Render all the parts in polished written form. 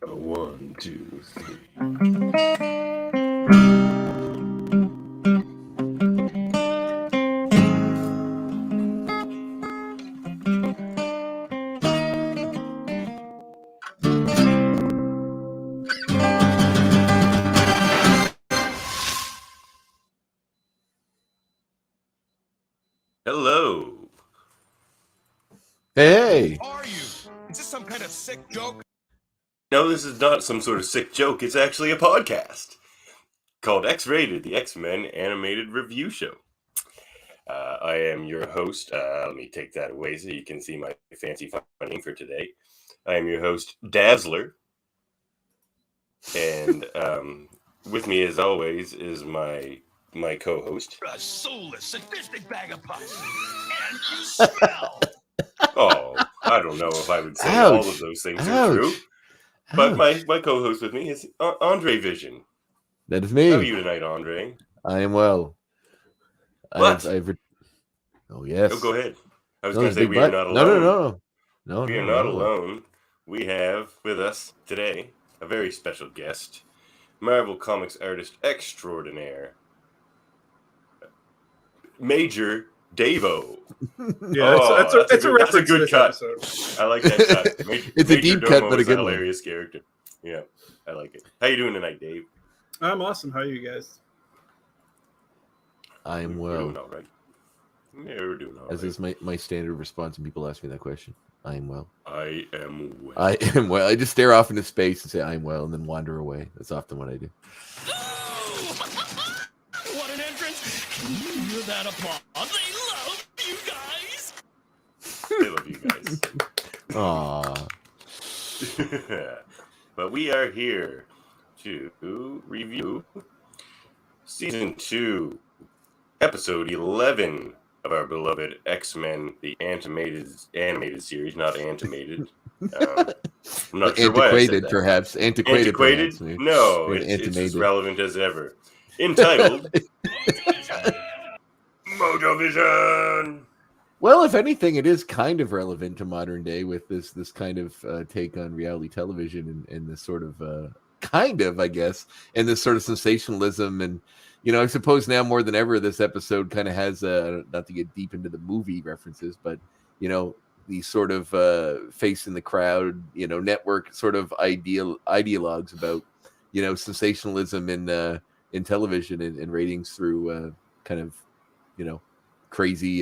One, two, three. Hello. Hey. Who are you? Is this some kind of sick joke? No, this is not some sort of sick joke. It's actually a podcast called X-Rated, the X-Men animated review show. I am your host. Let me take that away so you can see my fancy name for today. I am your host, Dazzler. And with me, as always, is my co-host. You're a soulless, sadistic bag of pus. And you smell. Oh, I don't know if I would say Ouch. all of those things are true. But my co-host with me is Andre Vision. That is me. How are you tonight, Andre? I am well. What? Oh, yes. Oh, go ahead. I was No, going to say we are not alone. No, we are not alone. We have with us today a very special guest, Marvel Comics artist extraordinaire, Major Davo. Yeah, it's a reference. That's a good to this cut. episode. I like that cut. It's a deep cut, but a good one. Hilarious character. Yeah, I like it. How you doing tonight, Dave? I'm awesome. How are you guys? I am We're well. doing all right. Yeah, we're doing all As right. is my standard response when people ask me that question. I am well. I am well. I am well. I just stare off into space and say I am well and then wander away. That's often what I do. What an entrance. Can you hear that applause? They love you guys. I love you guys. Aww. But we are here to review Season 2, Episode 11 of our beloved X-Men, the animated series, not animated. I'm not sure why I said that. Perhaps. Antiquated? Perhaps. No, it's as relevant as ever. Entitled Mojovision. Well, if anything, it is kind of relevant to modern day with this kind of take on reality television and this sort of kind of, I guess, and this sort of sensationalism. And, you know, I suppose now more than ever, this episode kind of has, not to get deep into the movie references, but, you know, these sort of face in the crowd, you know, network sort of ideologues about, you know, sensationalism in television and ratings through kind of, you know, crazy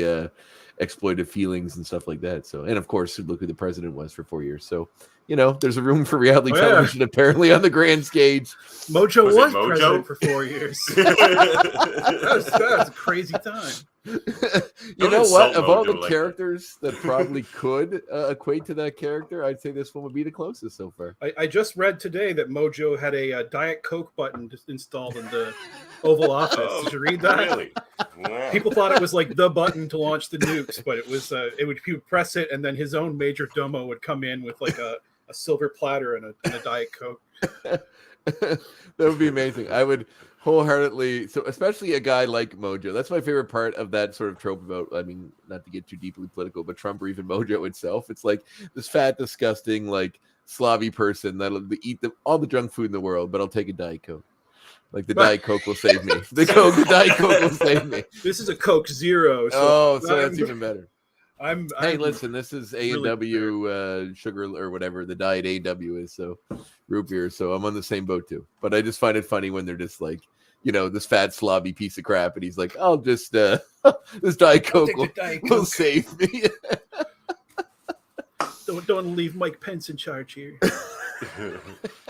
exploitive feelings and stuff like that. So, and of course, look who the president was for 4 years. So, you know, there's a room for reality television apparently on the grand stage. Mojo was Mojo? president for 4 years. that was a crazy time. You know what? Of all the characters that probably could equate to that character, I'd say this one would be the closest so far. I just read today that Mojo had a Diet Coke button just installed in the Oval Office. Did you read that? Really? Wow. People thought it was like the button to launch the nukes, but it was he would press it, and then his own major domo would come in with like a silver platter and a Diet Coke. That would be amazing. I would wholeheartedly, so especially a guy like Mojo. That's my favorite part of that sort of trope about, I mean, not to get too deeply political, but Trump or even Mojo itself. It's like this fat, disgusting, like slobby person that'll eat all the junk food in the world, but I'll take a Diet Coke. Like the Diet Coke will save me. The Diet Coke will save me. This is a Coke Zero. So that's even better. Hey, listen, this is A&W sugar or whatever the diet A&W is, so root beer. So I'm on the same boat too. But I just find it funny when they're just like, you know, this fat slobby piece of crap, and he's like, "I'll just this Diet Coke will save me." Don't leave Mike Pence in charge here.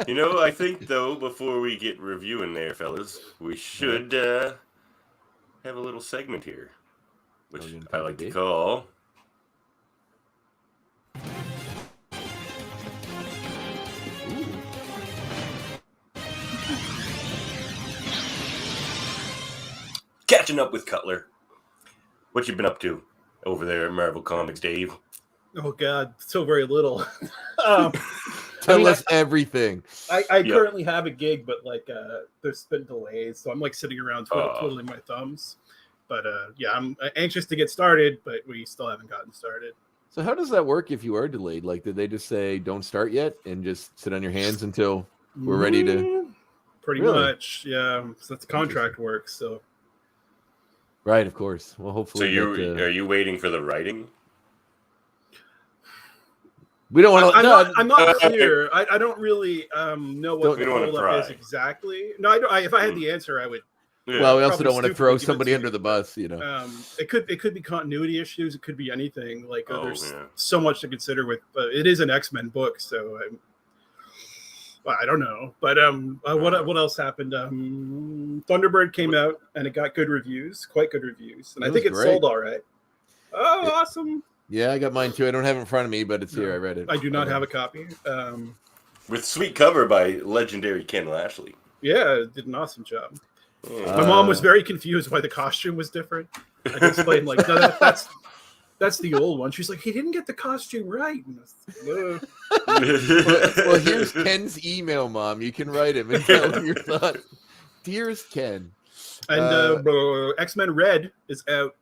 You know, I think though, before we get reviewing there, fellas, we should have a little segment here, which I like to call. Catching up with Cutler. What you been up to over there at Marvel Comics, Dave? Oh God, so very little. Tell us everything. I currently have a gig, but like there's been delays, so I'm like sitting around twiddling my thumbs. But yeah, I'm anxious to get started, but we still haven't gotten started. So how does that work if you are delayed? Like, did they just say don't start yet and just sit on your hands until we're ready to? Pretty Really? much, yeah. So that's contract work. So Right, of course. Well, So hopefully. are you waiting for the writing? We don't want to. I'm not clear. I don't really know what We the don't wanna holdup is pry. exactly. No, I don't. If I had the answer, I would. Yeah. Well, we also Probably don't want to stupid throw to give it somebody to under you, the bus, you know. It could be continuity issues. It could be anything. Like there's yeah. so much to consider with. It is an X-Men book, so I don't know. But what else happened? Thunderbird came out and it got good reviews, quite good reviews, and I think it sold all right. Oh, awesome! Yeah, I got mine too. I don't have it in front of me, but it's here. I read it. I do not have a copy. With sweet cover by legendary Ken Lashley. Yeah, it did an awesome job. Yeah. My mom was very confused why the costume was different. I had to explain, like, no, that's the old one. She's like, he didn't get the costume right. And well, here's Ken's email, Mom. You can write him and tell him your thoughts. Dearest Ken. And X-Men Red is out.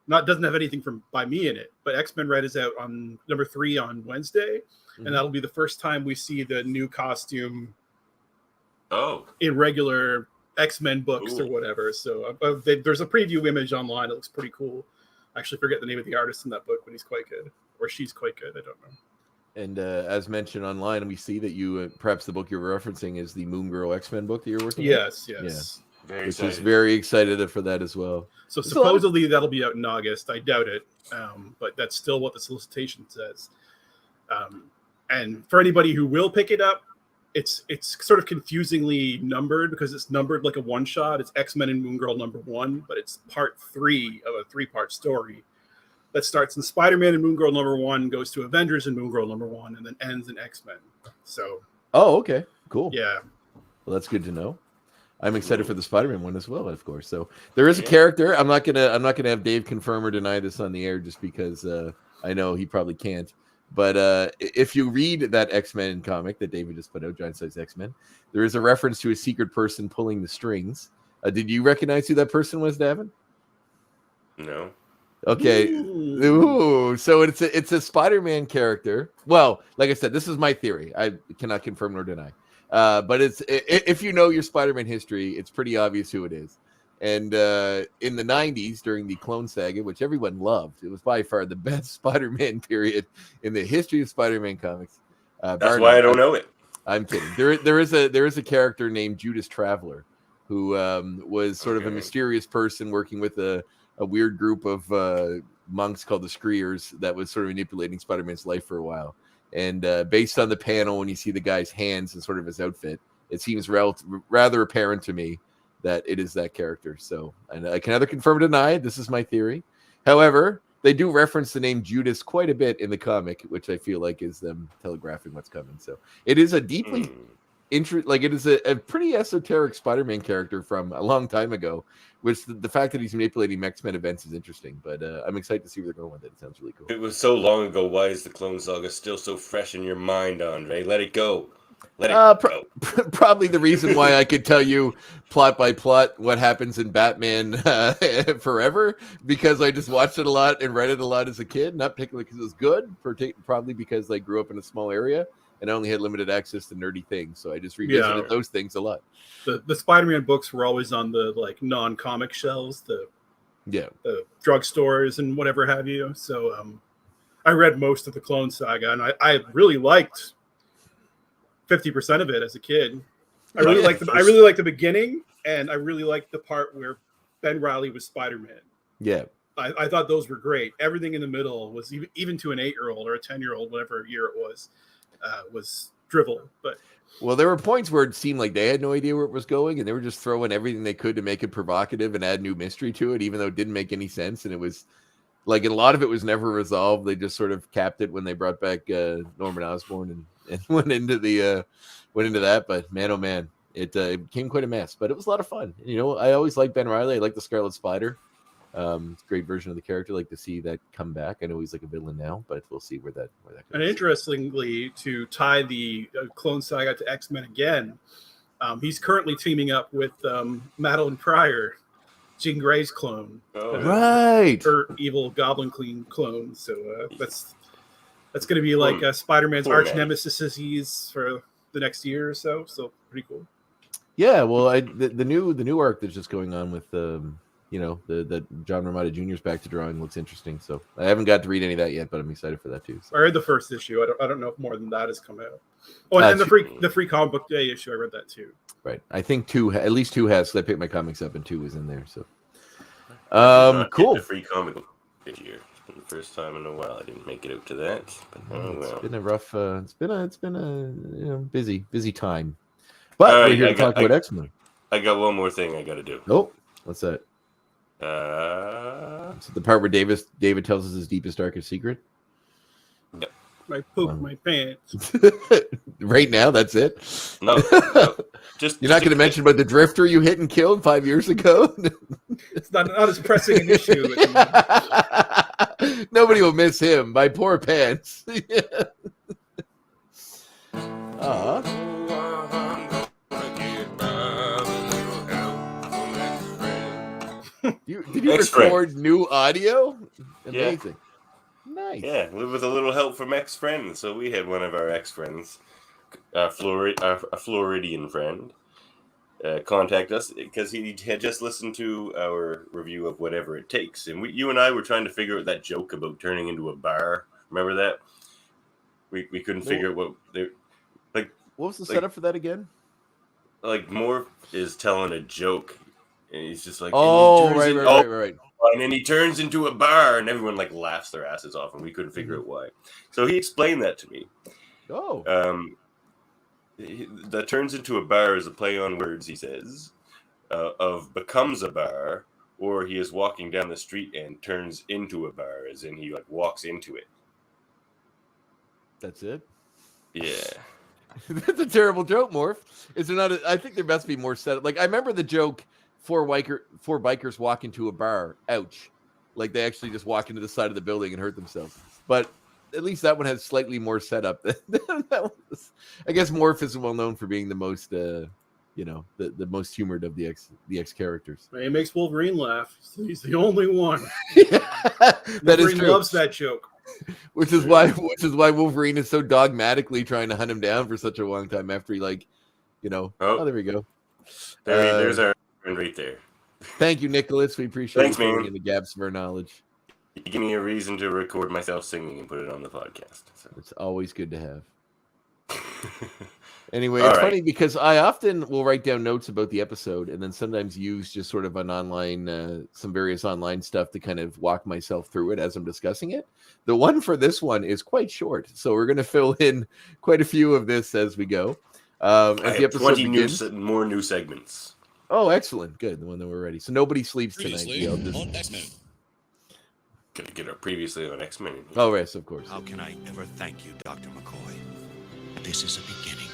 Doesn't have anything by me in it, but X-Men Red is out on number 3 on Wednesday, and that'll be the first time we see the new costume. In regular X-Men books or whatever. So there's a preview image online. It looks pretty cool. I actually forget the name of the artist in that book, but he's quite good, or she's quite good. I don't know. And as mentioned online, we see that you perhaps the book you're referencing is the Moon Girl X-Men book that you're working on. Yes. Yeah. Very Which excited. is very excited for that as well. So supposedly that'll be out in August. I doubt it, but that's still what the solicitation says. And for anybody who will pick it up, it's sort of confusingly numbered because it's numbered like a one-shot. It's X-Men and Moon Girl number 1, but it's part 3 of a 3-part story that starts in Spider-Man and Moon Girl number 1, goes to Avengers and Moon Girl number 1, and then ends in X-Men. So. Oh, okay, cool. Yeah. Well, that's good to know. I'm excited for the Spider-Man one as well, of course. So there is a character. I'm not gonna have Dave confirm or deny this on the air just because I know he probably can't. But if you read that X-Men comic that David just put out, Giant Size X-Men, there is a reference to a secret person pulling the strings. Did you recognize who that person was, Davin? No. Okay. Ooh. So it's a Spider-Man character. Well, like I said, this is my theory. I cannot confirm nor deny. But if you know your Spider-Man history, it's pretty obvious who it is. And in the 90s, during the Clone Saga, which everyone loved, it was by far the best Spider-Man period in the history of Spider-Man comics. That's why I don't know it. I'm kidding. There is a character named Judas Traveler who was sort of a mysterious person working with a weird group of monks called the Screers that was sort of manipulating Spider-Man's life for a while. And based on the panel, when you see the guy's hands and sort of his outfit, it seems rather apparent to me that it is that character. So and I can either confirm or deny. This is my theory. However, they do reference the name Judas quite a bit in the comic, which I feel like is them telegraphing what's coming. So it is a deeply it is a pretty esoteric Spider-Man character from a long time ago, which the fact that he's manipulating X-Men events is interesting, but I'm excited to see where they're going with it. It sounds really cool. It was so long ago. Why is the Clone Saga still so fresh in your mind, Andre? Let it go. Let it go. Probably the reason why I could tell you plot by plot what happens in Batman Forever, because I just watched it a lot and read it a lot as a kid, not particularly because it was good, probably because I grew up in a small area and I only had limited access to nerdy things, so I just revisited those things a lot. The Spider-Man books were always on the like non-comic shelves, the drugstores and whatever have you. So I read most of the Clone Saga, and I really liked 50% of it as a kid. I really liked the beginning, and I really liked the part where Ben Reilly was Spider-Man. Yeah. I thought those were great. Everything in the middle was even to an 8-year-old or a 10-year-old, whatever year it was drivel. But well, there were points where it seemed like they had no idea where it was going, and they were just throwing everything they could to make it provocative and add new mystery to it, even though it didn't make any sense. And it was like a lot of it was never resolved. They just sort of capped it when they brought back Norman Osborn and went into that. But man, oh man, it became quite a mess. But it was a lot of fun. You know, I always liked Ben Reilly. I like the Scarlet Spider. It's a great version of the character. Like to see that come back. I know he's like a villain now, but we'll see where that goes. And interestingly, to tie the Clone Saga to X-Men again, he's currently teaming up with Madeline Pryor Jean Grey's clone, Right. her evil Goblin Queen clone. So that's going to be like Spider-Man's Poor arch man. nemesis for the next year or so. So pretty cool. Yeah, well, the new arc that's just going on with the John Romita Jr.'s back to drawing looks interesting. So I haven't got to read any of that yet, but I'm excited for that too. So. I read the first issue. I don't know if more than that has come out. Oh, and the free comic book day issue. I read that too. Right. I think at least two has. So I picked my comics up and 2 was in there. So cool. The free comic book this year. The first time in a while, I didn't make it out to that. But It's been a rough. It's been a busy time. But we're here to talk about X-Men. I got one more thing I got to do. Oh, what's that? It's the part where David tells us his deepest, darkest secret. Yep. I pooped my pants. Right now, that's it. No. Just you're not going to mention about the drifter you hit and killed 5 years ago. It's not as pressing an issue. Nobody will miss him. My poor pants. Did you record new audio? Amazing. Yeah. Nice. Yeah, with a little help from ex-friends. So we had one of our ex-friends, a Floridian friend, contact us because he had just listened to our review of Whatever It Takes. And you and I were trying to figure out that joke about turning into a bar. Remember that? We couldn't figure out what they like. What was the setup for that again? Like Morph is telling a joke, and he's just like, right. And then he turns into a bar, and everyone like laughs their asses off, and we couldn't figure out why. So he explained that to me. That turns into a bar is a play on words. He says, of becomes a bar, or he is walking down the street and turns into a bar, as in he like walks into it. That's it. Yeah. That's a terrible joke, Morph. Is there not? I think there must be more set. Like I remember the joke: four bikers walk into a bar. Ouch! Like they actually just walk into the side of the building and hurt themselves. But at least that one has slightly more setup than that one. I guess Morph is well known for being the most, the most humored of the X characters. He makes Wolverine laugh. He's the only one. That is true. Loves that joke. Which is why Wolverine is so dogmatically trying to hunt him down for such a long time after he there we go. There's our friend right there. Thank you, Nicholas. We appreciate you filling man. in the gaps of our knowledge. You give me a reason to record myself singing and put it on the podcast. So. It's always good to have. Anyway, All it's right. funny because I often will write down notes about the episode and then sometimes use just sort of an online, some various online stuff to kind of walk myself through it as I'm discussing it. The one for this one is quite short, so we're going to fill in quite a few of this as we go. As the episode 20 begins. more new segments. Oh, excellent. Good. The one that we're ready. So nobody sleeps tonight. Previously on X-Men. Gonna get our previously on X-Men. Oh, yes, of course. How can I ever thank you, Dr. McCoy? This is a beginning.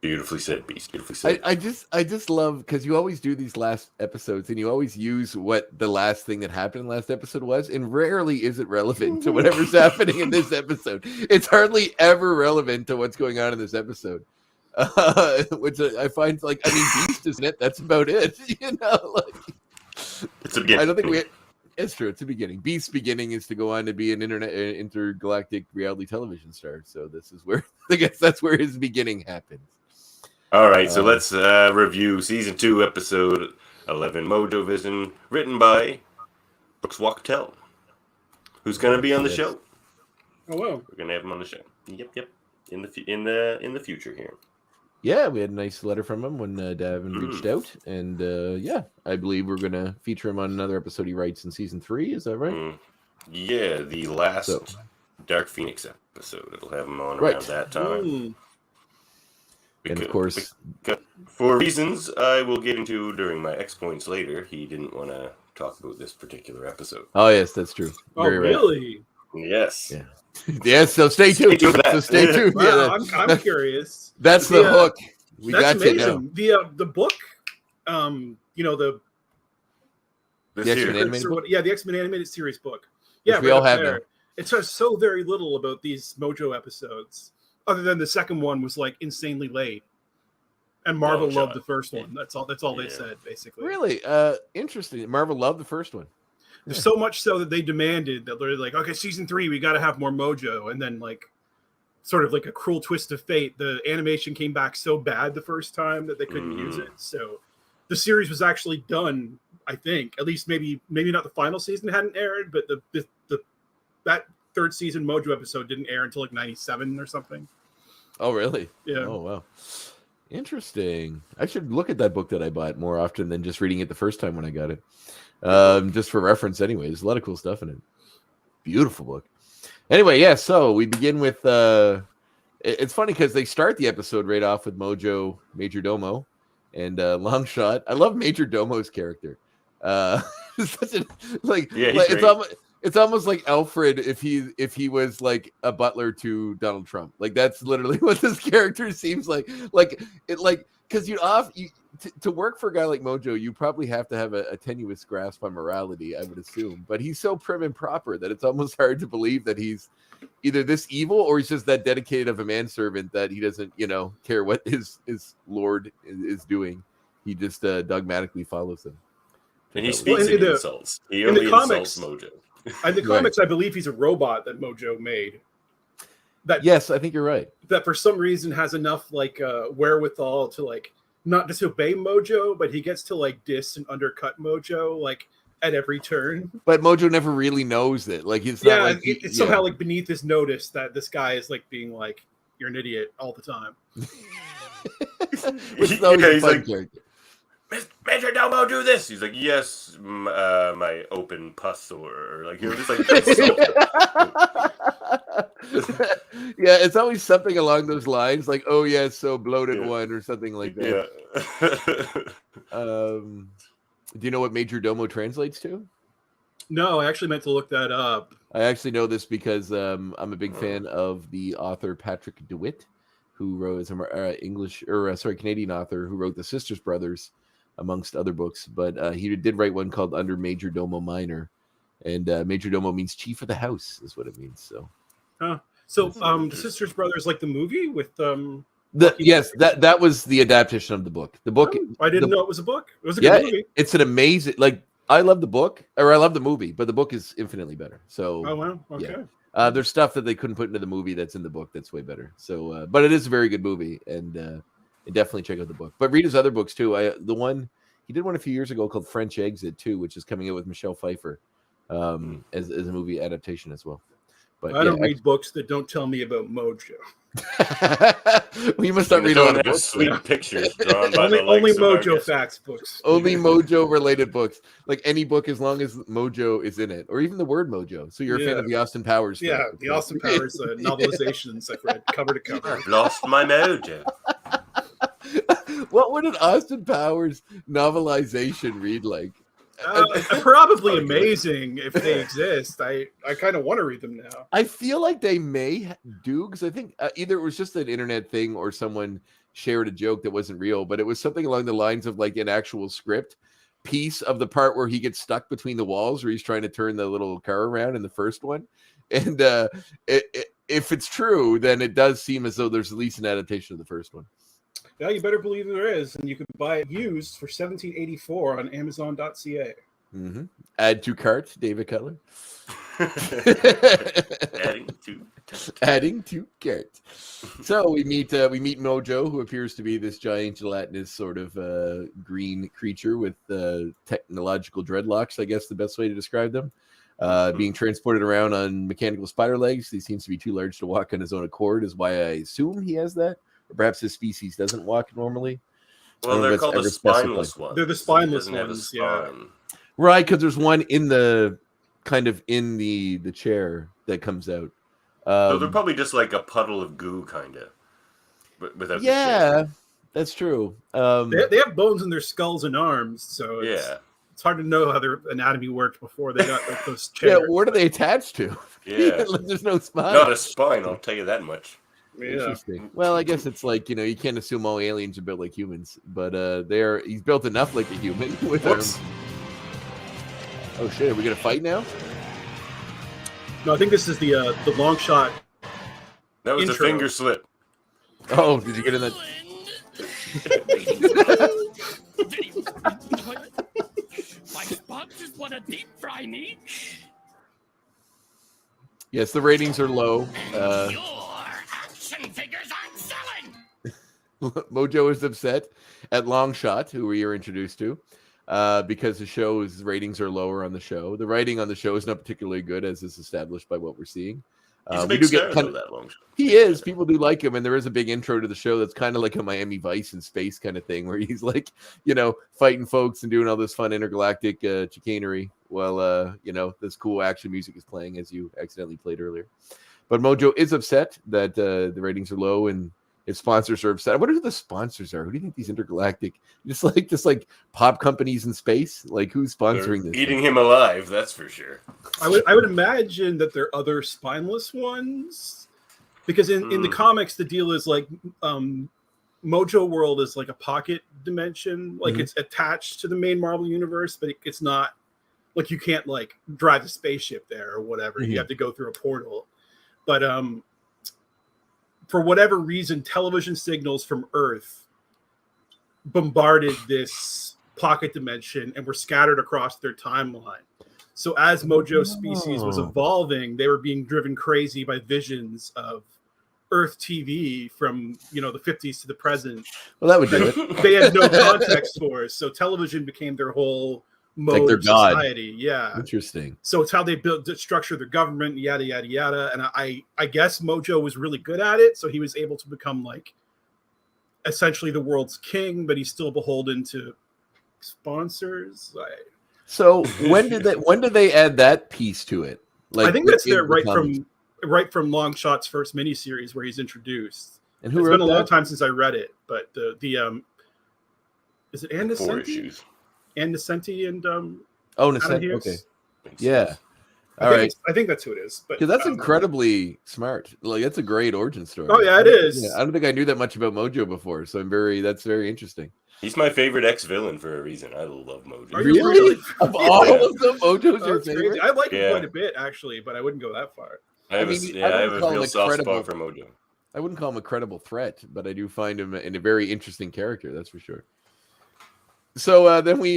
Beautifully said, Beast. Beautifully said. I just love because you always do these last episodes and you always use what the last thing that happened in the last episode was, and rarely is it relevant to whatever's happening in this episode. It's hardly ever relevant to what's going on in this episode. Which I find Beast isn't it? That's about it. It's a beginning. I don't think it's true. It's a beginning. Beast's beginning is to go on to be an intergalactic reality television star. So this is where I guess that's where his beginning happens. All right, so let's review season 2, episode 11, Mojovision, written by Brooks Wachtel, who's going to be on the show. Oh wow, we're going to have him on the show. Yep. In the future here. Yeah, we had a nice letter from him when Davin reached out, and I believe we're going to feature him on another episode he writes in season 3. Is that right? Yeah, the last Dark Phoenix episode. It'll have him on around that time. And of course, for reasons I will get into during my X points later, he didn't want to talk about this particular episode. Oh yes, that's true. Very really? Right. Yes. Yeah. Yes. So stay tuned. So stay tuned. Wow, I'm curious. That's the hook. We got amazing. You now. The book, the X-Men animated book? Yeah, the X-Men animated series book. Yeah, we all have now. It says so very little about these Mojo episodes, other than the second one was like insanely late. And Marvel long loved shot. the first one. That's all they Yeah. said, basically. Really interesting. Marvel loved the first one. There's so much so that they demanded that they're like, okay, season 3, we got to have more Mojo. And then, like, sort of like a cruel twist of fate, the animation came back so bad the first time that they couldn't use it. So the series was actually done, I think, at least maybe not the final season hadn't aired, but that third season Mojo episode didn't air until like 97 or something. Oh, really? Yeah. Oh, wow. Interesting. I should look at that book that I bought more often than just reading it the first time when I got it. Just for reference anyway. There's a lot of cool stuff in it. Beautiful book. Anyway, yeah, so we begin with it's funny because they start the episode right off with Mojo, Major Domo, and Long Shot. I love Major Domo's character. It's almost like Alfred if he was like a butler to Donald Trump. Like that's literally what this character seems like. Because to work for a guy like Mojo, you probably have to have a tenuous grasp on morality, I would assume. But he's so prim and proper that it's almost hard to believe that he's either this evil or he's just that dedicated of a manservant that he doesn't, care what his lord is doing. He just dogmatically follows him. And he speaks in insults. He only insults Mojo. In the comics, I believe he's a robot that Mojo made. Yes, I think you're right. That for some reason has enough like wherewithal to like not disobey Mojo, but he gets to like diss and undercut Mojo like at every turn. But Mojo never really knows it. Like it's not like it's somehow like beneath his notice that this guy is like being like, you're an idiot all the time. Which is always a fun like, character. Major Domo, do this. He's like, yes, my open pus or like just like yeah, it's always something along those lines, like, oh yeah, so bloated one or something like that. Yeah. Do you know what Major Domo translates to? No, I actually meant to look that up. I actually know this because I'm a big fan of the author Patrick DeWitt, who wrote Canadian author who wrote The Sisters Brothers, amongst other books. But he did write one called Under Major Domo Minor, and Major Domo means chief of the house, is what it means. So, the Sisters Brothers, like the movie with that was the adaptation of the book. The book. I didn't know it was a book. It was a good movie. It's an amazing. Like I love the book, or I love the movie, but the book is infinitely better. So, oh wow, okay. Yeah. There's stuff that they couldn't put into the movie that's in the book that's way better. So, but it is a very good movie, and definitely check out the book. But read his other books too. He did one a few years ago called French Exit too, which is coming out with Michelle Pfeiffer as a movie adaptation as well. But I don't read books that don't tell me about Mojo. Well, you must not read all the books. Sweet pictures drawn by only Mojo facts books. Only Mojo related books. Like any book, as long as Mojo is in it, or even the word Mojo. So you're a fan of the Austin Powers. Yeah, the Austin Powers novelizations I've read cover to cover. I've lost my mojo. What would an Austin Powers novelization read like? Probably amazing if they exist. I kind of want to read them now. I feel like they may do, because I think either it was just an internet thing or someone shared a joke that wasn't real, but it was something along the lines of like an actual script piece of the part where he gets stuck between the walls where he's trying to turn the little car around in the first one. And if it's true, then it does seem as though there's at least an adaptation of the first one. Yeah, you better believe there is, and you can buy it used for $17.84 on Amazon.ca. Mm-hmm. Add to cart, David Cutler. Adding to cart. So we meet Mojo, who appears to be this giant gelatinous sort of green creature with technological dreadlocks. I guess the best way to describe them. Being transported around on mechanical spider legs. He seems to be too large to walk on his own accord, is why I assume he has that. Or perhaps his species doesn't walk normally. Well, they're called the spineless ones. They're the spineless ones, yeah. Right, because there's one in the chair that comes out. So they're probably just like a puddle of goo, kind of. But without the chair. That's true. They have bones in their skulls and arms, so it's hard to know how their anatomy worked before they got like, those chairs. Yeah, what are they attached to? Yeah. There's no spine. Not a spine, I'll tell you that much. Yeah. Interesting. Well, I guess it's like, you can't assume all aliens are built like humans, but he's built enough like a human with arms. Oh shit, are we gonna fight now? No, I think this is the long shot. That was intro. a finger slip. Oh, did you get in that? My sponsors want to deep fry me. Yes, the ratings are low. Your action figures aren't selling. Mojo is upset at Longshot, who we are introduced to, because the show's ratings are lower on the show. The writing on the show is not particularly good, as is established by what we're seeing. He's a We big do star, get though, that long shot. He is. People do like him, and there is a big intro to the show that's kind of like a Miami Vice in space kind of thing, where he's like, fighting folks and doing all this fun intergalactic chicanery while, this cool action music is playing, as you accidentally played earlier. But Mojo is upset that the ratings are low and his sponsors are upset. I wonder who the sponsors are. Who do you think these intergalactic, just like pop companies in space? Like, who's sponsoring They're this? eating him alive, that's for sure. I would imagine that there are other spineless ones, because in the comics the deal is like Mojoworld is like a pocket dimension, like it's attached to the main Marvel universe, but it's not like you can't like drive a spaceship there or whatever. You have to go through a portal. But for whatever reason, television signals from Earth bombarded this pocket dimension and were scattered across their timeline. So as Mojo's species was evolving, they were being driven crazy by visions of Earth TV from the 50s to the present. Well, that would do it. They had no context for us, so television became their whole mode Like their of god. society. Yeah, Interesting. so it's how they structure their government, yada yada yada. And I guess Mojo was really good at it, so he was able to become like essentially the world's king, but he's still beholden to sponsors. So when did they add that piece to it? Like, I think that's there in right the comics? from Longshot's first miniseries where he's introduced. And who It's wrote been a long that? time since I read it, but the is it Ann 4 Nesenti? issues. Ann Nesenti and Oh, Adam Nesenti. Hughes? Okay. Makes Yeah. sense. All right. I think that's who it is. But Because that's incredibly smart. Like, that's a great origin story. Oh yeah, it is. Yeah, I don't think I knew that much about Mojo before, so that's very interesting. He's my favorite ex-villain for a reason. I love Mojo. Are you really? Of all Yeah. of them, Mojo's Oh, your that's crazy. favorite? I like him Yeah. quite a bit actually, but I wouldn't go that far. I have I a wouldn't call him real a soft credible- spot for Mojo. I wouldn't call him a credible threat, but I do find him in a very interesting character, that's for sure. So then we,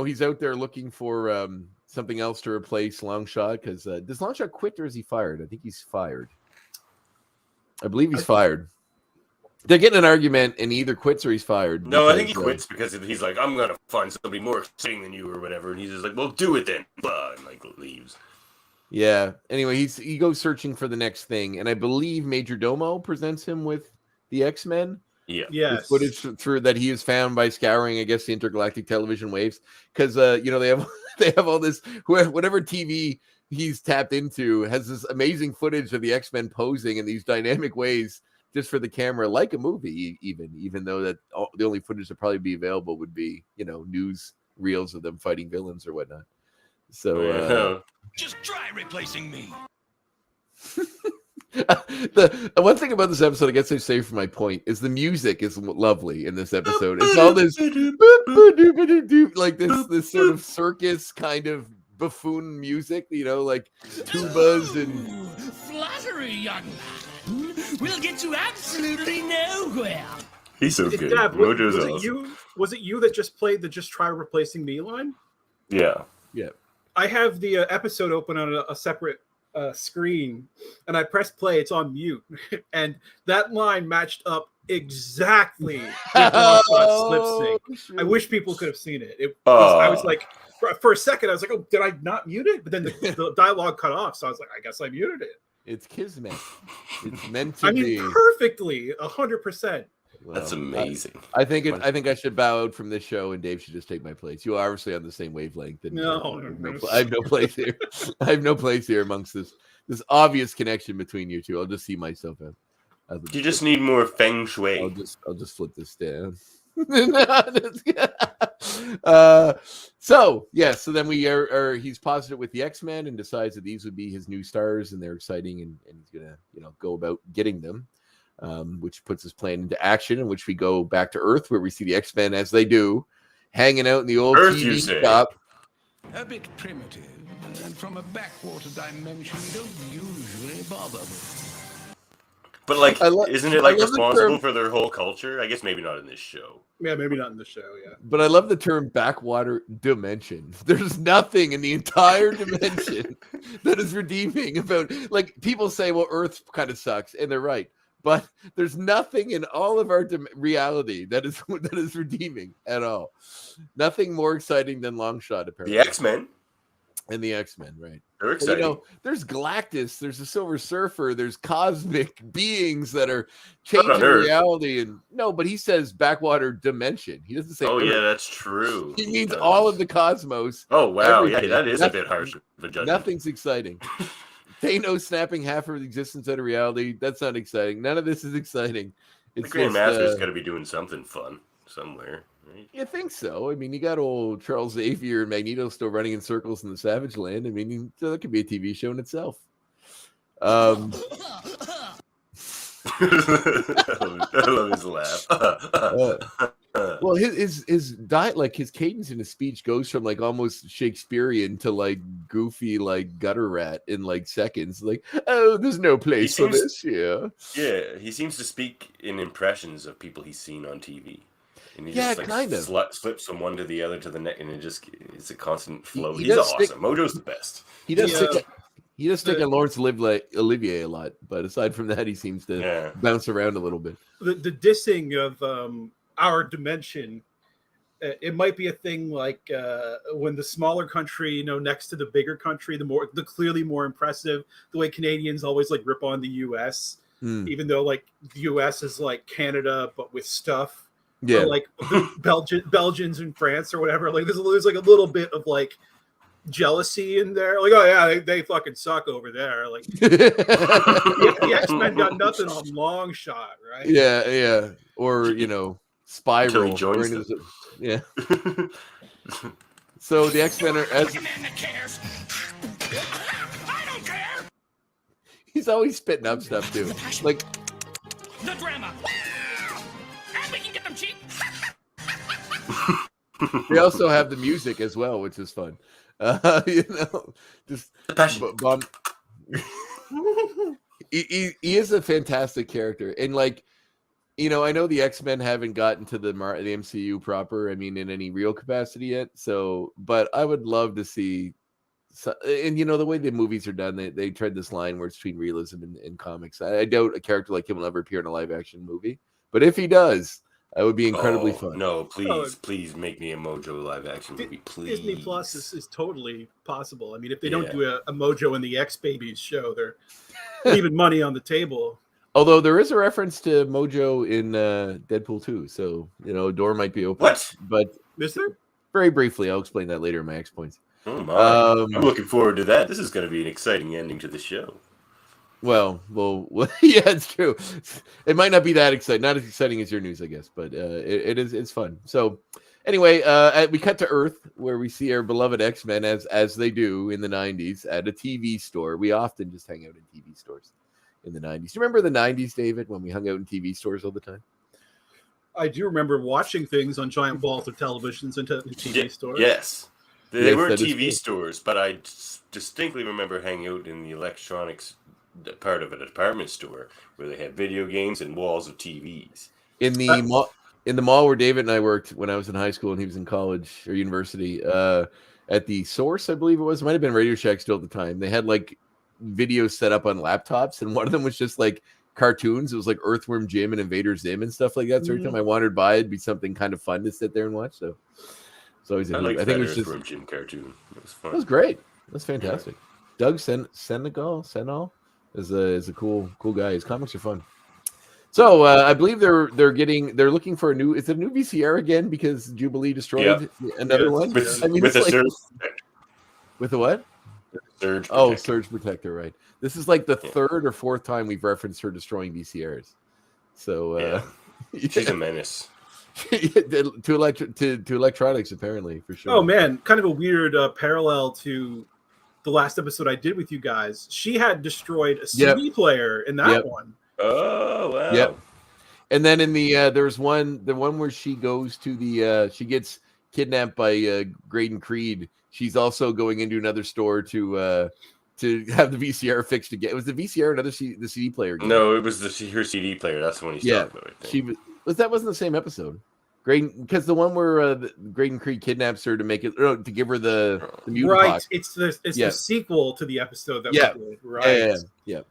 he's out there looking for something else to replace Longshot, because does Longshot quit or is he fired? I think he's fired. I believe he's fired. They're getting an argument, and he either quits or he's fired. No, I think he because, quits because he's like, I'm gonna find somebody more exciting than you or whatever, and he's just like, well, do it then, blah, and like leaves. Yeah. Anyway, he goes searching for the next thing, and I believe Major Domo presents him with the X-Men. Yeah. Yes. Footage through that he has found by scouring, I guess, the intergalactic television waves, because they have all this, whatever TV he's tapped into has this amazing footage of the X-Men posing in these dynamic ways just for the camera, like a movie, even though that the only footage that probably be available would be news reels of them fighting villains or whatnot. So Just try replacing me. the one thing about this episode, I guess I say for my point, is the music is lovely in this episode. It's all this like this sort of circus kind of buffoon music, like tubas and Flattery, young man. We'll get you absolutely nowhere. He's so good. Dad, Mojo's was awesome. Was it you that just played the "Just Try Replacing Me" line? Yeah. yeah. I have the episode open on a separate screen, and I press play. It's on mute, and that line matched up exactly with Longshot's lip sync. I wish people could have seen it. I was like, for a second, I was like, "Oh, did I not mute it?" But then the dialogue cut off, so I was like, "I guess I muted it." It's kismet. It's meant to I mean, be. perfectly, 100%. That's amazing. I think I should bow out from this show, and Dave should just take my place. You are obviously on the same wavelength. And No. I have no place here. I have no place here amongst this obvious connection between you two. I'll just see myself out. You just need more feng shui. I'll just flip this down. So then we he's positive with the X-Men and decides that these would be his new stars, and they're exciting, and he's gonna go about getting them, which puts his plan into action, in which we go back to Earth, where we see the X-Men, as they do, hanging out in the old Earth, you TV say? shop. A bit primitive, and from a backwater dimension you don't usually bother with. But like, isn't it like love the responsible term, for their whole culture? I guess maybe not in this show. Yeah, maybe not in the show. Yeah, but I love the term backwater dimension. There's nothing in the entire dimension that is redeeming about. Like people say, well, Earth kind of sucks, and they're right. But there's nothing in all of our reality that is redeeming at all. Nothing more exciting than Longshot, apparently. The X-Men. And the X-Men, right? They're exciting. You know, there's Galactus, there's the Silver Surfer, there's cosmic beings that are changing reality. And no, but he says backwater dimension. He doesn't say. Oh, Earth. Yeah, that's true. He means all of the cosmos. Oh, wow. Everything. Yeah, that is a bit harsh of a judgment. Nothing's exciting. Thanos snapping half of the existence out of reality. That's not exciting. None of this is exciting. The Grandmaster's got to be doing something fun somewhere. Right? You think so? I mean, you got old Charles Xavier and Magneto still running in circles in the Savage Land. I mean, that could be a TV show in itself. I love his laugh. Well, his diet, like his cadence in his speech, goes from like almost Shakespearean to like goofy, like gutter rat in like seconds. Like, oh, there's no place for this here. Yeah, he seems to speak in impressions of people he's seen on TV. And he just like slips from one to the other to the next, and it's a constant flow. He He's awesome. Mojo's the best. He does stick at Laurence Olivier a lot, but aside from that, he seems to bounce around a little bit. The dissing of our dimension, it might be a thing like when the smaller country, you know, next to the bigger country, the clearly more impressive. The way Canadians always like rip on the U.S., even though like the U.S. is like Canada but with stuff. Yeah, or like Belgians in France or whatever. Like there's like a little bit of like jealousy in there. Like, oh yeah, they fucking suck over there. Like the X-Men got nothing on Long Shot, right? Yeah. Or you know, Spiral. Yeah. So the X-Men are as I don't care. He's always spitting up stuff too. Like The drama. And we can get them cheap. they also have the music as well, which is fun. You know, just he is a fantastic character, and like, you know, I know the X-Men haven't gotten to the MCU proper. I mean, in any real capacity yet. So, but I would love to see. And you know, the way the movies are done, they tread this line where it's between realism and comics. I doubt a character like him will ever appear in a live-action movie, but if he does, that would be incredibly fun. No, please make me a Mojo live-action movie, please. Disney Plus is totally possible. I mean, if they don't do a Mojo and the X-Babies show, they're leaving money on the table. Although there is a reference to Mojo in Deadpool 2, so you know, a door might be open. What? But is there? Very briefly, I'll explain that later in my X points. Oh my! I'm looking forward to that. This is going to be an exciting ending to the show. Well, yeah, it's true. It might not be that exciting, not as exciting as your news, I guess, but it's fun. So, anyway, we cut to Earth, where we see our beloved X-Men as they do in the '90s at a TV store. We often just hang out in TV stores in the '90s. Do you remember the '90s, David, when we hung out in TV stores all the time? I do remember watching things on giant walls of televisions and TV stores. Yes. They were TV stores, but I distinctly remember hanging out in the electronics part of a department store where they had video games and walls of TVs. In the mall where David and I worked when I was in high school and he was in college or university, at the Source, I believe it was. It might have been Radio Shack still at the time. They had like videos set up on laptops, and one of them was just like cartoons. It was like Earthworm Jim and Invader Zim and stuff like that. So every time I wandered by, it'd be something kind of fun to sit there and watch. So I think it was just Jim cartoon. It was fun. It was great. It was fantastic. Yeah. Doug Sennegal is a cool guy. His comics are fun. So I believe they're looking for a new. Is it a new VCR again because Jubilee destroyed another one? With a surge protector. With a what? Surge protector. Oh, surge protector, right. This is like the third or fourth time we've referenced her destroying VCRs. So she's a menace. to electronics, apparently, for sure. Oh man, kind of a weird parallel to the last episode I did with you guys. She had destroyed a CD player in that one. Oh wow. Yep. And then in the there's the one where she goes to the she gets kidnapped by Graydon Creed. She's also going into another store to to have the VCR fixed again. Was the VCR another the CD player? Again? No, it was her CD player. That's the one he's talking about. I think. That wasn't the same episode. Graydon, because the one where Graydon Creed kidnaps her to make it to give her the mutant right. box. It's the sequel to the episode that we did, right? Yeah.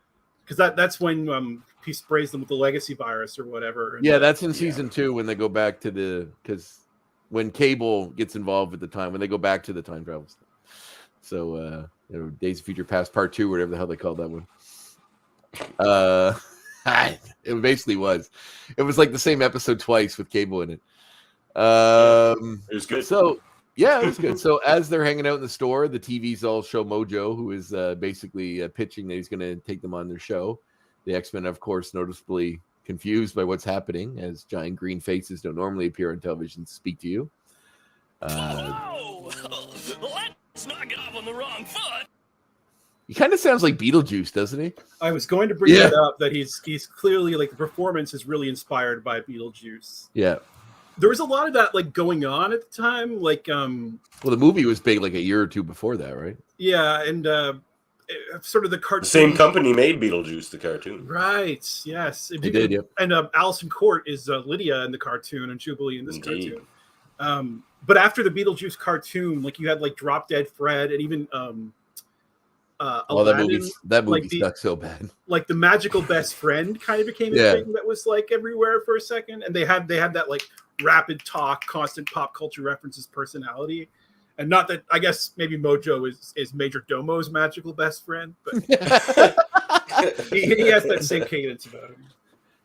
Because that's when he sprays them with the legacy virus or whatever. Yeah, that's in season 2 when they go back to because when Cable gets involved at the time when they go back to the time travel stuff. So Days of Future Past Part 2, whatever the hell they called that one. It basically was. It was like the same episode twice with Cable in it. It was good. So yeah, it was good. So as they're hanging out in the store, the TVs all show Mojo, who is basically pitching that he's going to take them on their show. The X-Men, of course, noticeably confused by what's happening, as giant green faces don't normally appear on television to speak to you. Whoa! Let's not get off on the wrong foot. He kind of sounds like Beetlejuice, doesn't he? I was going to bring that up, that he's clearly like the performance is really inspired by Beetlejuice. Yeah. There was a lot of that like going on at the time, like well, the movie was big like a year or two before that, right? Yeah, and sort of the cartoon. The same company made Beetlejuice, the cartoon. Right. Yes. They did. Yep. And Alison Court is Lydia in the cartoon and Jubilee in this cartoon. But after the Beetlejuice cartoon, like you had like Drop Dead Fred and even Aladdin, that movie like stuck so bad. Like the magical best friend kind of became a thing that was like everywhere for a second, and they had that like rapid talk, constant pop culture references personality. And not that I guess maybe Mojo is Major Domo's magical best friend, but he has that same cadence about him.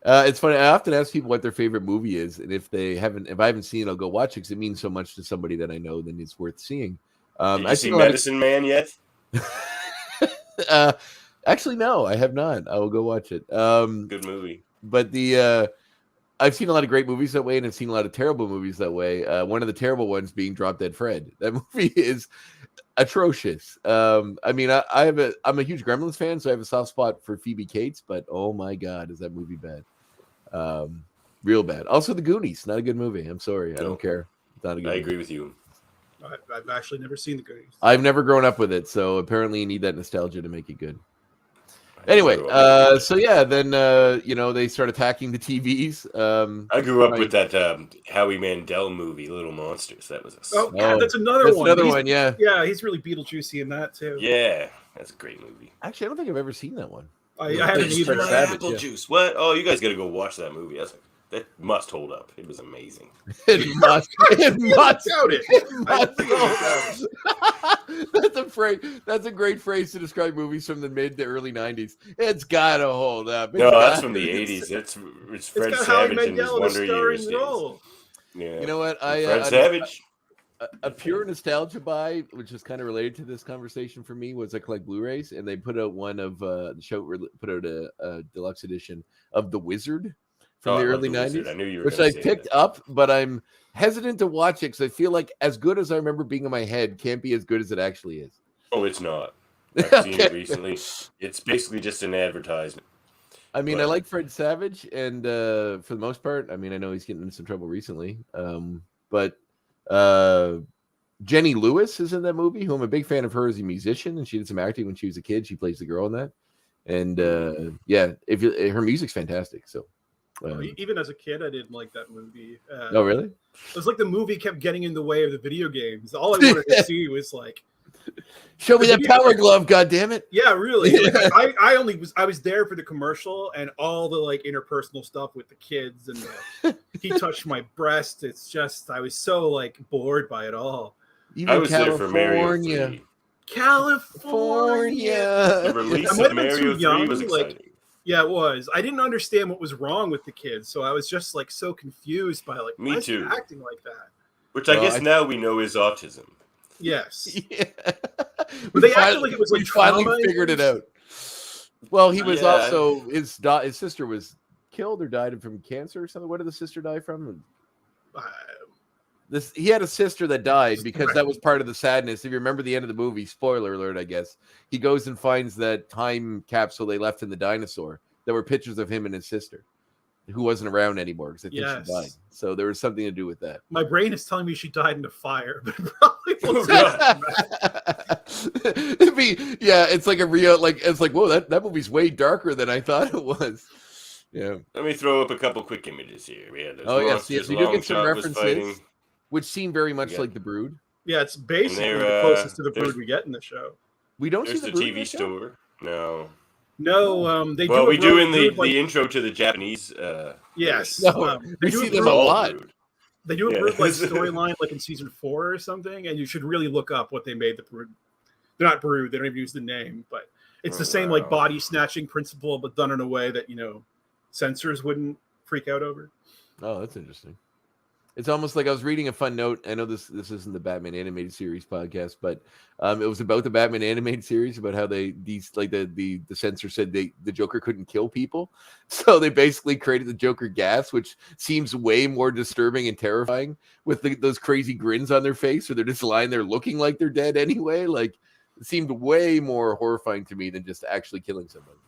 It's funny. I often ask people what their favorite movie is, and if I haven't seen it, I'll go watch it because it means so much to somebody that I know. Then it's worth seeing. Did you see Medicine Man yet? Actually, no, I have not. I will go watch it. Good movie. But I've seen a lot of great movies that way, and I've seen a lot of terrible movies that way. One of the terrible ones being Drop Dead Fred. That movie is atrocious. I mean, I'm a huge Gremlins fan, so I have a soft spot for Phoebe Cates, but oh my God, is that movie bad? Real bad. Also, The Goonies, not a good movie. I'm sorry. I don't care. Not a good movie. Agree with you. I've actually never seen The Goonies. I've never grown up with it, so apparently you need that nostalgia to make it good. Anyway, so yeah, then they start attacking the TVs. I grew up with that Howie Mandel movie, Little Monsters. That was that's another one. Another one, yeah. Yeah, he's really Beetlejuicy in that too. Yeah, that's a great movie. Actually, I don't think I've ever seen that one. I haven't either. Apple Juice. What? Oh, you guys got to go watch that movie. That must hold up. It was amazing. It must. Doubt it. That's a phrase. That's a great phrase to describe movies from the mid to early '90s. It's gotta hold up. No, that's from the '80s. It's Fred Savage and his Wonder Years. Yeah. You know what? Fred Savage. A pure nostalgia buy, which is kind of related to this conversation for me, was I collect Blu-rays, and they put out one of the show. Put out a deluxe edition of The Wizard from the early '90s, I knew you were which I picked up, but I'm hesitant to watch it because I feel like as good as I remember being in my head can't be as good as it actually is. Oh, it's not. I've seen it recently. It's basically just an advertisement. I mean, I like Fred Savage, and for the most part, I mean, I know he's getting into some trouble recently, but Jenny Lewis is in that movie, who I'm a big fan of her as a musician, and she did some acting when she was a kid. She plays the girl in that, and her music's fantastic. So. Even as a kid, I didn't like that movie. Oh, really? It was like the movie kept getting in the way of the video games. All I wanted to see was like, show me that power glove, goddammit. Yeah, really. Like, I was there for the commercial and all the like interpersonal stuff with the kids and he touched my breast. It's just I was so like bored by it all. Even I was there for Mario 3. California. The release of Mario 3 was exciting. Yeah, it was. I didn't understand what was wrong with the kids, so I was just like so confused by like Me why is he too. acting like that. Which I guess now we know is autism. Yes. Yeah. But they acted like it was like we finally figured it out. Well, he was also his sister was killed or died from cancer or something. What did the sister die from? He had a sister that died because that was part of the sadness. If you remember the end of the movie, spoiler alert, I guess, he goes and finds that time capsule they left in the dinosaur. There were pictures of him and his sister, who wasn't around anymore because I think she died. So there was something to do with that. My brain is telling me she died in a fire, but it probably wasn't. It'd be, yeah, it's like a real, like, it's like, whoa, that movie's way darker than I thought it was. Yeah. Let me throw up a couple quick images here. We had those Oh, yes, monsters. yes, we do get some Longshot was fighting. references, which seem very much Yeah. like The Brood. Yeah, it's basically And the they're, closest to the there's- Brood we get in the show. We don't see There's The the Brood in TV that show? store. No. No, they Well, do. we do in Brood, the intro to the Japanese. Yes, No, they we do see a them Brood- a lot. Brood. They do a Yeah. Brood like storyline like in season 4 or something, and you should really look up what they made the Brood. They're not Brood; they don't even use the name, but it's the same like Wow. body snatching principle, but done in a way that censors wouldn't freak out over. Oh, that's interesting. It's almost like I was reading a fun note. I know this isn't the Batman animated series podcast, but it was about the Batman animated series, about how the censor said the Joker couldn't kill people, so they basically created the Joker gas, which seems way more disturbing and terrifying, with those crazy grins on their face, or they're just lying there looking like they're dead anyway. Like, it seemed way more horrifying to me than just actually killing somebody.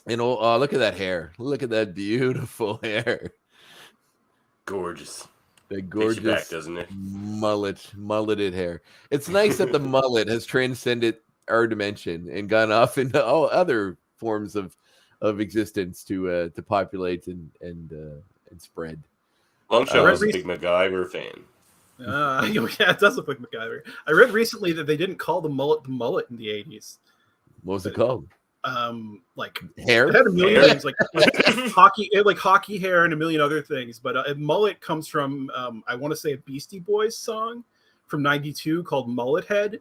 And look at that hair! Look at that beautiful hair! Gorgeous. The Takes gorgeous you back, doesn't it? mulleted hair. It's nice that the mullet has transcended our dimension and gone off into all other forms of existence to populate and spread. Longshot was a Red big MacGyver fan. Yeah, it does look like MacGyver. I read recently that they didn't call the mullet in the 80s. What was it called? Like Hair? it had a million Hair? things, like hockey hair and a million other things. But a mullet comes from I want to say a Beastie Boys song from '92 called Mullet Head,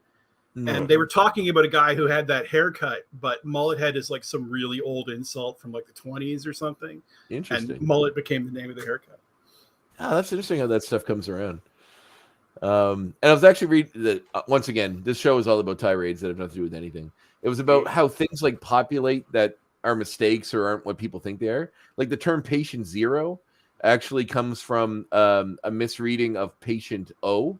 and they were talking about a guy who had that haircut. But mullet head is like some really old insult from like the 20s or something. Interesting. And mullet became the name of the haircut. Oh, that's interesting how that stuff comes around. And I was actually reading that once again, this show is all about tirades that have nothing to do with anything. It was about how things like populate that are mistakes or aren't what people think they are. Like the term patient zero actually comes from a misreading of patient O,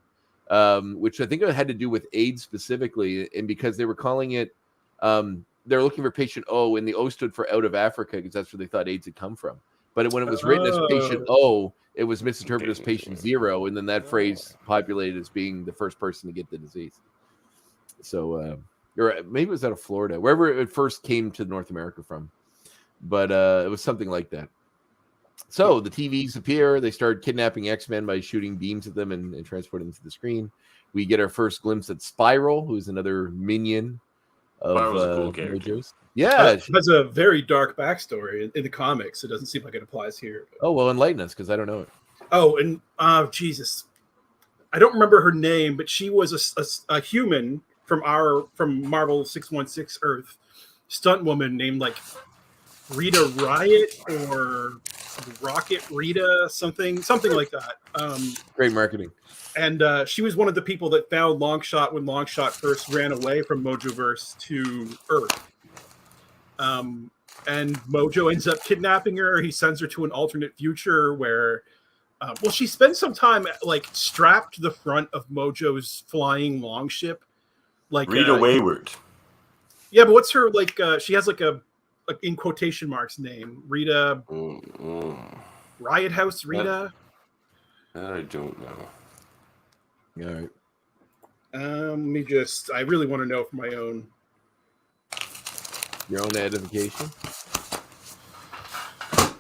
which I think it had to do with AIDS specifically. And because they were calling it, they're looking for patient O, and the O stood for out of Africa because that's where they thought AIDS had come from. But when it was written as patient O, it was misinterpreted as patient zero. And then that phrase populated as being the first person to get the disease. So, or maybe it was out of Florida, wherever it first came to North America from. But it was something like that. So the TVs appear. They start kidnapping X-Men by shooting beams at them and transporting them to the screen. We get our first glimpse at Spiral, who's another minion of Spiral's a cool character. Mojo's. Yeah. It has a very dark backstory in the comics. It doesn't seem like it applies here. Oh, well, enlighten us, because I don't know it. Oh, and Jesus, I don't remember her name, but she was a human from Marvel 616 Earth, stunt woman named like Rita Riot or Rocket Rita, something like that. Great marketing. And she was one of the people that found Longshot when Longshot first ran away from Mojoverse to Earth. And Mojo ends up kidnapping her. He sends her to an alternate future where, she spends some time like strapped to the front of Mojo's flying longship. Like Rita Wayward. Yeah, but what's her like? She has like a in quotation marks name, Rita Riot House Rita. I don't know. All right. Let me just. I really want to know for my own. Your own edification.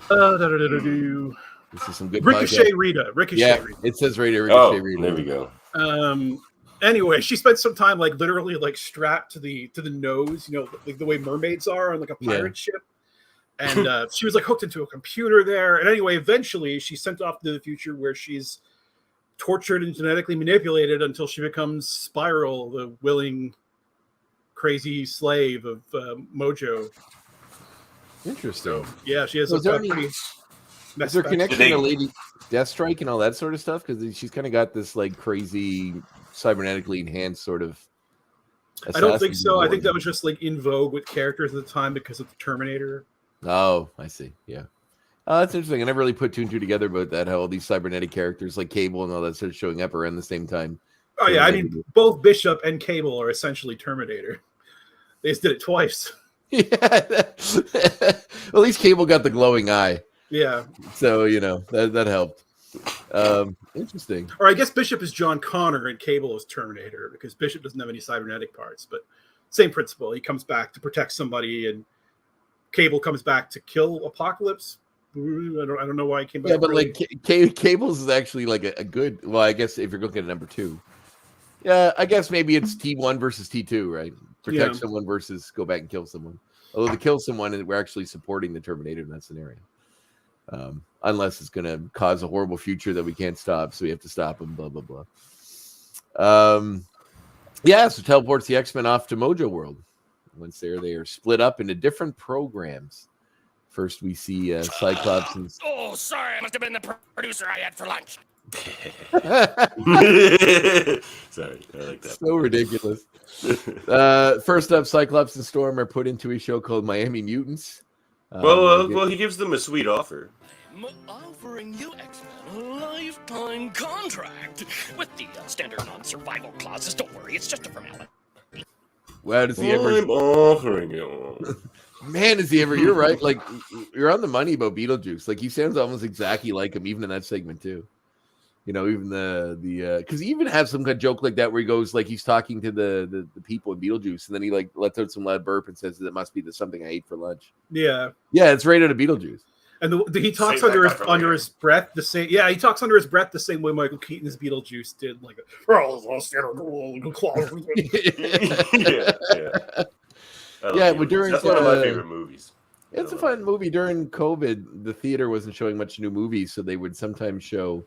This is some good Ricochet podcast. Rita. Ricochet Yeah, Rita. it says Ricochet Oh, Rita. there we go. Anyway, she spent some time like literally like strapped to the nose, like the way mermaids are on like a pirate ship. And she was like hooked into a computer there. And anyway, eventually she's sent off to the future where she's tortured and genetically manipulated until she becomes Spiral, the willing, crazy slave of Mojo. Interesting. Yeah, she has So a is there pretty. Is there connection Did they- to Lady Deathstrike and all that sort of stuff? Because she's kind of got this like crazy cybernetically enhanced sort of. I don't think assassin so. I think board. that was just like in vogue with characters at the time because of the Terminator. Oh, I see. Yeah. That's interesting. I never really put two and two together about that. How all these cybernetic characters like Cable and all that sort of showing up around the same time. Oh yeah, I mean both Bishop and Cable are essentially Terminator. They just did it twice. Yeah. Well, at least Cable got the glowing eye. Yeah. So, that helped. Interesting. Or I guess Bishop is John Connor and Cable is Terminator, because Bishop doesn't have any cybernetic parts, but same principle. He comes back to protect somebody, and Cable comes back to kill Apocalypse. I don't know why he came back. Yeah, but like Cables is actually like a good. Well, I guess if you're looking at number 2, yeah, I guess maybe it's T1 versus T2, right? Protect someone versus go back and kill someone. Although to kill someone, we're actually supporting the Terminator in that scenario. Unless it's going to cause a horrible future that we can't stop, so we have to stop him, blah, blah, blah. Yeah, so teleports the X-Men off to Mojoworld. Once there, they are split up into different programs. First, we see Cyclops and... Oh, sorry, I must have been the producer I had for lunch. Sorry, I like that. So ridiculous. First up, Cyclops and Storm are put into a show called Miami Mutants. Well, he gives them a sweet offer. I'm offering you, X-Men, a lifetime contract with the standard non-survival clauses. Don't worry, it's just a formality. Well, does he ever... I'm offering you. Man, is he ever... You're right. Like, you're on the money about Beetlejuice. Like, he sounds almost exactly like him, even in that segment, too. You know, even the because he even has some kind of joke like that where he goes like he's talking to the people in Beetlejuice, and then he like lets out some loud burp and says that it must be something I ate for lunch. Yeah, it's right out of Beetlejuice. And he talks under his breath the same. Yeah, he talks under his breath the same way Michael Keaton's Beetlejuice did. Like, but during that's one of my favorite movies. It's a fun movie. During COVID, the theater wasn't showing much new movies, so they would sometimes show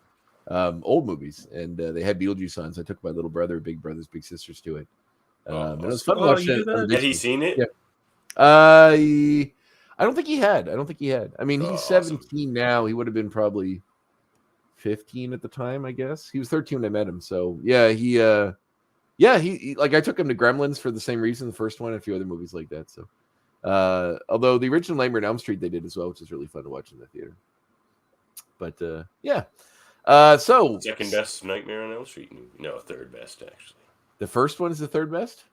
old movies, and they had Beetlejuice on. So I took my little brother, big brothers, big sisters to it. And it was fun watching it. Had he seen it? Yeah. I don't think he had. I mean, he's 17 awesome. now. He would have been probably 15 at the time, I guess. He was 13 when I met him. So yeah, he like I took him to Gremlins for the same reason, the first one, and a few other movies like that. So although the original Nightmare on Elm Street they did as well, which is really fun to watch in the theater. But yeah. So second best Nightmare on Elm Street movie. No, third best actually. The first one is the third best?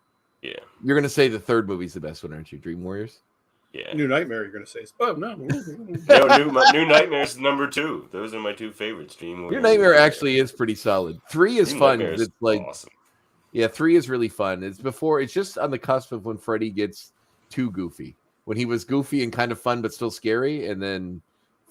Yeah. You're gonna say the third movie's the best one, aren't you? Dream Warriors? Yeah. New Nightmare, you're going to say. Oh, no. New Nightmare's number 2. Those are my 2 favorites. Dream Warriors. New Nightmare actually is pretty solid. 3 is fun. It's like awesome. Yeah, 3 is really fun. It's just on the cusp of when Freddy gets too goofy. When he was goofy and kind of fun but still scary, and then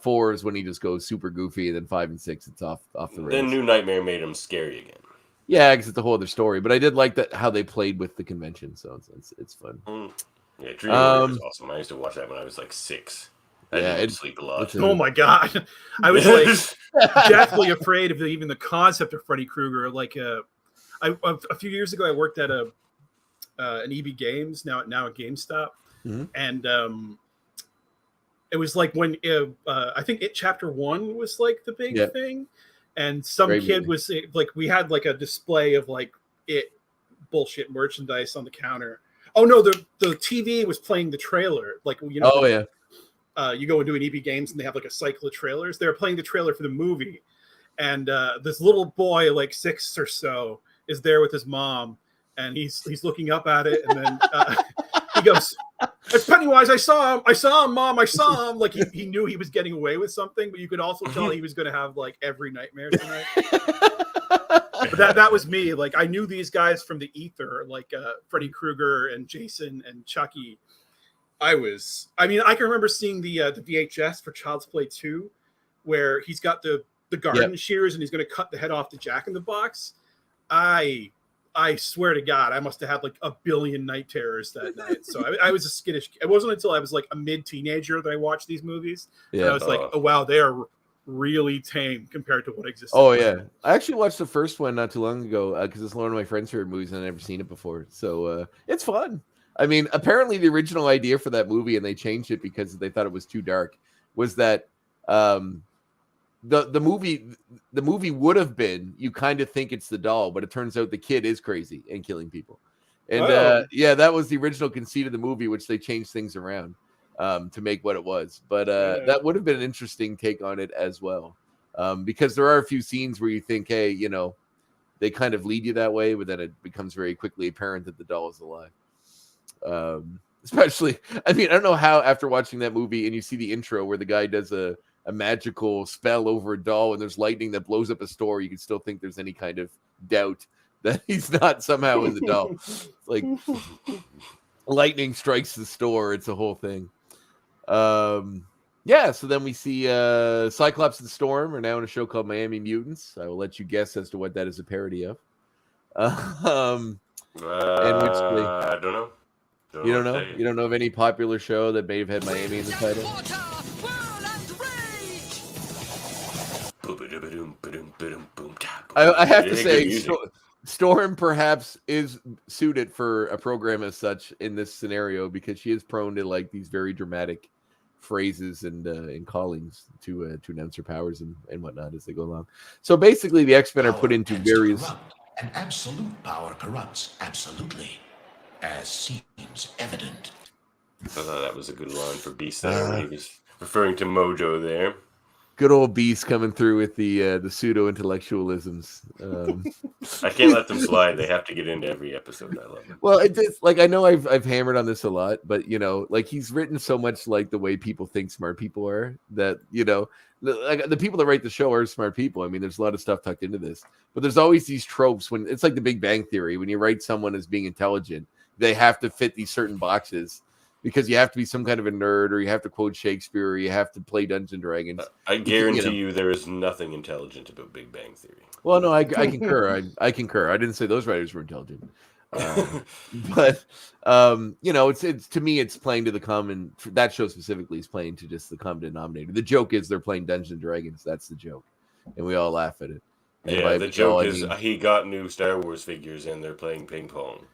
4 is when he just goes super goofy, and then 5 and 6 it's off the rails. Then New Nightmare made him scary again. Yeah, because it's a whole other story. But I did like that how they played with the convention, so it's fun. Yeah, Dream Warriors is awesome. I used to watch that when I was like 6. I didn't sleep a lot. Oh my god, I was like deathly afraid of even the concept of Freddy Krueger. Like, a few years ago, I worked at an EB Games, now at GameStop, and it was like when I think It Chapter 1 was like the big thing, and some kid was like, we had like a display of like It bullshit merchandise on the counter. Oh no, the TV was playing the trailer. Like, you know, you go into an EB Games and they have like a cycle of trailers. They were playing the trailer for the movie, and this little boy, like 6 or so, is there with his mom, and he's looking up at it, and then he goes, "It's Pennywise! I saw him, Mom! I saw him!" Like he knew he was getting away with something, but you could also tell he was going to have like every nightmare tonight. But that was me. Like, I knew these guys from the ether, like Freddy Krueger and Jason and Chucky. I can remember seeing the VHS for Child's Play 2, where he's got the garden shears and he's going to cut the head off the Jack in the Box. I swear to God, I must have had like a billion night terrors that night. So I was a skittish. It wasn't until I was like a mid-teenager that I watched these movies. Yeah. And I was like, oh wow, they are really tame compared to what exists. Oh yeah, I actually watched the first one not too long ago because it's one of my friends' favorite movies and I've never seen it before. So it's fun. I mean, apparently the original idea for that movie, and they changed it because they thought it was too dark, was that the movie would have been, you kind of think it's the doll, but it turns out the kid is crazy and killing people. And that was the original conceit of the movie, which they changed things around to make what it was. But that would have been an interesting take on it as well, because there are a few scenes where you think, hey, you know, they kind of lead you that way, but then it becomes very quickly apparent that the doll is alive. Especially, I mean, I don't know how after watching that movie and you see the intro where the guy does a a magical spell over a doll and there's lightning that blows up a store, you can still think there's any kind of doubt that he's not somehow in the doll. It's like lightning strikes the store. It's a whole thing. Yeah, so then we see Cyclops and Storm are now in a show called Miami Mutants. I will let you guess as to what that is a parody of. And which I don't know. you don't know? You don't know of any popular show that may have had Miami in the title? I have to say, Storm perhaps is suited for a program as such in this scenario because she is prone to like these very dramatic phrases and callings to announce her powers and whatnot as they go along. So basically, the X-Men are put into various. And absolute power corrupts absolutely, as seems evident. I thought that was a good line for Beast there when he was referring to Mojo there. Good old Beast coming through with the pseudo intellectualisms. I can't let them slide. They have to get into every episode. I love it. Well, it's like I know I've hammered on this a lot, but you know, like he's written so much like the way people think smart people are that you know, like the people that write the show are smart people. I mean, there's a lot of stuff tucked into this, but there's always these tropes when it's like the Big Bang Theory. When you write someone as being intelligent, they have to fit these certain boxes. Because you have to be some kind of a nerd, or you have to quote Shakespeare, or you have to play Dungeons and Dragons. I guarantee you there is nothing intelligent about Big Bang Theory. Well, no, I concur. I concur. I didn't say those writers were intelligent. But you know, it's to me, it's playing to the common. That show specifically is playing to just the common denominator. The joke is they're playing Dungeons and Dragons. That's the joke, and we all laugh at it. And yeah, the joke is he got new Star Wars figures and they're playing ping pong.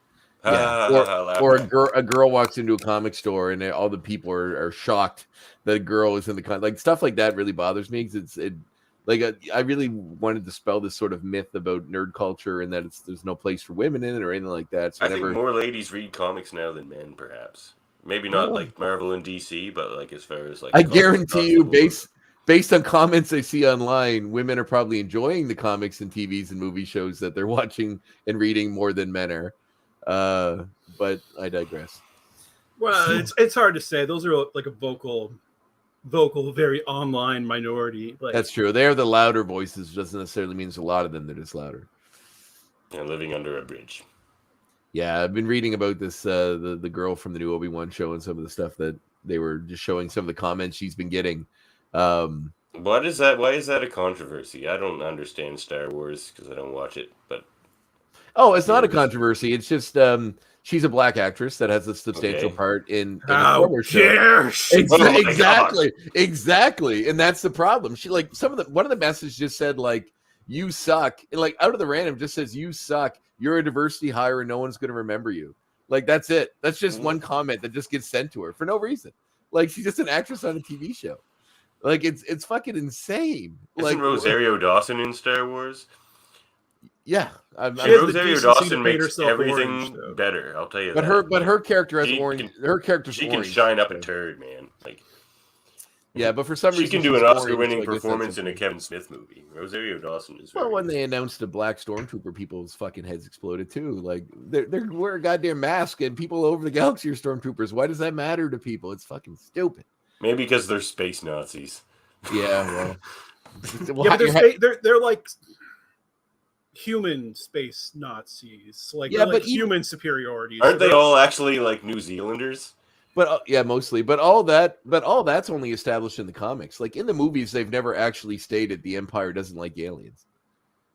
Yeah. Or a girl walks into a comic store and all the people are shocked that a girl is in the like stuff like that really bothers me because I really wanted to dispel this sort of myth about nerd culture and that there's no place for women in it or anything like that. So I think more ladies read comics now than men, perhaps. Maybe not like Marvel and DC, but like as far as like I guarantee you, based on comments I see online, women are probably enjoying the comics and TVs and movie shows that they're watching and reading more than men are. But I digress. Well, it's hard to say. Those are like a vocal, very online minority. Like, that's true. They are the louder voices. Doesn't necessarily mean there's a lot of them that is louder. And living under a bridge. Yeah, I've been reading about this. The girl from the new Obi-Wan show and some of the stuff that they were just showing some of the comments she's been getting. What is that? Why is that a controversy? I don't understand Star Wars because I don't watch it, but. Oh, it's not a controversy. It's just she's a black actress that has a substantial part in a former show. Exactly, and that's the problem. She like one of the messages just said like you suck, and like out of the random just says you suck. You're a diversity hire, and no one's going to remember you. Like that's it. That's just one comment that just gets sent to her for no reason. Like she's just an actress on a TV show. Like it's fucking insane. Isn't Rosario Dawson in Star Wars? Yeah, Rosario Dawson makes everything better. I'll tell you that. But her character has orange. Her character's she orange. Can shine up a turd, man. Like, yeah, but for some reason she can do an Oscar-winning performance in a Kevin Smith movie. Rosario Dawson is. Well, when they announced a black stormtrooper, people's fucking heads exploded too. Like they're wearing a goddamn mask, and people over the galaxy are stormtroopers. Why does that matter to people? It's fucking stupid. Maybe because they're space Nazis. Yeah, well, yeah, but they're like. Human space Nazis, like human superiority. Aren't they all actually like New Zealanders? But yeah, mostly. But all that's only established in the comics. Like in the movies, they've never actually stated the Empire doesn't like aliens.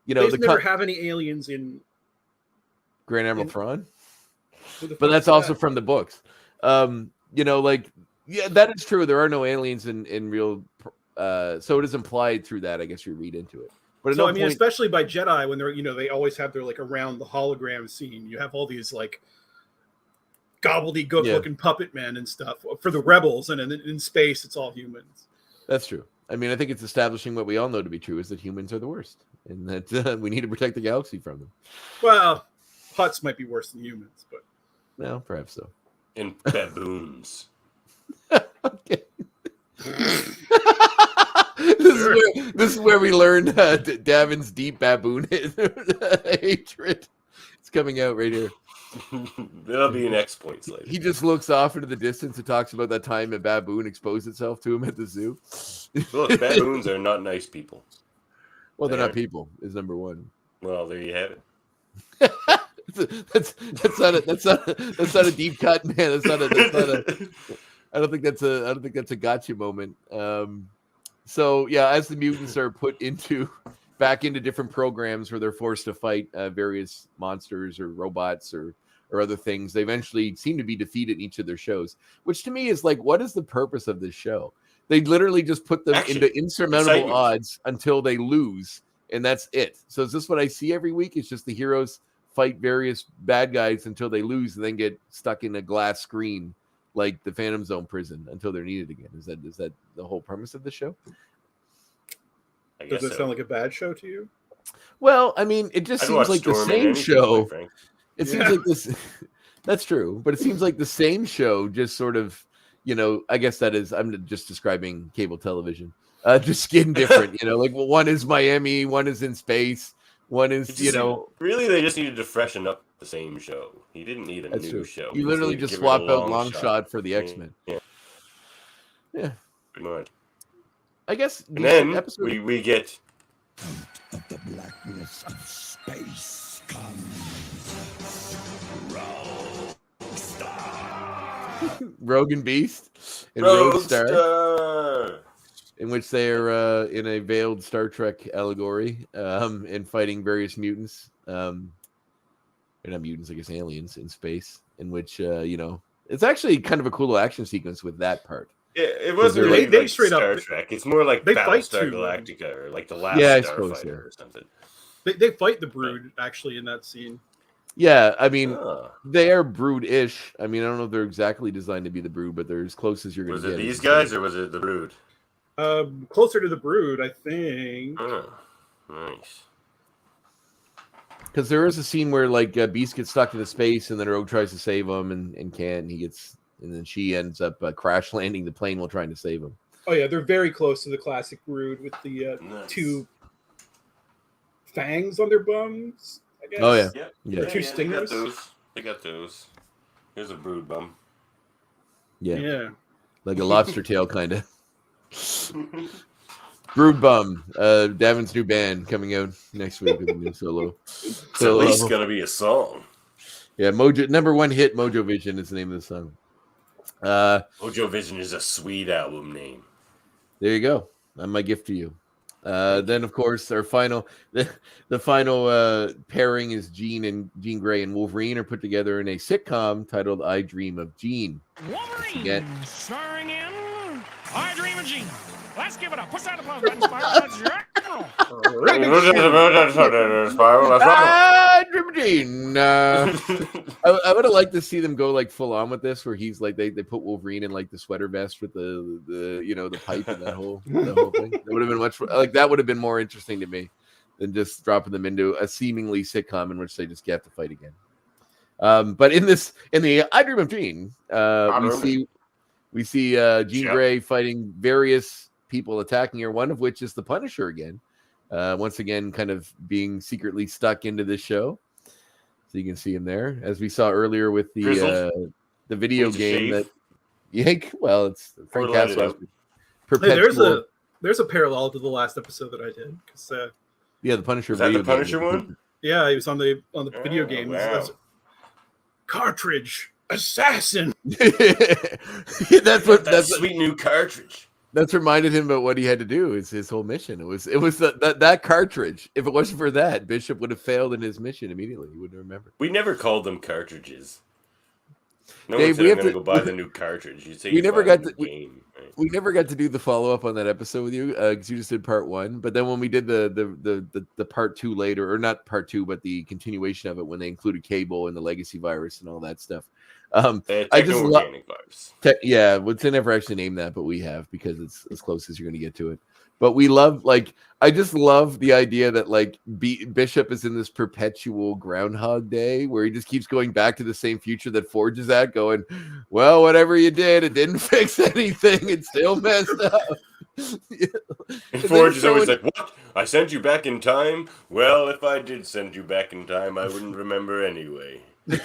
You know, they never have any aliens in Grand Admiral Thrawn. But that's also from the books. You know, like yeah, that is true. There are no aliens in real. So it is implied through that. I guess you read into it. But so I mean, especially by Jedi, when they're they always have their like around the hologram scene. You have all these like gobbledygook looking puppet men and stuff for the rebels, and in space, it's all humans. That's true. I mean, I think it's establishing what we all know to be true is that humans are the worst, and that we need to protect the galaxy from them. Well, Hutts might be worse than humans, but no, perhaps so. And baboons. Okay. This is where we learned Davin's deep baboon hatred. It's coming out right here. That'll be an X points later. He just looks off into the distance and talks about that time a baboon exposed itself to him at the zoo. Look, baboons are not nice people. Well, they're not people. Is number one. Well, there you have it. that's not a deep cut, man. That's not a. I don't think that's a gotcha moment. So yeah, as the mutants are put back into different programs where they're forced to fight various monsters or robots or other things, they eventually seem to be defeated in each of their shows. Which to me is like, what is the purpose of this show? They literally just put them into insurmountable odds until they lose, and that's it. So is this what I see every week? It's just the heroes fight various bad guys until they lose and then get stuck in a glass screen like the Phantom Zone prison until they're needed again. Is that the whole premise of the show? Does it sound like a bad show to you? Well, I mean, it just seems like the same show. It seems like this. That's true, but it seems like the same show, just sort of, I guess that is. I'm just describing cable television. Just skin different, like one is Miami, one is in space, one is, Really, they just needed to freshen up the same show. He didn't need a new show. You literally just swap out Long Shot for the X-Men. Yeah. Pretty much. I guess. And then we get. The blackness of space comes. Rogue and Beast and Roadstar, in which they are in a veiled Star Trek allegory and fighting various mutants. They're not mutants, I guess aliens in space, in which, it's actually kind of a cool action sequence with that part. Yeah, it wasn't really like Star Trek. It's more like Battlestar Galactica or like the last Starfighter or something. They fight the Brood, actually, in that scene. Yeah, I mean, they are Brood-ish. I mean, I don't know if they're exactly designed to be the Brood, but they're as close as you're going to get. Was it these guys or was it the Brood? Closer to the Brood, I think. Oh, nice. Because there is a scene where, like, Beast gets stuck in the space, and then Rogue tries to save him and can't. And then she ends up crash landing the plane while trying to save him. Oh, yeah, they're very close to the classic Brood with the two fangs on their bums, I guess. Oh, yeah. Two stingers. They got those. Here's a Brood bum. Yeah. Like a lobster tail, kind of. Brood Bum, Davin's new band coming out next week with a new solo. So at least gonna be a song. Yeah, number one hit Mojovision is the name of the song. Mojovision is a sweet album name. There you go. That's my gift to you. Then of course our final the final pairing is Jean Grey and Wolverine are put together in a sitcom titled I Dream of Jean. Wolverine starring in I Dream of Jean. Let's give it up. Push that applause button, Spiral. That's your Admiral. I Dream of Jean. I would have liked to see them go like full on with this, where he's like they put Wolverine in like the sweater vest with the pipe and that whole thing. That would have been much that would have been more interesting to me than just dropping them into a seemingly sitcom in which they just have to fight again. But in the I Dream of Jean, we see Jean Grey fighting various people attacking her, one of which is the Punisher again. Once again, kind of being secretly stuck into this show. So you can see him there, as we saw earlier with the video game that Yank. Well, it's Frank Castle. There's a parallel to the last episode that I did. The Punisher. Was that the Punisher one? Yeah, he was on the video game. Wow. Cartridge assassin. That's that sweet new cartridge. That's reminded him about what he had to do. Is his whole mission. It was that cartridge. If it wasn't for that, Bishop would have failed in his mission immediately. He wouldn't remember. We never called them cartridges. No one said I'm going to go buy the new cartridge. You say we never got the game. Right? We never got to do the follow up on that episode with you because you just did part one. But then when we did the part two later, or not part two, but the continuation of it, when they included Cable and the Legacy virus and all that stuff. I just organic virus. Yeah, they never actually named that, but we have because it's as close as you're going to get to it. But we love, I just love the idea that Bishop is in this perpetual Groundhog Day where he just keeps going back to the same future that Forge is at, going, well, whatever you did, it didn't fix anything. It still messed up. And Forge is always like, what? I sent you back in time? Well, if I did send you back in time, I wouldn't remember anyway. But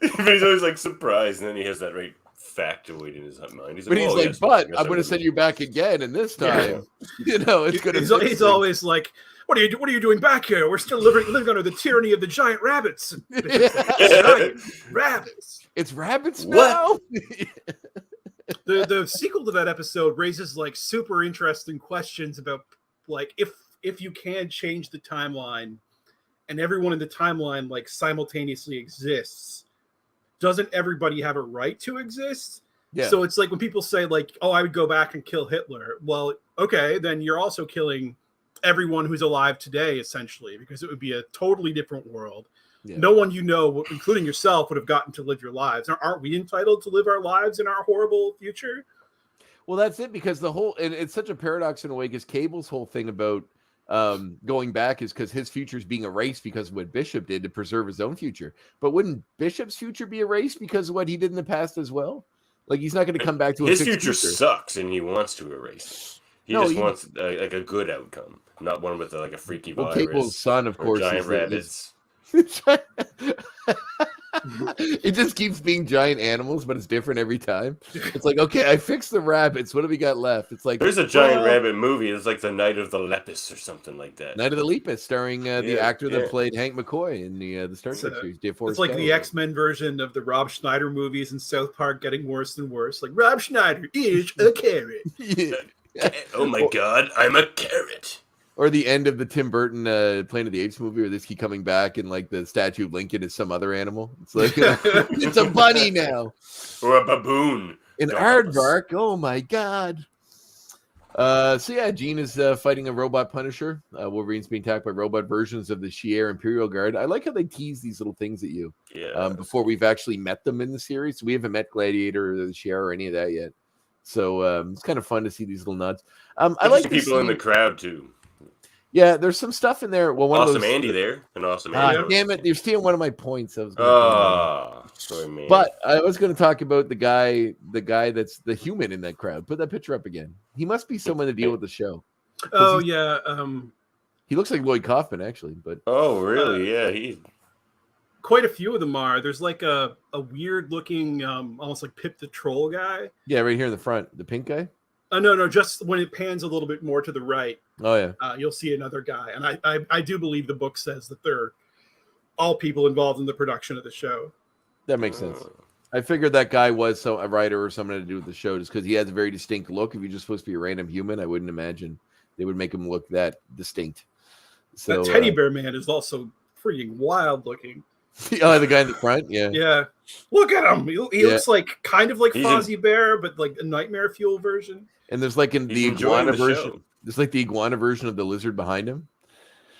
he's always like surprised, and then he has that right factoid in his mind. He's But he's "Oh, like, yes, but yes, I'm going to send you back again, and this time, it's going to. He's always like, what are you doing back here? We're still living under the tyranny of the giant rabbits. Giant rabbits. It's rabbits What? now. The sequel to that episode raises like super interesting questions about like if you can change the timeline and everyone in the timeline like simultaneously exists, doesn't everybody have a right to exist? Yeah. So it's like when people say like, oh, I would go back and kill Hitler. Well, okay, then you're also killing everyone who's alive today, essentially, because it would be a totally different world. Yeah. No one you know, including yourself, would have gotten to live your lives. Aren't we entitled to live our lives in our horrible future? Well, that's it, because and it's such a paradox in a way, because Cable's whole thing about going back is because his future is being erased because of what Bishop did to preserve his own future. But wouldn't Bishop's future be erased because of what he did in the past as well? Like, he's not going to come back to his future sucks, and he wants to erase it. He wants like a good outcome, not one with like a freaky virus. Cable's son, of course, giant rabbits. It just keeps being giant animals, but it's different every time. It's like, okay, I fixed the rabbits. What do we got left? It's like, there's a giant rabbit movie. It's like the Night of the Lepus or something like that. Night of the Lepus, starring the actor that played Hank McCoy in the Star Trek series. It's like the X-Men version of the Rob Schneider movies in South Park getting worse and worse. Like, Rob Schneider is a carrot. Oh my God, I'm a carrot. Or the end of the Tim Burton Planet of the Apes movie, where they keep coming back and like the statue of Lincoln is some other animal. It's like it's a bunny now, or a baboon. An aardvark. Oh my God. So yeah, Jean is fighting a robot Punisher. Wolverine's being attacked by robot versions of the Shi'ar Imperial Guard. I like how they tease these little things at you before we've actually met them in the series. We haven't met Gladiator or the Shi'ar or any of that yet. So it's kind of fun to see these little nuts. I like people in the crowd too. Yeah, there's some stuff in there. Well, one awesome of those, Andy there, an awesome Andy. Damn it, you're stealing one of my points. I was sorry, man. But I was going to talk about the guy that's the human in that crowd. Put that picture up again. He must be someone to deal with the show. Oh yeah, he looks like Lloyd Kaufman actually. But oh really? Yeah, he's quite a few of them are. There's like a weird looking, almost like Pip the Troll guy. Yeah, right here in the front, the pink guy. No, just when it pans a little bit more to the right. Oh yeah, you'll see another guy, and I do believe the book says that they're all people involved in the production of the show. That makes sense. I figured that guy was a writer or something to do with the show, just because he has a very distinct look. If you're just supposed to be a random human, I wouldn't imagine they would make him look that distinct. So that teddy bear man is also freaking wild looking. Oh, the guy in the front, yeah. Yeah, look at him. He looks like kind of like Fozzie Bear, but like a nightmare fuel version. And there's like the iguana version. There's like the iguana version of the lizard behind him.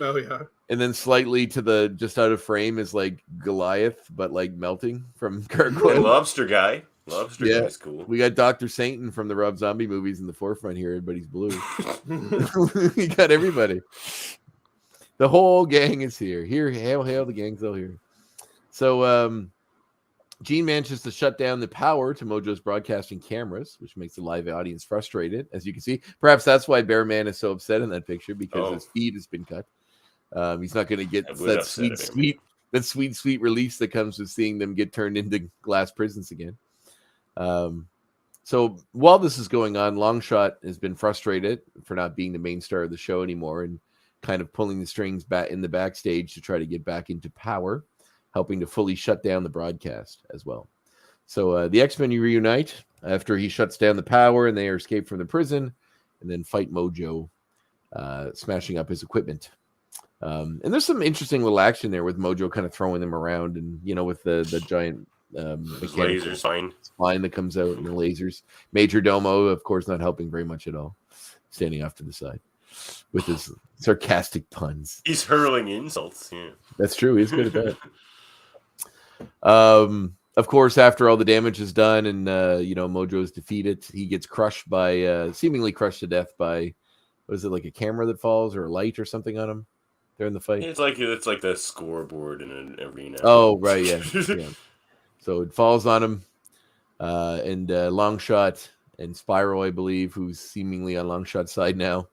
Oh yeah. And then slightly to the just out of frame is like Goliath, but like melting from Gargoyle. Lobster guy. Lobster guy is cool. We got Dr. Satan from the Rob Zombie movies in the forefront here. Everybody's blue. We got everybody. The whole gang is here. Hail, the gang's all here. So Gene manages to shut down the power to Mojo's broadcasting cameras, which makes the live audience frustrated, as you can see. Perhaps that's why Bear Man is so upset in that picture, because his feed has been cut. He's not going to get that sweet release that comes with seeing them get turned into glass prisons again. So while this is going on, Longshot has been frustrated for not being the main star of the show anymore and kind of pulling the strings back in the backstage to try to get back into power, helping to fully shut down the broadcast as well. So the X-Men reunite after he shuts down the power, and they escape from the prison and then fight Mojo, smashing up his equipment. And there's some interesting little action there with Mojo kind of throwing them around, and with the giant laser spine that comes out and the lasers. Major Domo, of course, not helping very much at all, standing off to the side with his sarcastic puns. He's hurling insults. Yeah, that's true. He's good at that. Of course, after all the damage is done and Mojo is defeated, he gets crushed by seemingly crushed to death by, was it like a camera that falls or a light or something on him during the fight? It's like the scoreboard in an arena. Oh right, yeah. Yeah. So it falls on him, and Longshot and Spiral, I believe, who's seemingly on Longshot's side now,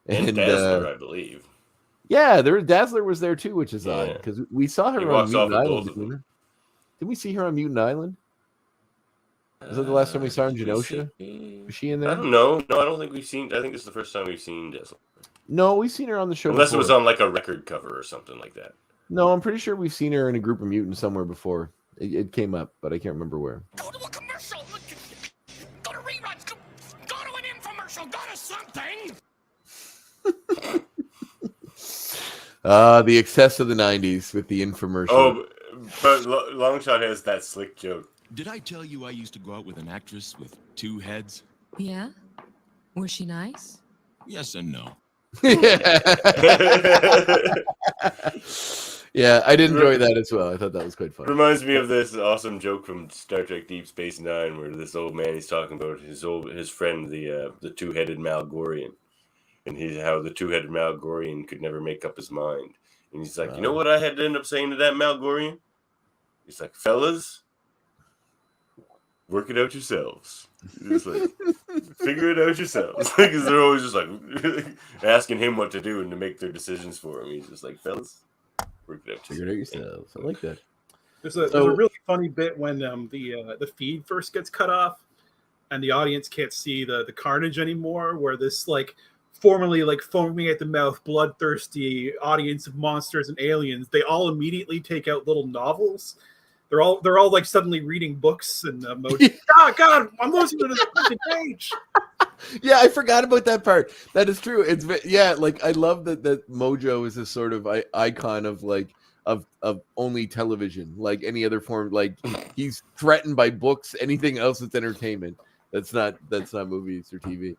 and Dazzler, I believe. Yeah, Dazzler was there too, which is odd Yeah. because we saw her He on walks off Mutant with Island. both of them. Didn't we see her on Mutant Island? Was that the last time we saw her in Did we Genosha? see- Was she in I there? don't know. No, I don't think we've seen. I think this is the first time we've seen Dazzler. No, we've seen her on the show Unless before. it was on like a record cover or something like that. No, I'm pretty sure we've seen her in a group of mutants somewhere before. It came up, but I can't remember where. Go to a commercial. Go to reruns. Go to an infomercial. Go to something. The excess of the 90s with the infomercial. Oh, but Longshot has that slick joke. Did I tell you I used to go out with an actress with 2 heads? Yeah? Was she nice? Yes and no. Yeah, I did enjoy that as well. I thought that was quite fun. Reminds me of this awesome joke from Star Trek Deep Space Nine, where this old man he's talking about his friend, the two-headed Malgorian, and how the two-headed Malgorian could never make up his mind. And he's like, you know what I had to end up saying to that Malgorian? He's like, fellas, work it out yourselves. He's just like, figure it out yourselves. Because they're always just like asking him what to do and to make their decisions for him. He's just like, fellas, work it out Figure it out yourselves. I like that. There's a really funny bit when the feed first gets cut off and the audience can't see the carnage anymore, where this like formerly like foaming at the mouth, bloodthirsty audience of monsters and aliens, they all immediately take out little novels. They're all like suddenly reading books and Mojo. Oh God, I'm losing to this fucking page. Yeah, I forgot about that part. That is true. It's like I love that Mojo is a sort of icon of like of only television, like any other form. Like he's threatened by books, anything else that's entertainment. That's not movies or TV.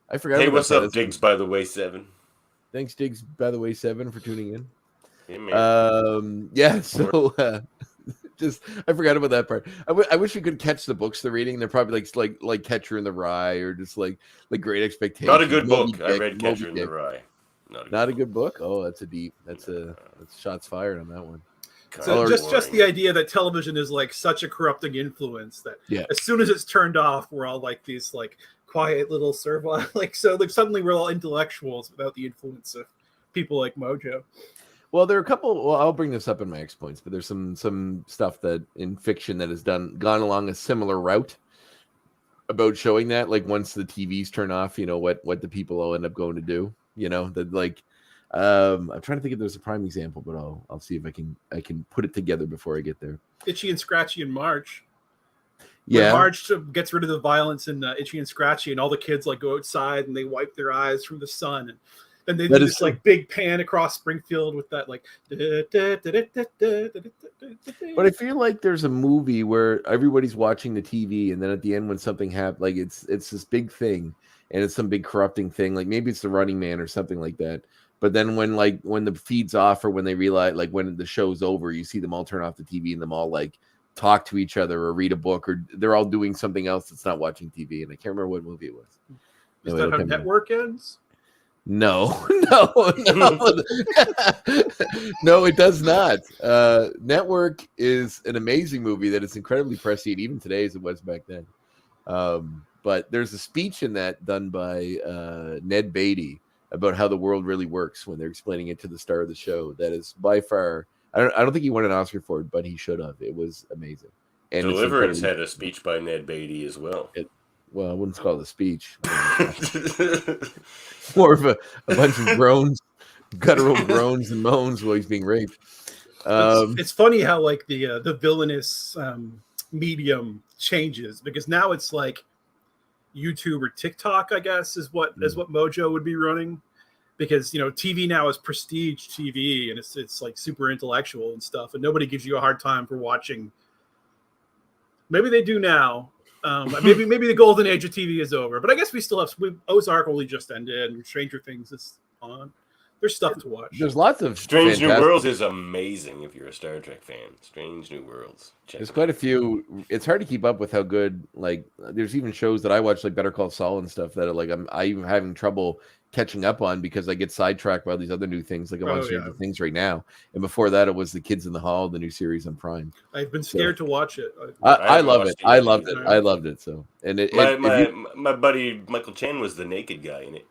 I forgot. Hey, about what's that. up, Diggs? By the way, 7. Thanks, Diggs. By the way, 7 for tuning in. Hey, man. Yeah. So. I forgot about that part. I wish we could catch the books they're reading. They're probably like Catcher in the Rye or just like Great Expectations. Not a good Moby book. I Dick, read Moby Catcher in the Dick. Rye. Not a good book. Oh, that's shots fired on that one. So just the idea that television is like such a corrupting influence that as soon as it's turned off, we're all like these like quiet little servile suddenly we're all intellectuals without the influence of people like Mojo. Well, there are a couple. Well, I'll bring this up in my X points, but there's some stuff that in fiction that has gone along a similar route about showing that. Like once the TVs turn off, what the people will end up going to do. That like I'm trying to think if there's a prime example, but I'll see if I can put it together before I get there. Itchy and Scratchy in March. Yeah, when Marge gets rid of the violence in Itchy and Scratchy, and all the kids like go outside and they wipe their eyes from the sun and. And they do this like big pan across Springfield with that like. But I feel like there's a movie where everybody's watching the TV, and then at the end when something happens, like it's this big thing, and it's some big corrupting thing. Like maybe it's The Running Man or something like that. But then when the feed's off, or when they realize, like when the show's over, you see them all turn off the TV and them all like talk to each other or read a book, or they're all doing something else that's not watching TV. And I can't remember what movie it was. Is that how Network ends? No, no, it does not. Network is an amazing movie that is incredibly prescient, even today as it was back then. But there's a speech in that done by Ned Beatty about how the world really works when they're explaining it to the star of the show. That is by far, I don't think he won an Oscar for it, but he should have. It was amazing. And Deliverance had a speech by Ned Beatty as well. Well, I wouldn't call it a speech. More of a bunch of groans, guttural groans and moans while he's being raped. It's funny how like the villainous medium changes, because now it's like YouTube or TikTok, I guess, is what Mojo would be running, because TV now is prestige TV and it's like super intellectual and stuff, and nobody gives you a hard time for watching. Maybe they do now. Maybe the golden age of TV is over, but I guess we still have Ozark only just ended, and Stranger Things is on. There's stuff to watch. There's lots of Strange New Worlds is amazing if you're a Star Trek fan. Strange New Worlds. There's quite a few. It's hard to keep up with how good. Like, there's even shows that I watch, like Better Call Saul and stuff, that are like I'm having trouble catching up on because I get sidetracked by all these other new things. Like I'm on Stranger Things right now, and before that, it was The Kids in the Hall, the new series on Prime. I've been scared to watch it. I love it. I loved it. I loved it. So, and my buddy Michael Chen was the naked guy in it.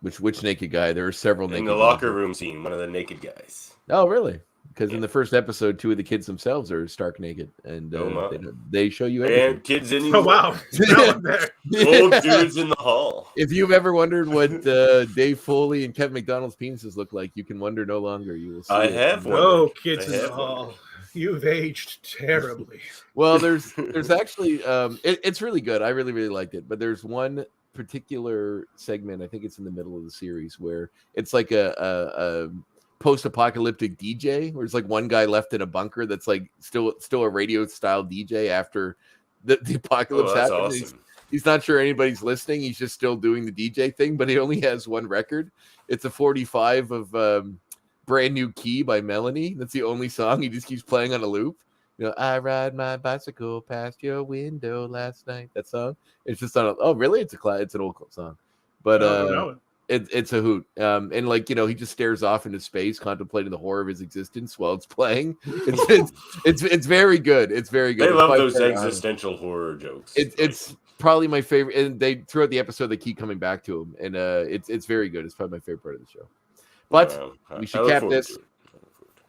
Which naked guy? There are several In naked the guys. locker room scene, one of the naked guys. Oh, really? Because in the first episode, 2 of the kids themselves are stark naked, and they show you everything. And kids in Oh wow! Now I'm there. old dudes in the hall. If you've ever wondered what Dave Foley and Kevin McDonald's penises look like, you can wonder no longer. You will see. I it. have one. Oh, kids in the hall. You've aged terribly. Well, there's actually it's really good. I really liked it. But there's one particular segment, I think it's in the middle of the series, where it's like a post-apocalyptic DJ, where it's like one guy left in a bunker that's like still a radio style DJ after the apocalypse that's happened. awesome. He's not sure anybody's listening. He's just still doing the DJ thing, but he only has one record. It's a 45 of Brand New Key by Melanie. That's the only song. He just keeps playing on a loop. You know, I ride my bicycle past your window last night. That song. It's just on. Oh, really? It's an old song, but it's a hoot. And like, you know, he just stares off into space, contemplating the horror of his existence while it's playing. It's very good. It's very good. They love those existential horror jokes. It's probably my favorite, and they throughout the episode they keep coming back to him, and it's very good. It's probably my favorite part of the show. But we should cap this.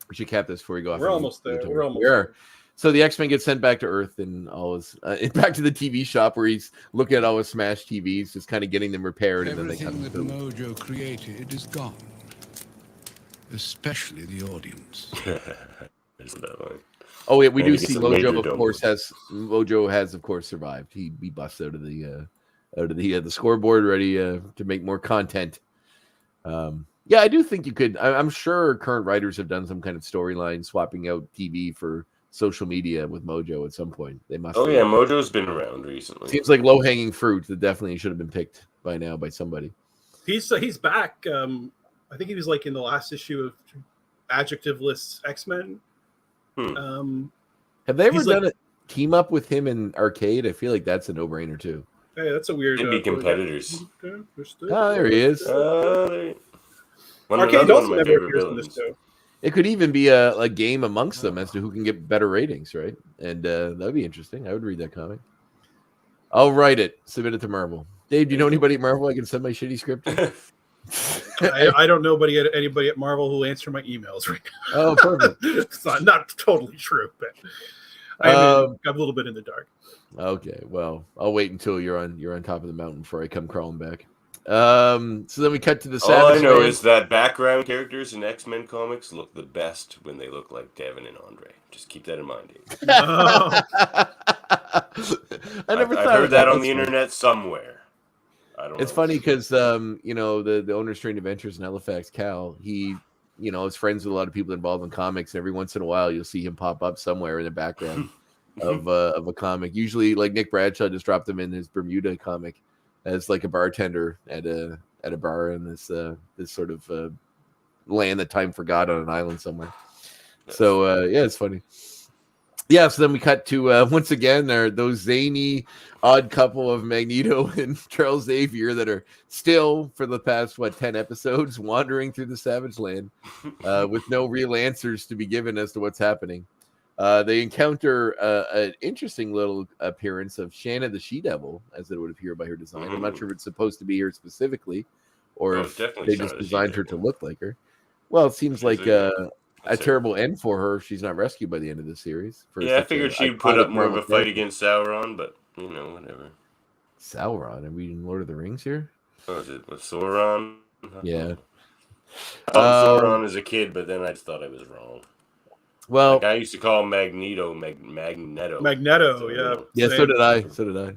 We should cap this before we go off. We're almost there. We're almost there. So the X-Men get sent back to Earth and all his back to the TV shop where he's looking at all his smashed TVs, just kind of getting them repaired. Everything and then they come that Mojo created is gone, especially the audience. Oh yeah, we do see Mojo. Mojo has of course survived. He busts out of the scoreboard, ready to make more content. Yeah, I do think you could. I'm sure current writers have done some kind of storyline swapping out TV for social media with Mojo at some point. They must. Oh yeah, Mojo's been around recently. Seems like low hanging fruit that definitely should have been picked by now by somebody. He's back. I think he was like in the last issue of Adjectiveless X-Men. Have they ever done a team up with him in Arcade? I feel like that's a no brainer too. Hey, that's a weird. Could be competitors. Oh, there he is. Arcade also never appears in this show. It could even be a game amongst them as to who can get better ratings, right? And that'd be interesting. I would read that comic. I'll write it, submit it to Marvel. Dave, do you know anybody at Marvel I can send my shitty script to? I don't know anybody at Marvel who will answer my emails right now. Oh, perfect. It's not totally true, but I'm a little bit in the dark. Okay, well, I'll wait until you're on top of the mountain before I come crawling back. So then we cut to the Savage. All I know Man. is that background characters in X-Men comics look the best when they look like Devin and Andre. Just keep that in mind. Oh. I've heard that on the internet somewhere. I don't know. It's funny because you know, the owner of Strange Adventures in Halifax, Cal, he, you know, is friends with a lot of people involved in comics, and every once in a while you'll see him pop up somewhere in the background of a comic. Usually, like Nick Bradshaw just dropped him in his Bermuda comic as like a bartender at a bar in this sort of land that time forgot on an island somewhere. So yeah, it's funny. Yeah, so then we cut to once again those zany odd couple of Magneto and Charles Xavier that are still for the past 10 episodes wandering through the Savage Land with no real answers to be given as to what's happening. They encounter an interesting little appearance of Shanna the She-Devil, as it would appear by her design. I'm not sure if it's supposed to be her specifically, or if they just designed her to look like her. Well, it seems like a terrible end for her if she's not rescued by the end of the series. Yeah, I figured she'd put up more of a fight against Sauron, but, you know, whatever. Sauron? Are we in Lord of the Rings here? Oh, is it with Sauron? Yeah. I thought Sauron as a kid, but then I just thought I was wrong. Well, like I used to call Magneto Magneto. Magneto, so, yeah. Yeah, so did I.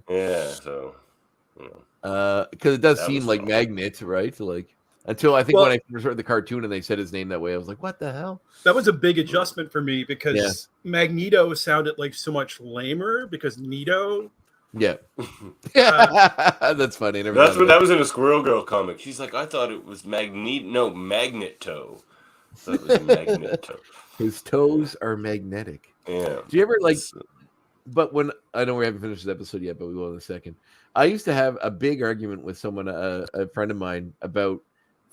Yeah, so, you know. Because it does seem like Magnet, right? Like, until I think when I first read the cartoon and they said his name that way, I was like, what the hell? That was a big adjustment for me because Magneto sounded like so much lamer because Nito. Yeah. That's funny. That was in a Squirrel Girl comic. She's like, I thought it was Magneto. So it was Magneto. His toes are magnetic. Yeah. Do you ever but when I know we haven't finished this episode yet, but we will in a second. I used to have a big argument with someone, a friend of mine, about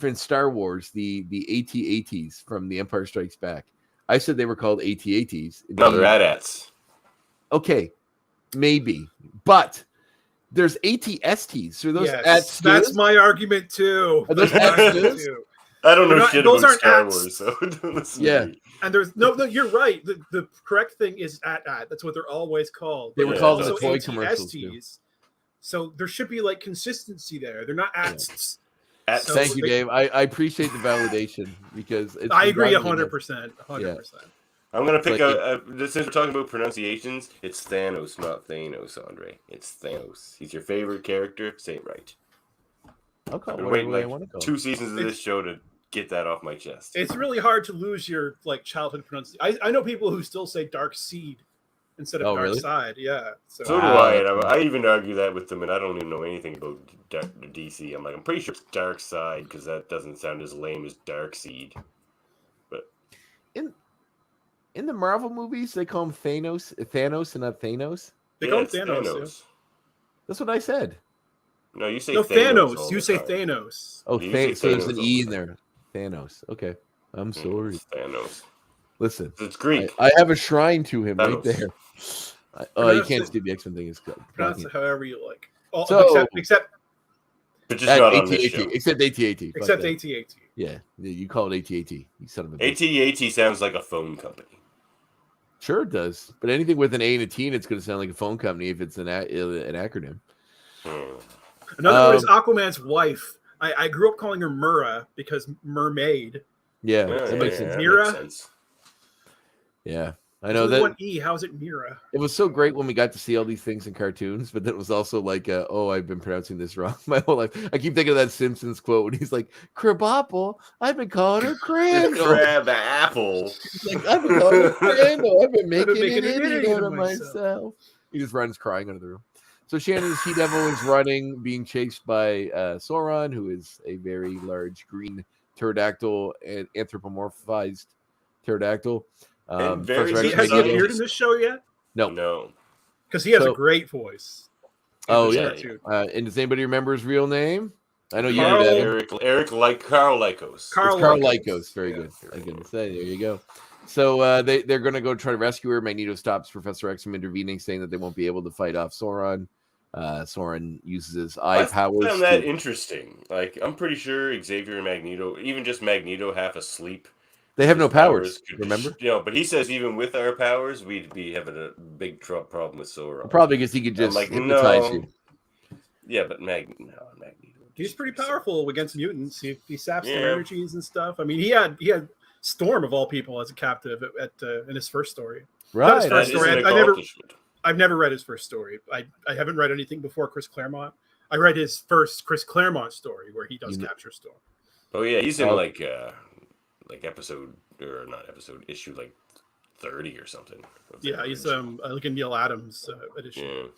in Star Wars, the AT-ATs from The Empire Strikes Back. I said they were called AT-ATs. No, they're AT-ATs. Okay, maybe. But There's ATSTs. So those Yes, at that's my argument too. Are those That's my argument at-stus? too. I don't They're know not- shit those about aren't Star ats. Wars, so don't listen Yeah. to me. And there's no, you're right. The correct thing is at. That's what they're always called. They But were there's called in the also toy commercials, too. ATSTs. So there should be like consistency there. They're not ats. At So Thank you, they- Dave. I appreciate the validation because it's I agree been bothering me. 100%. 100%. I'm gonna pick Like since we're talking about pronunciations, it's Thanos, not Thanos, Andre. It's Thanos. He's your favorite character. Say it right. I'll call I've it been whatever waiting way I like want to call 2 it. seasons of this show to get that off my chest. It's really hard to lose your like childhood pronunciation. I know people who still say dark seed instead of Oh, dark really? side. Yeah. So do Wow, I. that's And I even argue that with them, and I don't even know anything about DC. I'm like, I'm pretty sure it's Dark Side because that doesn't sound as lame as Dark Seed. In the Marvel movies, they call him Thanos and not Thanos. They call him it's Thanos. That's what I said. No, you say No, Thanos. all You the say time. Thanos. Oh, You say so there's Thanos an all E the in there. Thanos. Okay. I'm sorry. It's Thanos. Listen, It's Greek. I have a shrine to him right Thanos. there. You Pronounce can't it- see the X-Men thing. Is Pronounce it however you like. Oh, So- except but just not on this AT-AT, show. except AT-AT. except AT-AT. Yeah, you call it AT-AT. You son of a bitch. AT&T sounds like a phone company. Sure it does. But anything with an A and a T, it's going to sound like a phone company if it's an acronym. Hmm. Another one is Aquaman's wife. I grew up calling her Mura because mermaid. Yeah, Yeah, that makes sense. that Mira? makes sense. Yeah, I know Only that. one E. How is it Mira? It was so great when we got to see all these things in cartoons, but then it was also like, oh, I've been pronouncing this wrong my whole life. I keep thinking of that Simpsons quote when he's like, Crabapple, I've been calling her Crandall. Crab apple. Like, I've been calling her Crandall. I've been making making an an idiot idiot out of of myself. myself. He just runs crying out of the room. So Shannon the She-Devil is running, being chased by Sauron, who is a very large green pterodactyl and anthropomorphized pterodactyl. And very Professor X Has he Magneto- appeared in this show yet? No. No. Because he has So- a great voice. Oh, This yeah. cartoon. And does anybody remember his real name? I know you Carl- knew that. Eric like Carl Lycos. Carl It's Carl Lycos. Lycos. Very Yeah. good. I was going to say, there you go. So they're going to go try to rescue her. Magneto stops Professor X from intervening, saying that they won't be able to fight off Sauron. Sauron uses his eye I powers. found that to- interesting. Like, I'm pretty sure Xavier and Magneto, even just Magneto half asleep. They have no his powers, could remember? but he says even with our powers, we'd be having a big problem with Sauron. Probably because he could just like, hypnotize no. you. Yeah, but Magneto. He's pretty powerful against mutants. He saps their Yeah. energies and stuff. I mean, he had Storm of all people as a captive in his first story. Right. his That first is story. an I never- accomplishment. I've never read his first story. I haven't read anything before Chris Claremont. I read his first Chris Claremont story where he does capture Storm. Oh yeah, he's in Oh. like episode or not episode issue like 30 or something. Yeah, he's like a Neil Adams edition.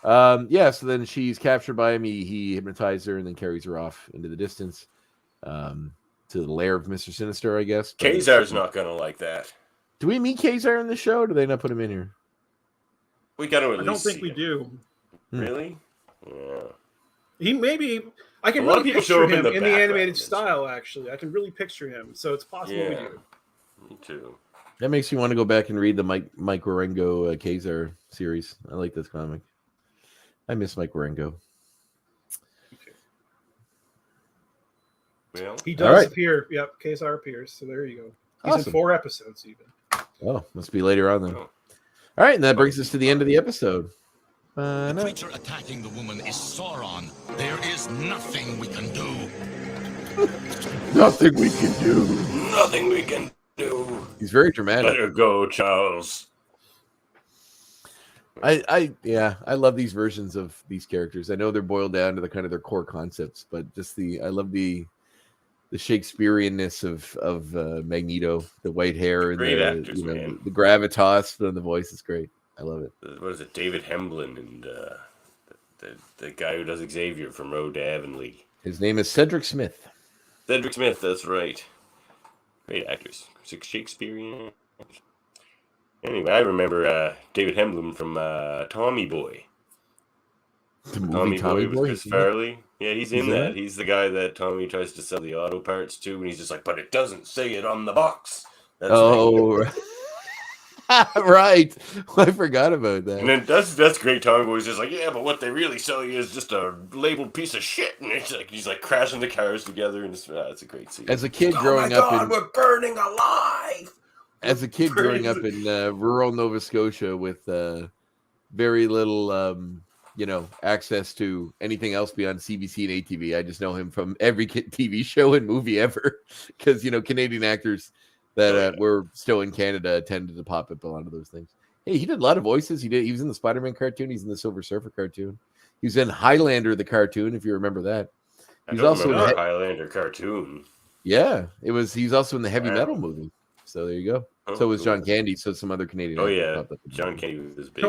Yeah. So then she's captured by him. He hypnotized her and then carries her off into the distance to the lair of Mr. Sinister, I guess. But- Kazar's not gonna like that. Do we meet Kazar in the show? Or do they not put him in here? We gotta at I don't least think see we it. do. Really? Yeah. He maybe I can A lot of really people picture show up him in the in the background animated and stuff. style. Actually, I can really picture him. So it's possible we Yeah. do. Me too. That makes me want to go back and read the Mike Warengo Kazar series. I like this comic. I miss Mike Warengo. Well, He All does right. appear. Yep, Kazar appears. So there you go. He's Awesome. in 4 episodes even. Oh, must be later on then. Oh. All right, and that brings us to the end of the episode. The creature attacking the woman is Sauron. There is nothing we can do. Nothing we can do. nothing we can do. He's very Let dramatic. her go, Charles. I love these versions of these characters. I know they're boiled down to the kind of their core concepts, but just I love the Shakespeareanness of Magneto, the white hair and Great the actors, man. the gravitas and the voice is great. I love it. What is it? David Hemblin and the guy who does Xavier from Road to Avonlea. His name is Cedric Smith. Cedric Smith, that's right. Great actors. Shakespearean. Anyway, I remember David Hemblin from Tommy Boy. The movie Tommy with Boy. Chris Farley. Yeah, he's in in that. that? He's the guy that Tommy tries to sell the auto parts to, and he's just like, but it doesn't say it on the box. That's Oh, Right. I forgot about that. And then that's great. Tommy Boy's just like, yeah, but what they really sell you is just a labeled piece of shit. And it's like he's like crashing the cars together, and it's a great scene. As a kid oh growing my up God, in we're burning alive. as a kid growing up in rural Nova Scotia with very little access to anything else beyond CBC and ATV, I just know him from every TV show and movie ever, because Canadian actors that were still in Canada tended to pop up a lot of those things. Hey, he did a lot of voices. He was in the Spider-Man cartoon. He's in the Silver Surfer cartoon. He was in Highlander the cartoon, if you remember that. He's also in the Highlander cartoon. Yeah, he's also in the Heavy Metal movie. So there you go. Oh, so was cool. John Candy. So some other Canadian. Oh yeah, John Candy was big.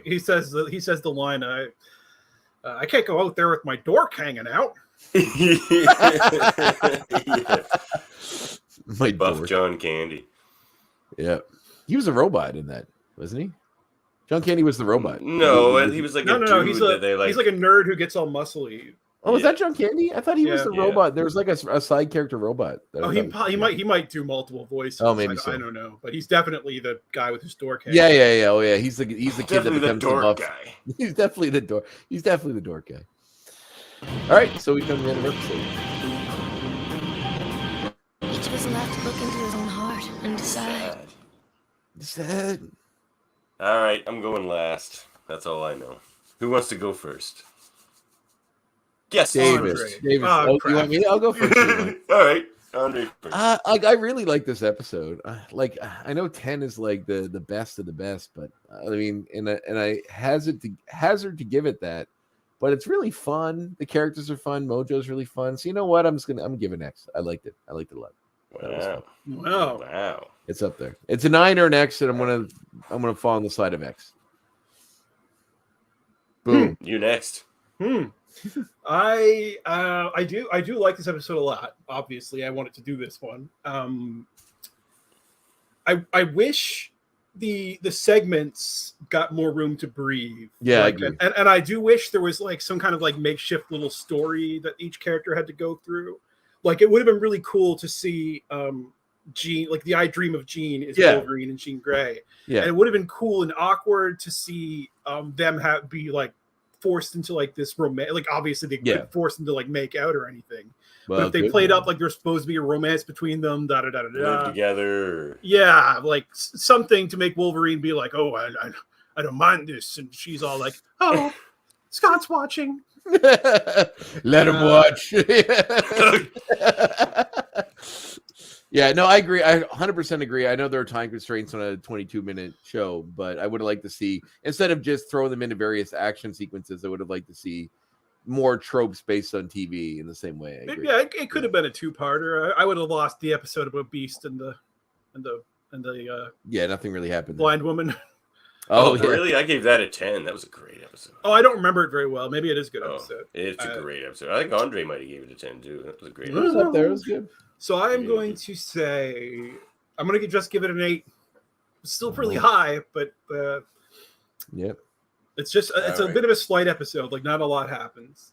He says the line, I can't go out there with my dork hanging out. Yeah. My Buff dork. John Candy. Yeah, he was a robot in that, wasn't he? John Candy was the robot. No, he was like no. He's like a nerd who gets all muscly. Oh, was that John Candy? I thought he was the robot. There was like a side character robot. He might do multiple voices. Oh, maybe so. I don't know, but he's definitely the guy with his dork head. Yeah. Oh, yeah. He's the kid that becomes the dork buff guy. He's definitely the dork. He's definitely the dork guy. All right, so we come to the end of the episode. Each of us left to look into his own heart and decide. Sad. All right, I'm going last. That's all I know. Who wants to go first? Yes, David. You want me? I'll go first. All right, Andre first. I really like this episode. I know 10 is like the best of the best, but I mean, and I hazard to give it that, but it's really fun. The characters are fun. Mojo's really fun. So you know what? I'm giving X. I liked it. I liked it a lot. Wow. It's up there. It's a 9 or an X, and I'm gonna fall on the side of X. Boom. You next. I do like this episode a lot. Obviously, I wanted to do this one. I wish the segments got more room to breathe. Yeah, I agree. And I do wish there was like some kind of like makeshift little story that each character had to go through. Like it would have been really cool to see Jean, like the I Dream of Jean is Wolverine and Jean Grey. Yeah. And it would have been cool and awkward to see them be like forced into like this romance. Like obviously they couldn't force them to like make out or anything. Well, but if they played up like there's supposed to be a romance between them, live together. Yeah, like something to make Wolverine be like, oh, I don't mind this, and she's all like, oh, Scott's watching. Let him watch. Yeah, no, I agree. I 100% agree. I know there are time constraints on a 22-minute show, but I would have liked to see, instead of just throwing them into various action sequences, I would have liked to see more tropes based on TV in the same way. Yeah, it could have been a two-parter. I would have lost the episode about Beast and the nothing really happened. Blind woman. Oh, yeah. Really? I gave that a 10. That was a great episode. Oh, I don't remember it very well. Maybe it is a good episode. It's a great episode. I think Andre might have gave it a 10 too. That was a great episode. It was up there. It was good. So I'm going to say, I'm going to just give it an 8. It's still pretty high, but it's just it's a bit of a slight episode. Like not a lot happens.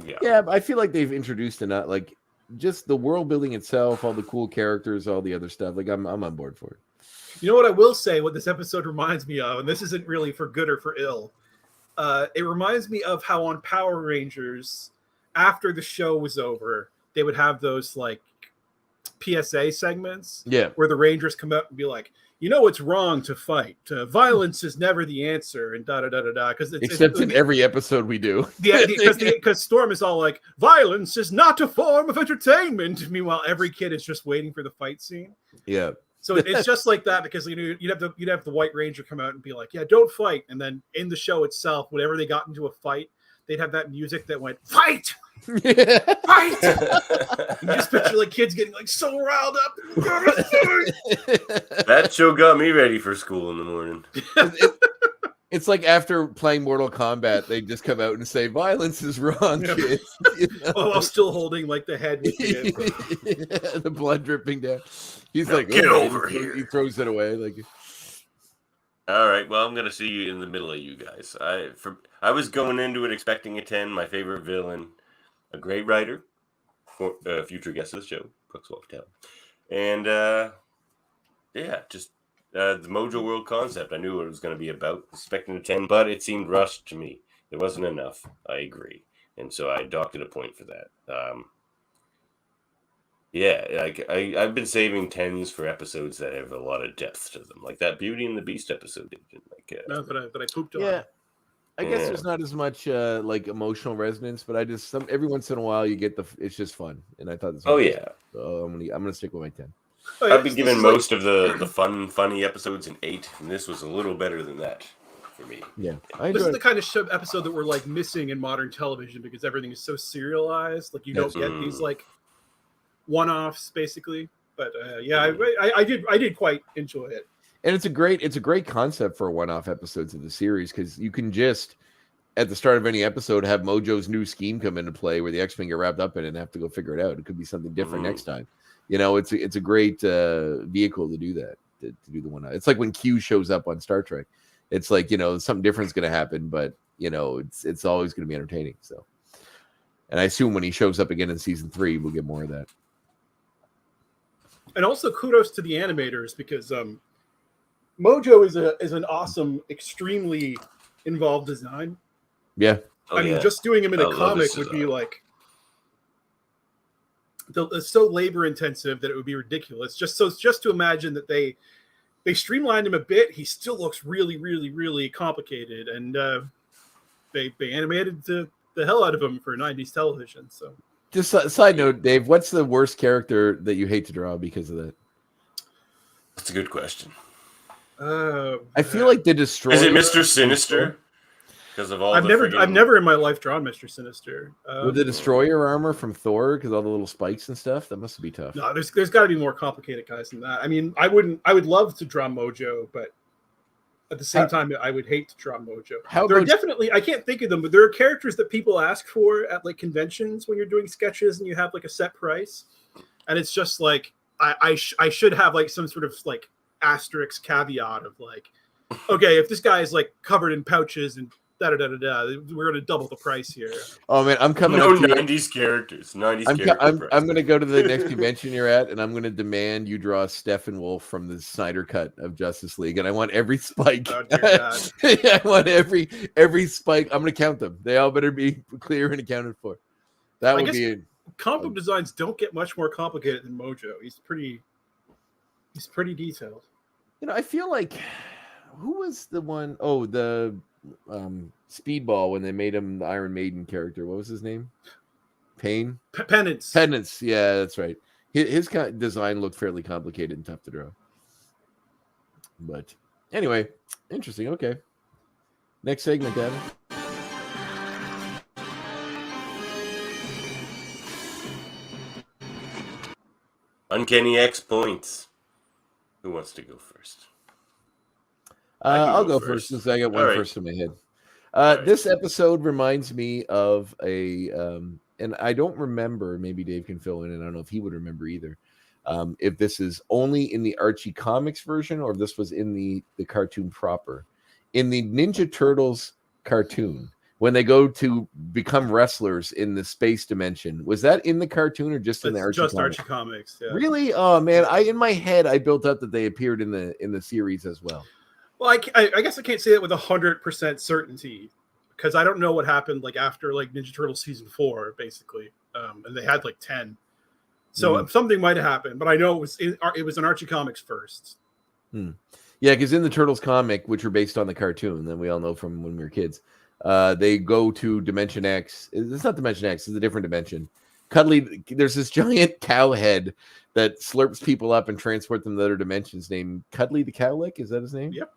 Yeah, but I feel like they've introduced enough, like just the world building itself, all the cool characters, all the other stuff. Like I'm on board for it. You know what I will say? What this episode reminds me of, and this isn't really for good or for ill. It reminds me of how on Power Rangers, after the show was over, they would have those like PSA segments, where the Rangers come out and be like, you know, it's wrong to fight. Violence is never the answer, and Because except in every episode we do, because Storm is all like, violence is not a form of entertainment. Meanwhile, every kid is just waiting for the fight scene. Yeah. So it's just like that, because you'd have the White Ranger come out and be like, yeah, don't fight. And then in the show itself, whenever they got into a fight, they'd have that music that went, fight! Fight! You just picture like kids getting like so riled up. That show got me ready for school in the morning. It's like after playing Mortal Kombat, they just come out and say, violence is wrong, kids. You know? Oh, I'm still holding like the head with the blood dripping down. He's now like, get over here. He throws it away. Like, all right, well, I'm gonna see you in the middle of you guys. I was going into it expecting a 10. My favorite villain, a great writer, future guest of the show, Brooks Wolftown, and just the Mojoworld concept. I knew what it was going to be about, expecting a 10, but it seemed rushed to me. There wasn't enough. I agree. And so I docked it a point for that. Yeah, like I've been saving 10s for episodes that have a lot of depth to them, like that Beauty and the Beast episode. No, that I pooped on. Yeah, I guess Yeah. there's not as much like emotional resonance, but I just every once in a while you get it's just fun, and I thought this. Oh was yeah, so I'm gonna stick with my 10. Oh, yeah, I've been this given is most of the funny episodes an 8, and this was a little better than that for me. Yeah, I This is enjoyed the kind of episode that we're like missing in modern television because everything is so serialized. Like you don't get these like one-offs basically. But yeah, I did quite enjoy it. And it's a great concept for one-off episodes of the series because you can just at the start of any episode have Mojo's new scheme come into play where the X-Men get wrapped up in it and have to go figure it out. It could be something different next time. You know, it's a great vehicle to do that, to do the one. It's like when Q shows up on Star Trek. It's like, you know, something different is going to happen, but you know, it's always going to be entertaining. So, and I assume when he shows up again in season 3, we'll get more of that. And also kudos to the animators because Mojo is an awesome, extremely involved design. Yeah. Oh, I mean, yeah. just doing him in I a love comic this would be design. like it's so labor intensive that it would be ridiculous. Just to imagine that they streamlined him a bit. He still looks really, really, really complicated, and they animated the hell out of him for 90s television. So, just a side note, Dave, what's the worst character that you hate to draw because of that? That's a good question. I feel like the Destroyer. Is it Mr. Sinister? Because of all I've never in my life drawn Mr. Sinister. With the Destroyer armor from Thor, because all the little spikes and stuff, that must be tough. No, there's got to be more complicated guys than that. I mean, I would love to draw Mojo, but at the same time, I would hate to draw Mojo. There are definitely, I can't think of them, but there are characters that people ask for at like conventions when you're doing sketches and you have like a set price, and it's just like I should have like some sort of like asterisk caveat of like, okay, if this guy is like covered in pouches and we're going to double the price here. Oh man, I'm coming. No up to 90s characters. 90s characters. I'm going to go to the next convention you're at, and I'm going to demand you draw Steppenwolf from the Snyder cut of Justice League, and I want every spike. Oh, dear God. I want every spike. I'm going to count them. They all better be clear and accounted for. That would be. Comic book designs don't get much more complicated than Mojo. He's pretty detailed. You know, I feel like who was the one? Oh, the Speedball when they made him the Iron Maiden character. What was his name? Payne? Penance. Yeah, that's right. His design looked fairly complicated and tough to draw. But anyway, interesting. Okay. Next segment, Adam. Uncanny X points. Who wants to go first? I'll go first since I got one first in my head. This episode reminds me of a, and I don't remember, maybe Dave can fill in, and I don't know if he would remember either, if this is only in the Archie Comics version or if this was in the cartoon proper. In the Ninja Turtles cartoon, when they go to become wrestlers in the space dimension, was that in the cartoon or just in the Archie Comics? Archie Comics, yeah. Really? Oh man, in my head I built up that they appeared in the series as well. Well, I guess I can't say that with 100% certainty because I don't know what happened like after like Ninja Turtles season 4, basically, and they had like 10. So something might have happened, but I know it was in Archie Comics first. Yeah, because in the Turtles comic, which were based on the cartoon that we all know from when we were kids, they go to Dimension X. It's not Dimension X; it's a different dimension. Cuddly, there's this giant cow head that slurps people up and transports them to other dimensions. Named Cuddly the Cowlick. Is that his name? Yep.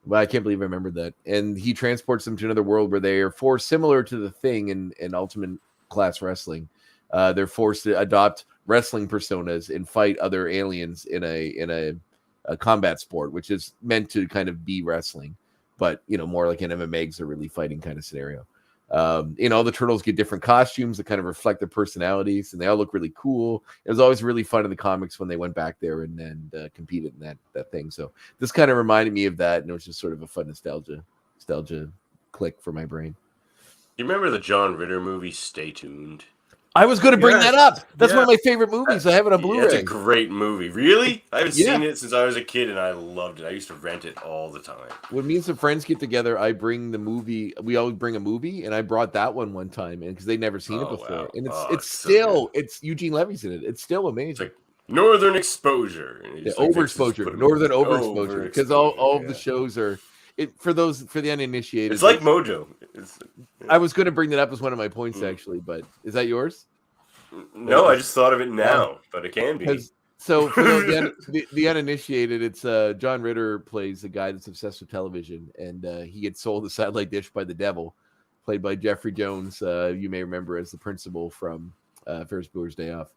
Well, I can't believe I remembered that. And he transports them to another world where they are forced, similar to the Thing in Ultimate Class Wrestling. They're forced to adopt wrestling personas and fight other aliens in a combat sport, which is meant to kind of be wrestling, but more like an MMA because they're really fighting kind of scenario. All the turtles get different costumes that kind of reflect their personalities, and they all look really cool. It was always really fun in the comics when they went back there and competed in that thing. So this kind of reminded me of that, and it was just sort of a fun nostalgia click for my brain. You remember the John Ritter movie Stay Tuned? I was going to bring that up. That's one of my favorite movies. I have it on Blu-ray. It's a great movie. Really? I haven't seen it since I was a kid, and I loved it. I used to rent it all the time. When me and some friends get together, I bring the movie. We always bring a movie, and I brought that one time, and because they'd never seen it before, wow. and it's so still good. it's Eugene Levy's in it. It's still amazing. It's like Northern Exposure. Overexposure, Northern Overexposure, because all of the shows are. For the uninitiated, it's like Mojo. I was going to bring that up as one of my points, actually, but is that yours? No, I just thought of it now, but it can be. So for the uninitiated, it's John Ritter plays the guy that's obsessed with television, and he gets sold a satellite dish by the devil, played by Jeffrey Jones. You may remember as the principal from Ferris Bueller's Day Off,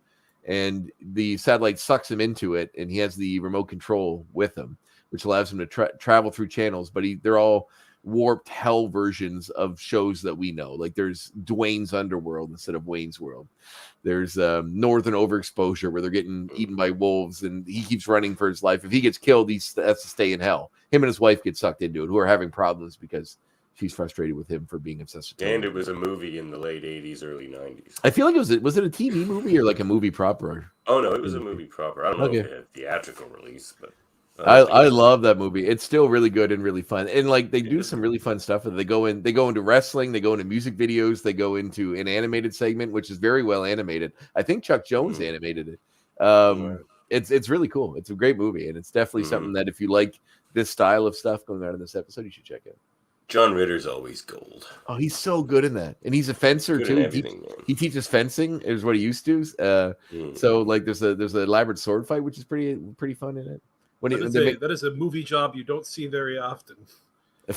and the satellite sucks him into it, and he has the remote control with him, which allows him to travel through channels, but they're all warped hell versions of shows that we know. Like there's Dwayne's Underworld instead of Wayne's World. There's Northern Overexposure where they're getting eaten by wolves and he keeps running for his life. If he gets killed, he has to stay in hell. Him and his wife get sucked into it, who are having problems because she's frustrated with him for being obsessed with television. And it was a movie in the late 80s, early 90s. I feel like was it a TV movie or like a movie proper? Oh, no, it was a movie proper. I don't know if it had a theatrical release, but... I love that movie. It's still really good and really fun. And like they do some really fun stuff. They go into wrestling, they go into music videos, they go into an animated segment, which is very well animated. I think Chuck Jones animated it. It's really cool. It's a great movie, and it's definitely something that if you like this style of stuff going on in this episode, you should check out. John Ritter's always gold. Oh, he's so good in that, and he's a fencer too. He teaches fencing, is what he used to. So like there's an elaborate sword fight, which is pretty fun in it. That is a movie job you don't see very often.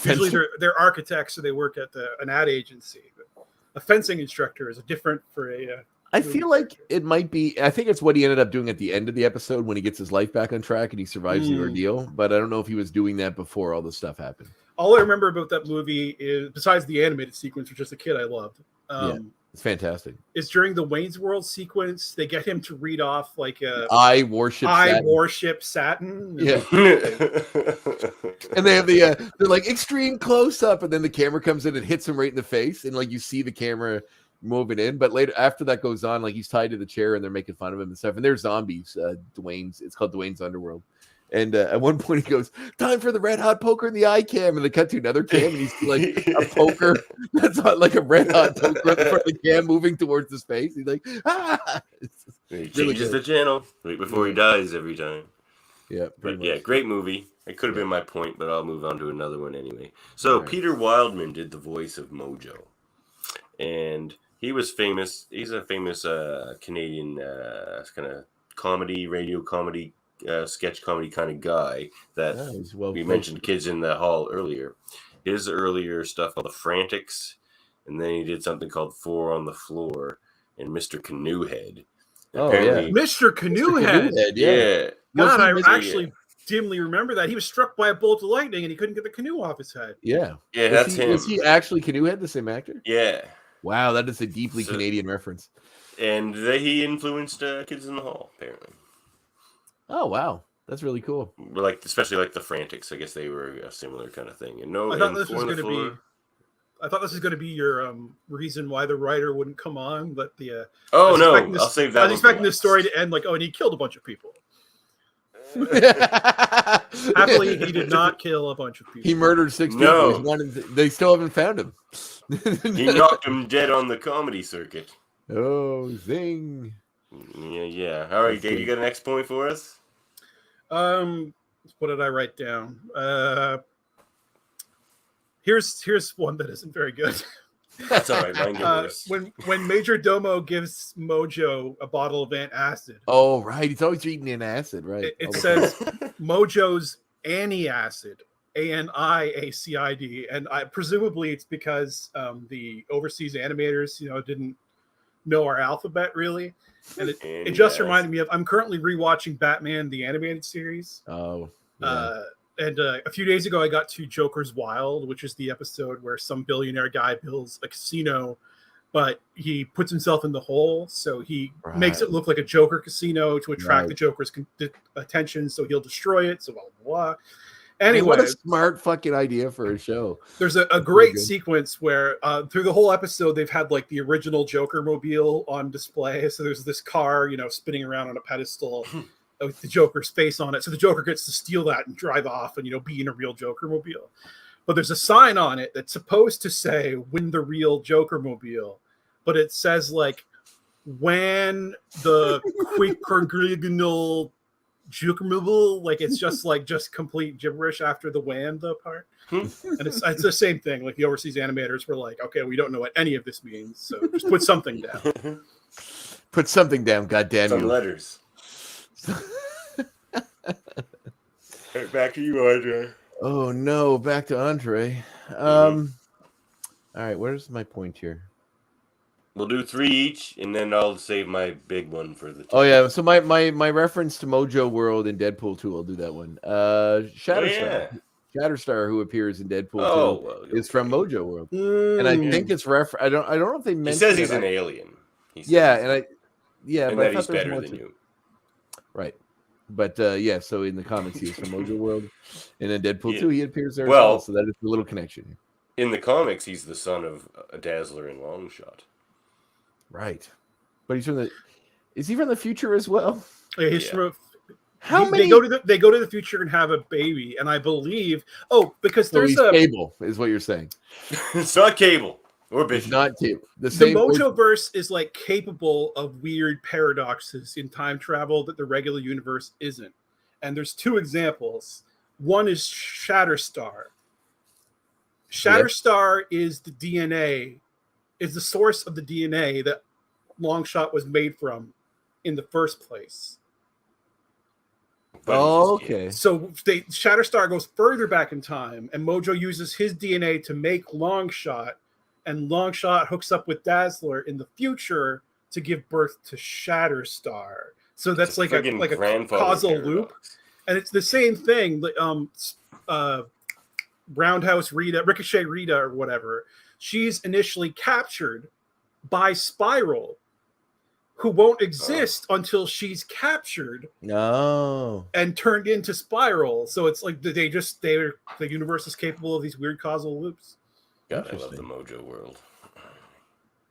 Usually they're architects, or they work at an ad agency. But a fencing instructor is different for a. I feel like it might be. I think it's what he ended up doing at the end of the episode when he gets his life back on track and he survives the ordeal. But I don't know if he was doing that before all this stuff happened. All I remember about that movie is, besides the animated sequence, which as a kid I loved. It's fantastic. Is during the Wayne's World sequence, they get him to read off like I worship Saturn. Yeah. And they have they're like extreme close up, and then the camera comes in and hits him right in the face, and like you see the camera moving in. But later, after that goes on, like he's tied to the chair and they're making fun of him and stuff. And they're zombies. It's called Dwayne's Underworld. And at one point he goes, "Time for the red hot poker in the eye cam," and they cut to another cam, and he's like a poker that's not like a red hot poker in front of the cam moving towards his face. He's like, ah! He changes the channel right before he dies every time. Yeah, but yeah, great movie. It could have been my point, but I'll move on to another one anyway. So Peter Wildman did the voice of Mojo, and he was famous. He's a famous Canadian kind of comedy, radio comedy. Sketch comedy kind of guy that we mentioned Kids in the Hall earlier. His earlier stuff called The Frantics, and then he did something called Four on the Floor and Mr. Canoehead. Mr. Canoehead. Yeah. God, I actually dimly remember that. He was struck by a bolt of lightning and he couldn't get the canoe off his head. Yeah. Yeah, that's him. Was he actually Canoehead, the same actor? Yeah. Wow, that is a deeply Canadian reference. And he influenced Kids in the Hall, apparently. Oh wow, that's really cool. Especially like the Frantics. I guess they were a similar kind of thing. And I thought this was going to be your reason why the writer wouldn't come on, but the I'll save that. I was expecting this story to end like, and he killed a bunch of people. Happily, he did not kill a bunch of people. He murdered 6 people. They still haven't found him. He knocked him dead on the comedy circuit. Oh, zing. Yeah. All right, Dave, you got an X point for us? What did I write down? Here's one that isn't very good. That's all right. Mine get worse. When Major Domo gives Mojo a bottle of antacid. Oh, right. He's always eating antacid, right? It says Mojo's antiacid, ANIACID, and presumably it's because the overseas animators, didn't know our alphabet really. And it just reminded me of, I'm currently rewatching Batman, the animated series. Oh, yeah. And a few days ago, I got to Joker's Wild, which is the episode where some billionaire guy builds a casino, but he puts himself in the hole. So he makes it look like a Joker casino to attract the Joker's attention. So he'll destroy it. So blah, blah, blah. Anyway, what a smart fucking idea for a show. There's a great sequence where through the whole episode they've had like the original Joker mobile on display. So there's this car, spinning around on a pedestal with the Joker's face on it. So the Joker gets to steal that and drive off and be in a real Joker mobile. But there's a sign on it that's supposed to say "Win the real Joker mobile," but it says like when the quick original Joker mobile, like it's just complete gibberish after the "when" the part. And it's the same thing. Like the overseas animators were like, okay, we don't know what any of this means, so just put something down. Put something down, goddamn Some you. letters. Right, back to you, Andre. Oh no, back to Andre. All right, where's my point here? We'll do 3 each, and then I'll save my big one for the. Oh yeah, so my reference to Mojo World in Deadpool 2, I'll do that one. Shatterstar. Shatterstar, who appears in Deadpool 2, is from Mojo World, and I think it's I don't know if they mentioned. He says he's an alien. And that he's better than you. Right. But so in the comics he is from Mojo World, and in Deadpool 2 he appears there as well. So that is a little connection. In the comics, he's the son of a Dazzler and Longshot. Right, but is he from the future as well? Yeah, he's from. How many? They go to the future and have a baby, and I believe. Oh, because there's Cable, is what you're saying. It's not Cable. Or Bishop. It's not Cable. The Mojoverse is like capable of weird paradoxes in time travel that the regular universe isn't. And there's 2 examples. One is Shatterstar. Shatterstar is the DNA, is the source of the DNA that Longshot was made from in the first place. Oh, okay. So Shatterstar goes further back in time, and Mojo uses his DNA to make Longshot, and Longshot hooks up with Dazzler in the future to give birth to Shatterstar. So that's like a causal loop, and it's the same thing. Roundhouse Rita, Ricochet Rita, or whatever. She's initially captured by Spiral, who won't exist until she's captured. And turned into Spiral. So it's like the universe is capable of these weird causal loops. God, I love the Mojo World.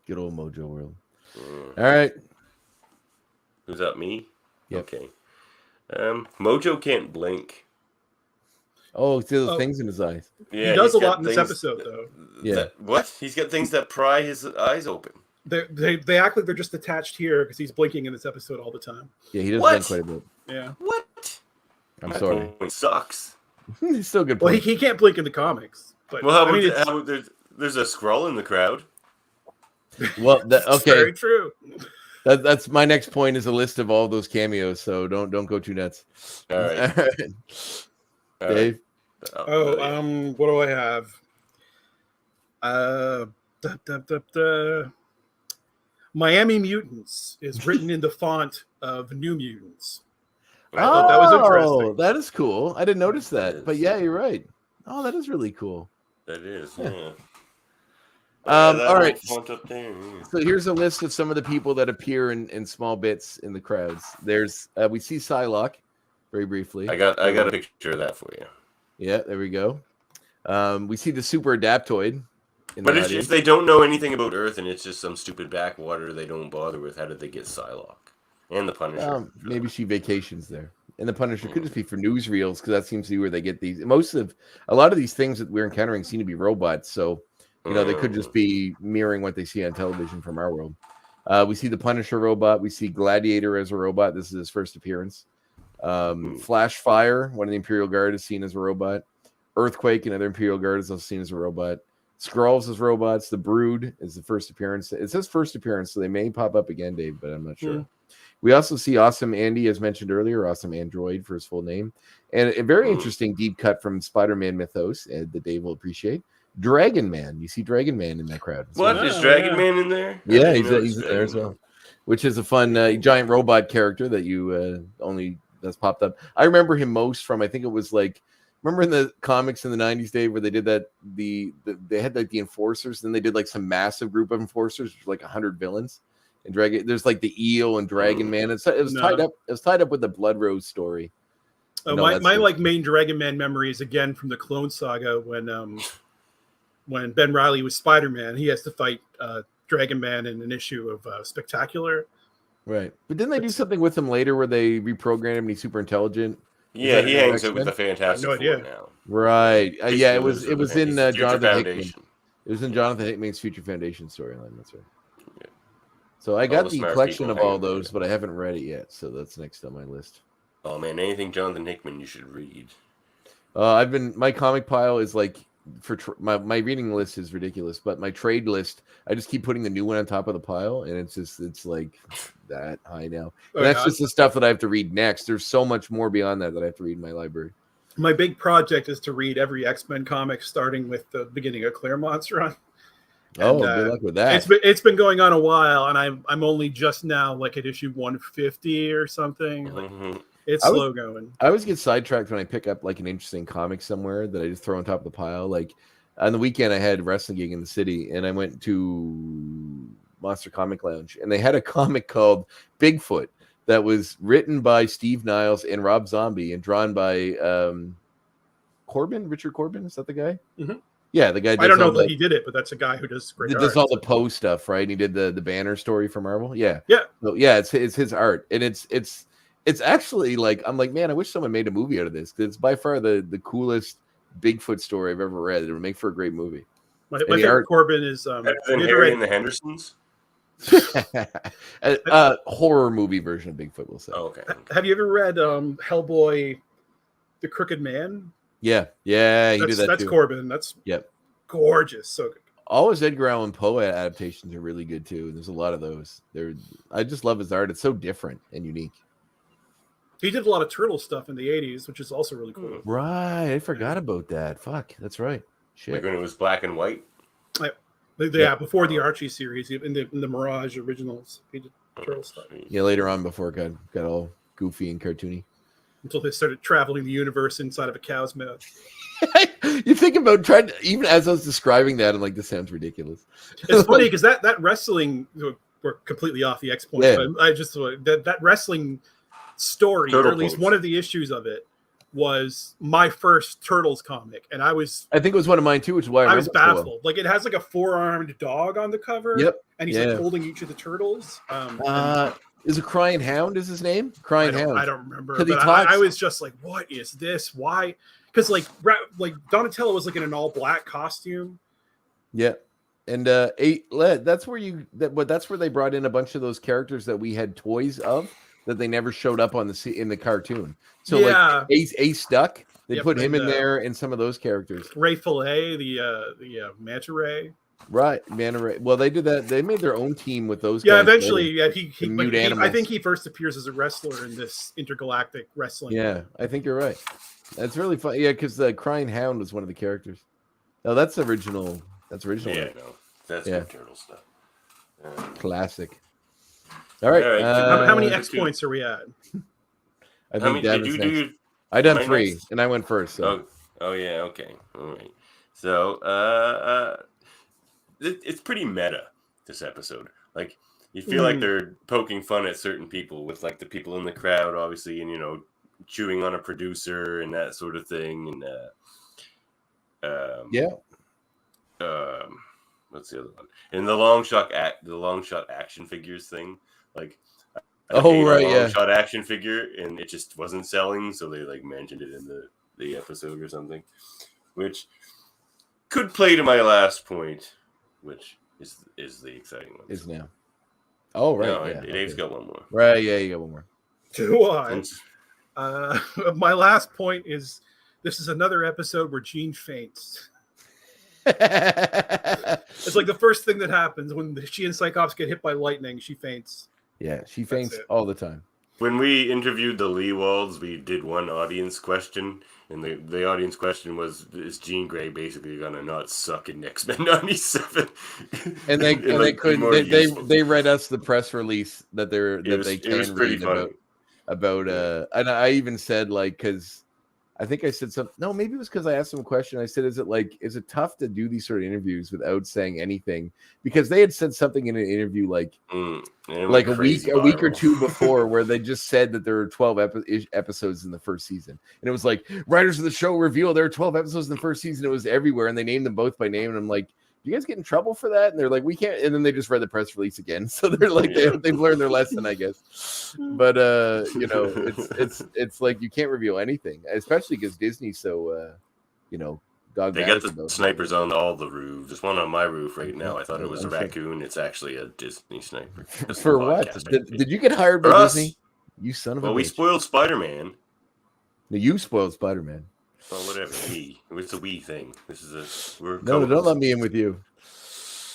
Good old Mojo World. All right. Who's up? Me? Yep. Okay. Mojo can't blink. Oh, see those things in his eyes. Yeah, he does a lot in this episode, though. Yeah. What? He's got things that pry his eyes open. They act like they're just attached here because he's blinking in this episode all the time. Yeah, he does blink quite a bit. Yeah. What? I'm sorry. It sucks. He's still good. Well, he can't blink in the comics. But, well, there's a Skrull in the crowd. Well, okay. Very true. That's my next point is a list of all those cameos. So don't go too nuts. All right. Dave. What do I have? Miami Mutants is written in the font of New Mutants. I thought that was interesting. That is cool. I didn't notice that, but yeah, you're right. Oh, that is really cool. That is, yeah. All right. Font up there, yeah. So here's a list of some of the people that appear in small bits in the crowds. There's we see Psylocke very briefly. I got a picture of that for you. Yeah, there we go. We see the Super Adaptoid. But if they don't know anything about Earth and it's just some stupid backwater they don't bother with, how did they get Psylocke? And the Punisher. Maybe she vacations there. And the Punisher could just be for newsreels because that seems to be where they get these. A lot of these things that we're encountering seem to be robots. So, they could just be mirroring what they see on television from our world. We see the Punisher robot. We see Gladiator as a robot. This is his first appearance. Flashfire, one of the Imperial Guard, is seen as a robot. Earthquake, another Imperial Guard, is also seen as a robot. Skrulls as robots. The Brood is the first appearance. It says first appearance, so they may pop up again, Dave, but I'm not sure. We also see Awesome Andy, as mentioned earlier, Awesome Android for his full name. And a very interesting deep cut from Spider-Man mythos that Dave will appreciate. Dragon Man. You see Dragon Man in that crowd. What? Is Dragon Man in there? Yeah, he's there as well. Which is a fun giant robot character that you that's popped up. I remember him most from, I think it was remember in the comics in the 90s, Dave, where they did that, they had the Enforcers, then they did some massive group of Enforcers, 100 villains. And there's the Eel and Dragon Man. It was tied up with the Blood Rose story. Oh, No, my like main Dragon Man memory is again from the Clone Saga when Ben Reilly was Spider-Man. He has to fight Dragon Man in an issue of Spectacular. Right, but didn't they do something with him later where they reprogram him and he's super intelligent? Yeah, he hangs out with the I have Fantastic no Four idea. now. Right. Yeah, it Basically was lives with in the Future Jonathan Foundation. Hickman. It was in Jonathan Hickman's Future Foundation storyline. That's right. Yeah. So I All got the the smart collection people of all hanging those, out. but I haven't read it yet. So that's next on my list. Oh man, anything Jonathan Hickman you should read. My comic pile is like my reading list is ridiculous, but my trade list, I just keep putting the new one on top of the pile, and it's like that high now. And that's just the stuff that I have to read next. There's so much more beyond that I have to read in my library. My big project is to read every X-Men comic, starting with the beginning of Claremont's run. And, good luck with that. It's been going on a while, and I'm only just now like at issue 150 or something. Like, it's slow going. I always get sidetracked when I pick up like an interesting comic somewhere that I just throw on top of the pile. Like on the weekend, I had a wrestling gig in the city, and I went to Monster Comic Lounge, and they had a comic called Bigfoot that was written by Steve Niles and Rob Zombie and drawn by Richard Corbin. Is that the guy? Mm-hmm. Yeah, the guy. I don't know that he did it, but that's a guy who does great art. Does all the Poe stuff, right? And he did the banner story for Marvel. Yeah, yeah. So yeah, it's his art, and it's actually like I'm like, man, I wish someone made a movie out of this because it's by far the coolest Bigfoot story I've ever read. It would make for a great movie. My favorite Corbin is better than Harry and the Hendersons. Horror movie version of Bigfoot, we'll say. Oh, okay. Have you ever read Hellboy, The Crooked Man? Yeah, he did that That's too. Corbin. That's gorgeous. So good. All his Edgar Allan Poe adaptations are really good too. There's a lot of those. I just love his art. It's so different and unique. He did a lot of turtle stuff in the 80s, which is also really cool. Right. I forgot about that. Fuck. That's right. Shit. Like when it was black and white. Before the Archie series, in the Mirage originals, he did turtle stuff. Yeah, later on before it got all goofy and cartoony. Until they started traveling the universe inside of a cow's mouth. You think about trying to, even as I was describing that, I'm like, this sounds ridiculous. It's funny because that wrestling, we're completely off the X point, but I just that wrestling story, or at least one of the issues of it, was my first Turtles comic, and I think it was one of mine too, which is why I was baffled. Well. Like it has like a 4-armed dog on the cover. Yep. And he's like holding each of the turtles. Is it Crying Hound? Is his name Crying Hound? I don't remember. But I was just like, what is this? Why? Because like Donatello was like in an all black costume. Yeah. And that's where that's where they brought in a bunch of those characters that we had toys of that they never showed up in the cartoon. So like Ace Duck, they put him in there, and some of those characters. Ray Fillet, the Manta Ray. Right, Manta Ray. Well, they did that. They made their own team with those. Yeah, guys eventually, I think he first appears as a wrestler in this intergalactic wrestling. Yeah, I think you're right. That's really fun. Yeah, because the Crying Hound was one of the characters. Oh, that's original. That's original. Yeah, no, that's good turtle stuff. Classic. All right. How many X points are we at? I think did you do? I done 3, next? And I went first. So. Oh yeah. Okay. All right. So it's pretty meta, this episode. Like you feel like they're poking fun at certain people with like the people in the crowd, obviously, and chewing on a producer and that sort of thing. And what's the other one? And the long shot action figures thing. Like long shot action figure, and it just wasn't selling, so they like mentioned it in the episode or something, which could play to my last point, which is the exciting one. Is now. Oh right. No, Dave's got one more. Right, yeah, you got one more. Do I? My last point is this is another episode where Jean faints. It's like the first thing that happens when she and Cyclops get hit by lightning. She faints. Yeah, she faints all the time. When we interviewed the Leewalds, we did one audience question, and the audience question was, "Is Jean Grey basically gonna not suck in X-Men '97?" And they read us the press release that they can read about. And I even said like because I think I said something. No, maybe it was because I asked him a question. I said, is it tough to do these sort of interviews without saying anything? Because they had said something in an interview like a week or two before where they just said that there were 12 episodes in the first season. And it was like, writers of the show reveal there are 12 episodes in the first season. It was everywhere. And they named them both by name. And I'm like, do you guys get in trouble for that? And they're like, we can't. And then they just read the press release again. So they're like, they've learned their lesson, I guess. But it's like you can't reveal anything, especially because Disney's so dogmatic. They got the snipers on all the roofs. There's one on my roof right now. I thought it was a raccoon. It's actually a Disney sniper. For what? Did you get hired by Disney? You son of a bitch. We spoiled Spider-Man. No, you spoiled Spider-Man. Well, whatever. It's a we thing. This is don't let me in with you.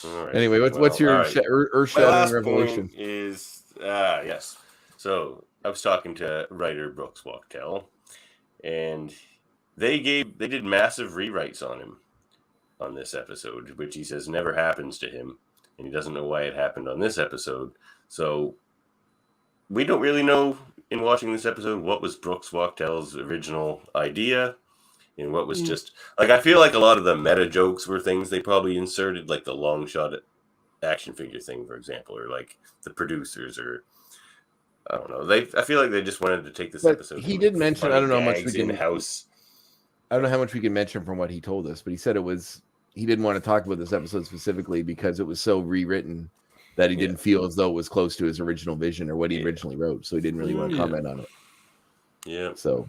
All right. Anyway, what's your earth-shattering revelation? Is yes. So I was talking to writer Brooks Wachtel, and they did massive rewrites on him on this episode, which he says never happens to him, and he doesn't know why it happened on this episode. So we don't really know in watching this episode what was Brooks Wachtel's original idea. And what was just like, I feel like a lot of the meta jokes were things they probably inserted, like the long shot action figure thing, for example, or like the producers, or I don't know. I feel like they just wanted to take this episode. He did mention, I don't know how much we can house. I don't know how much we can mention from what he told us, but he said he didn't want to talk about this episode specifically because it was so rewritten that he didn't feel as though it was close to his original vision or what he originally wrote. So he didn't really want to comment on it. Yeah. So.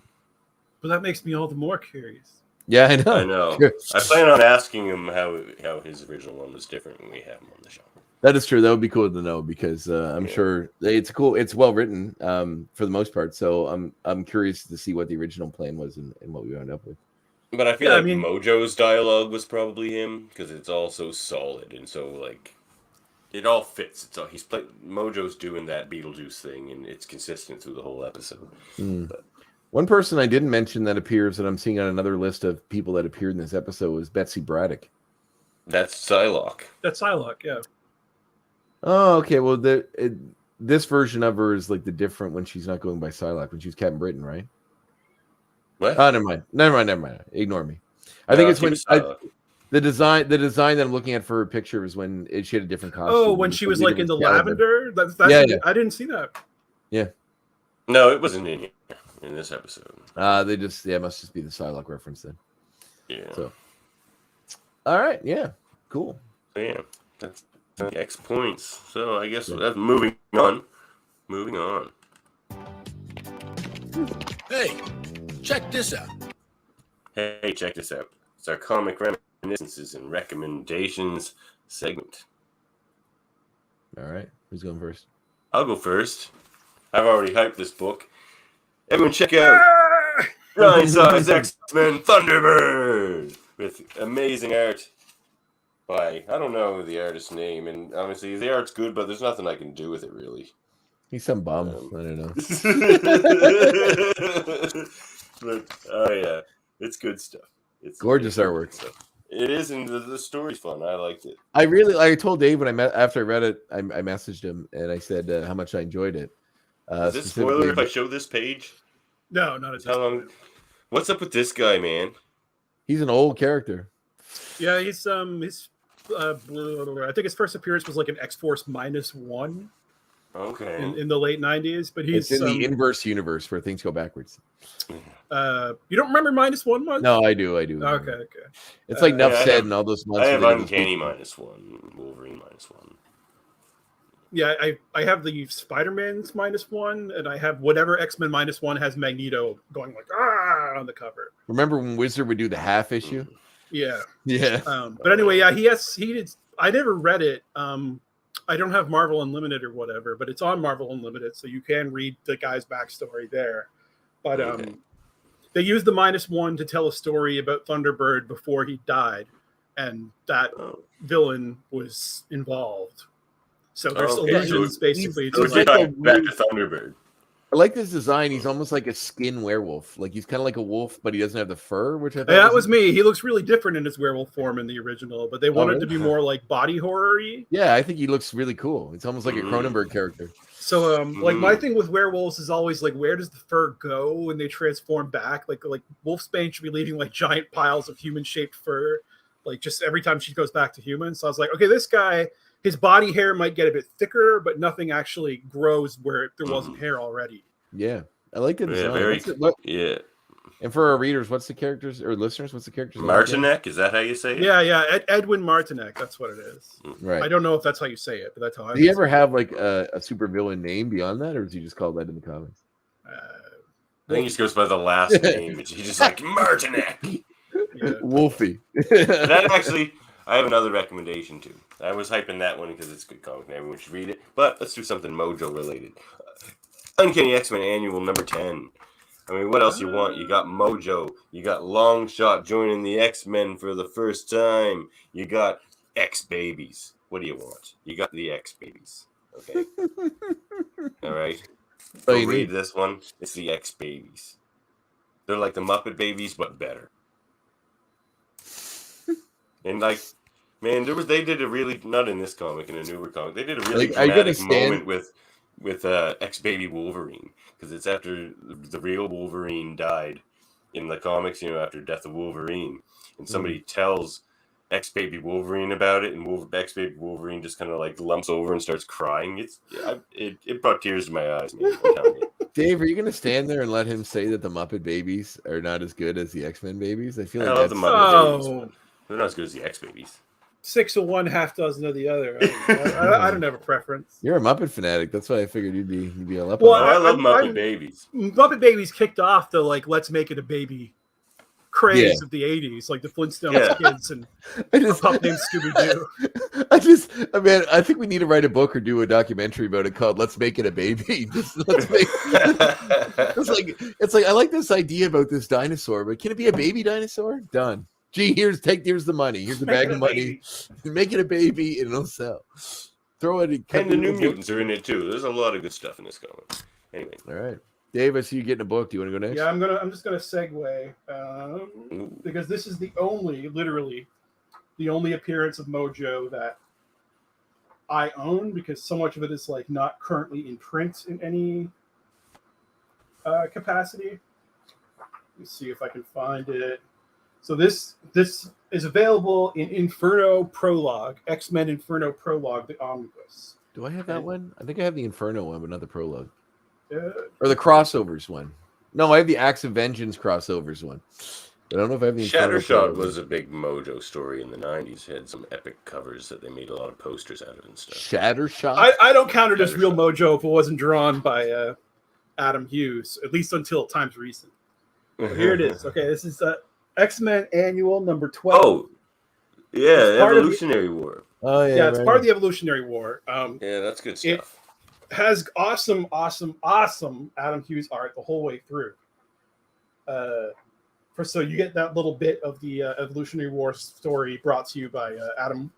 But that makes me all the more curious. Yeah, I know. I know. I plan on asking him how his original one was different when we have him on the show. That is true. That would be cool to know because I'm sure it's cool. It's well written for the most part. So I'm curious to see what the original plan was and what we wound up with. But I feel Mojo's dialogue was probably him because it's all so solid and so like it all fits. Mojo's doing that Beetlejuice thing and it's consistent through the whole episode. But, one person I didn't mention that appears that I'm seeing on another list of people that appeared in this episode was Betsy Braddock. That's Psylocke. Yeah. Oh, okay. Well, this version of her is like the different when she's not going by Psylocke, when she was Captain Britain, right? What? Oh, never mind. Ignore me. I think it's when the design that I'm looking at for her picture is when she had a different costume. Oh, when she was like in the lavender? I didn't see that. Yeah. No, it wasn't in here. In this episode, it must just be the Psylocke reference then. Yeah. So, all right, yeah, cool. Yeah, that's X points. So I guess that's moving on. Hey, check this out. Hey, check this out. It's our comic reminiscences and recommendations segment. All right, who's going first? I'll go first. I've already hyped this book. Everyone check out Giant Size X-Men Thunderbird with amazing art by, I don't know the artist's name, and obviously the art's good, but there's nothing I can do with it, really. He's some bum. I don't know. But, oh, yeah. It's good stuff. It's gorgeous artwork. Stuff. It is, and the story's fun. I liked it. I told Dave after I read it, I messaged him, and I said how much I enjoyed it. Is it spoiler if I show this page? No, not at all. What's up with this guy, man? He's an old character. Yeah, I think his first appearance was like an X-Force -1. Okay. In the late 90s, but he's in the inverse universe where things go backwards. You don't remember -1 much? No, I do. Okay. It's like Nuff said and all those months. I have Uncanny -1, Wolverine -1. Yeah, I have the Spider-Man's -1, and I have whatever X-Men -1 has Magneto going like on the cover. Remember when Wizard would do the half issue? Yeah. But anyway, yeah, he did. I never read it. I don't have Marvel Unlimited or whatever, but it's on Marvel Unlimited, so you can read the guy's backstory there. But they used the -1 to tell a story about Thunderbird before he died, and that villain was involved. So there's allusions basically. Back to Thunderbird. I like this design. He's almost like a skin werewolf. Like he's kind of like a wolf, but he doesn't have the fur, which I thought That was me. He looks really different in his werewolf form in the original, but they wanted to be more like body horror-y. Yeah, I think he looks really cool. It's almost like a Cronenberg character. So, like my thing with werewolves is always like, where does the fur go when they transform back? Like Wolfsbane should be leaving like giant piles of human-shaped fur, like just every time she goes back to human. So I was like, okay, this guy, his body hair might get a bit thicker, but nothing actually grows where there wasn't hair already. Yeah, I like the design. Yeah. And for our readers, what's the characters or listeners? What's the characters? Martinek, is that how you say it? Yeah. Edwin Martinek, that's what it is. Right. I don't know if that's how you say it, but that's how I. Do you ever have like a super villain name beyond that, or does he just call that in the comics? I think he just goes by the last name. He's just like Martinek. Yeah. Wolfie. That actually, I have another recommendation too. I was hyping that one because it's a good comic and everyone should read it. But let's do something Mojo related. Uncanny X-Men Annual number 10. I mean, what else you want? You got Mojo. You got Longshot joining the X-Men for the first time. You got X-Babies. What do you want? You got the X-Babies. Okay. All right. So Go read this one. It's the X-Babies. They're like the Muppet Babies, but better. And like, man, they did a really, not in this comic, in a newer comic, they did a really dramatic moment with X-Baby Wolverine, because it's after the real Wolverine died in the comics, after Death of Wolverine, and somebody tells X-Baby Wolverine about it, and X-Baby Wolverine just kind of like lumps over and starts crying. It brought tears to my eyes, man. I'm telling you. Dave, are you going to stand there and let him say that the Muppet Babies are not as good as the X-Men babies? I feel like love the Muppet Babies. They're not as good as the X-Babies. 6 of one, half dozen of the other. I don't have a preference. You're a Muppet fanatic. That's why I figured you'd be all up. Well, I love Muppet Babies. Muppet Babies kicked off the like, let's make it a baby craze of the 80s, like the Flintstones kids and a pup named Scooby-Doo. I think we need to write a book or do a documentary about it called "Let's Make It a Baby." It's like I like this idea about this dinosaur, but can it be a baby dinosaur? Done. Gee, here's the money. Here's the bag of money. Make it a baby and it'll sell. Throw it. And the New Mutants are in it too. There's a lot of good stuff in this comic. Anyway. All right. Dave, I see you getting a book. Do you want to go next? Yeah, I'm just gonna segue because this is literally the only appearance of Mojo that I own, because so much of it is like not currently in print in any capacity. Let me see if I can find it. So this is available in Inferno Prologue, X-Men Inferno Prologue, the omnibus. Do I have that one? I think I have the Inferno one, but not the Prologue. Or the crossovers one. No, I have the Acts of Vengeance crossovers one. I don't know if I have the Shattershot was a big Mojo story in the 90s. It had some epic covers that they made a lot of posters out of and stuff. Shattershot? I don't count it as real Mojo if it wasn't drawn by Adam Hughes, at least until times recent. But here it is. Okay, this is X-Men Annual number 12. Oh, yeah, Evolutionary War. Oh, yeah. Yeah, it's part of the Evolutionary War. Yeah, that's good stuff. It has awesome Adam Hughes art the whole way through. So you get that little bit of the Evolutionary War story brought to you by Adam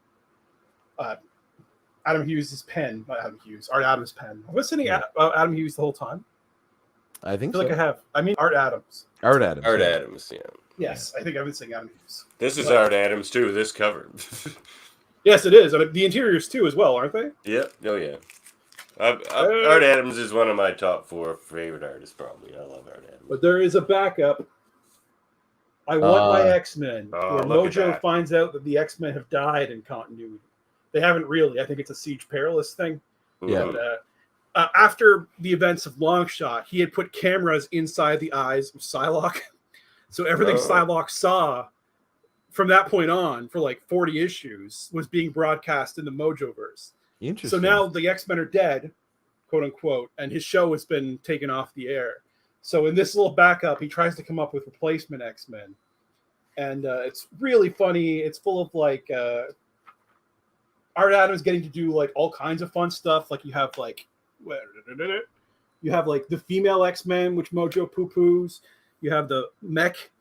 Hughes' pen, not Adam Hughes, Art Adams' pen. I've been saying Adam Hughes the whole time. I think I feel like I have. I mean, Art Adams. Art Adams. Art Adams, yeah. Yes, I think I've been saying Adam Hughes. This is Art Adams too. This cover. Yes, it is. I mean, the interiors too, as well, aren't they? Yeah. Oh yeah. Art Adams is one of my top 4 favorite artists. Probably, I love Art Adams. But there is a backup. I want my X-Men, where Mojo finds out that the X-Men have died in continuity. They haven't really. I think it's a Siege Perilous thing. Yeah. But, after the events of Longshot, he had put cameras inside the eyes of Psylocke. So everything Psylocke saw from that point on for like 40 issues was being broadcast in the Mojoverse. Interesting. So now the X-Men are dead, quote unquote, and his show has been taken off the air. So in this little backup, he tries to come up with replacement X-Men. And it's really funny. It's full of like Art Adams getting to do like all kinds of fun stuff. Like you have like the female X-Men, which Mojo poo-poos. You have the mech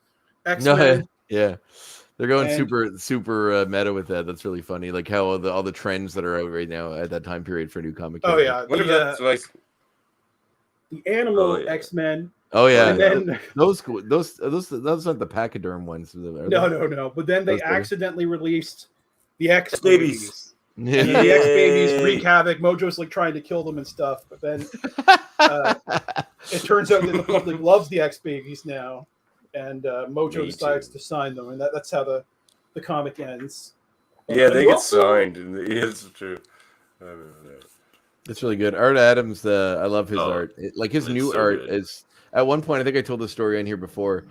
X-Men. Yeah. They're going super meta with that. That's really funny. Like how all the trends that are out right now at that time period for new comic. Oh yeah. What if that's like the animal Oh, yeah. X-Men. Oh yeah, And then those aren't the pachyderm ones. no. But then they Those are- accidentally released the X Babies. babies. Yeah. And then the X babies wreak havoc. Mojo's like trying to kill them and stuff. But then it turns out that the public loves the X babies now, and Mojo Me decides too. to sign them, and that's how the comic ends. Yeah, But they you get also- signed. It's true. I don't know. It's really good. Art Adams, I love his Oh, art. Like his it's new so art good. is. At one point, I think I told the story on here before.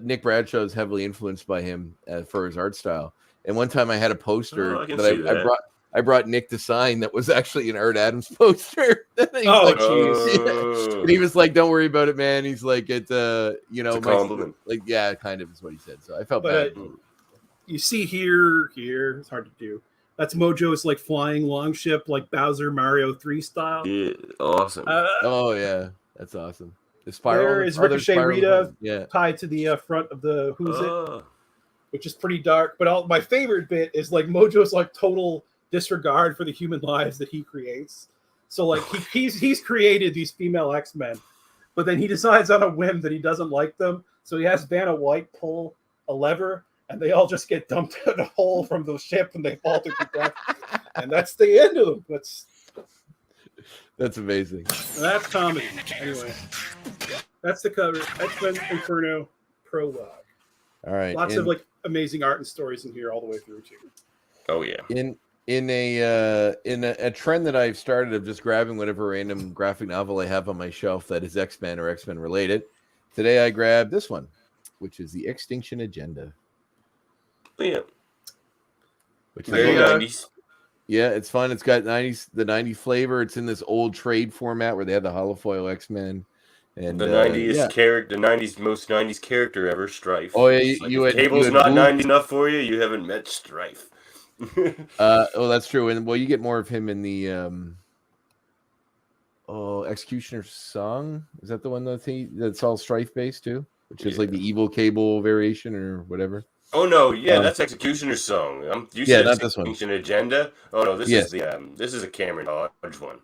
Nick Bradshaw is heavily influenced by him for his art style. And one time, I had a poster I can that see that. I brought Nick to sign that was actually an Art Adams poster. And he's Oh, like, jeez. and he was like, "Don't worry about it, man." He's like, "It's It's a compliment. like, yeah, kind of is what he said." So I felt But, bad. You see here, it's hard to do. That's Mojo's like flying longship, like Bowser Mario 3 style. Yeah, awesome. Oh yeah, that's awesome. The spiral. There is there's Ricochet spiral in the Rita front. Yeah. tied to the front of the Who's It, Oh, which is pretty dark. But my favorite bit is like Mojo's like total disregard for the human lives that he creates. So like he's created these female X-Men, but then he decides on a whim that he doesn't like them. So he has Vanna White pull a lever, and they all just get dumped in a hole from the ship, and they fall to death. And that's the end of them. That's amazing. That's comedy. Anyway, that's the cover. X-Men Inferno prologue. All right. Lots of like amazing art and stories in here all the way through too. oh yeah. In a trend that I've started of just grabbing whatever random graphic novel I have on my shelf that is X-Men or X-Men related. Today I grabbed this one, which is the Extinction Agenda. Yeah. Which is Very Yeah. 90s. yeah, it's fun. It's got the 90s flavor. It's in this old trade format where they had the holofoil X-Men and The 90s yeah. character, the 90s most 90s character ever, Strife. Oh yeah, It's like, you if had Cable's had not Blue- 90s enough for you. You haven't met Strife. Oh, that's true. And well, you get more of him in the Executioner's Song. Is that the one that's all Strife based too? Which is like the evil Cable variation or whatever. Oh no, yeah, that's Executioner's Song. You Yeah, said not this one. Extinction Agenda. Oh no, this Yes. is this is a Cameron Hodge one.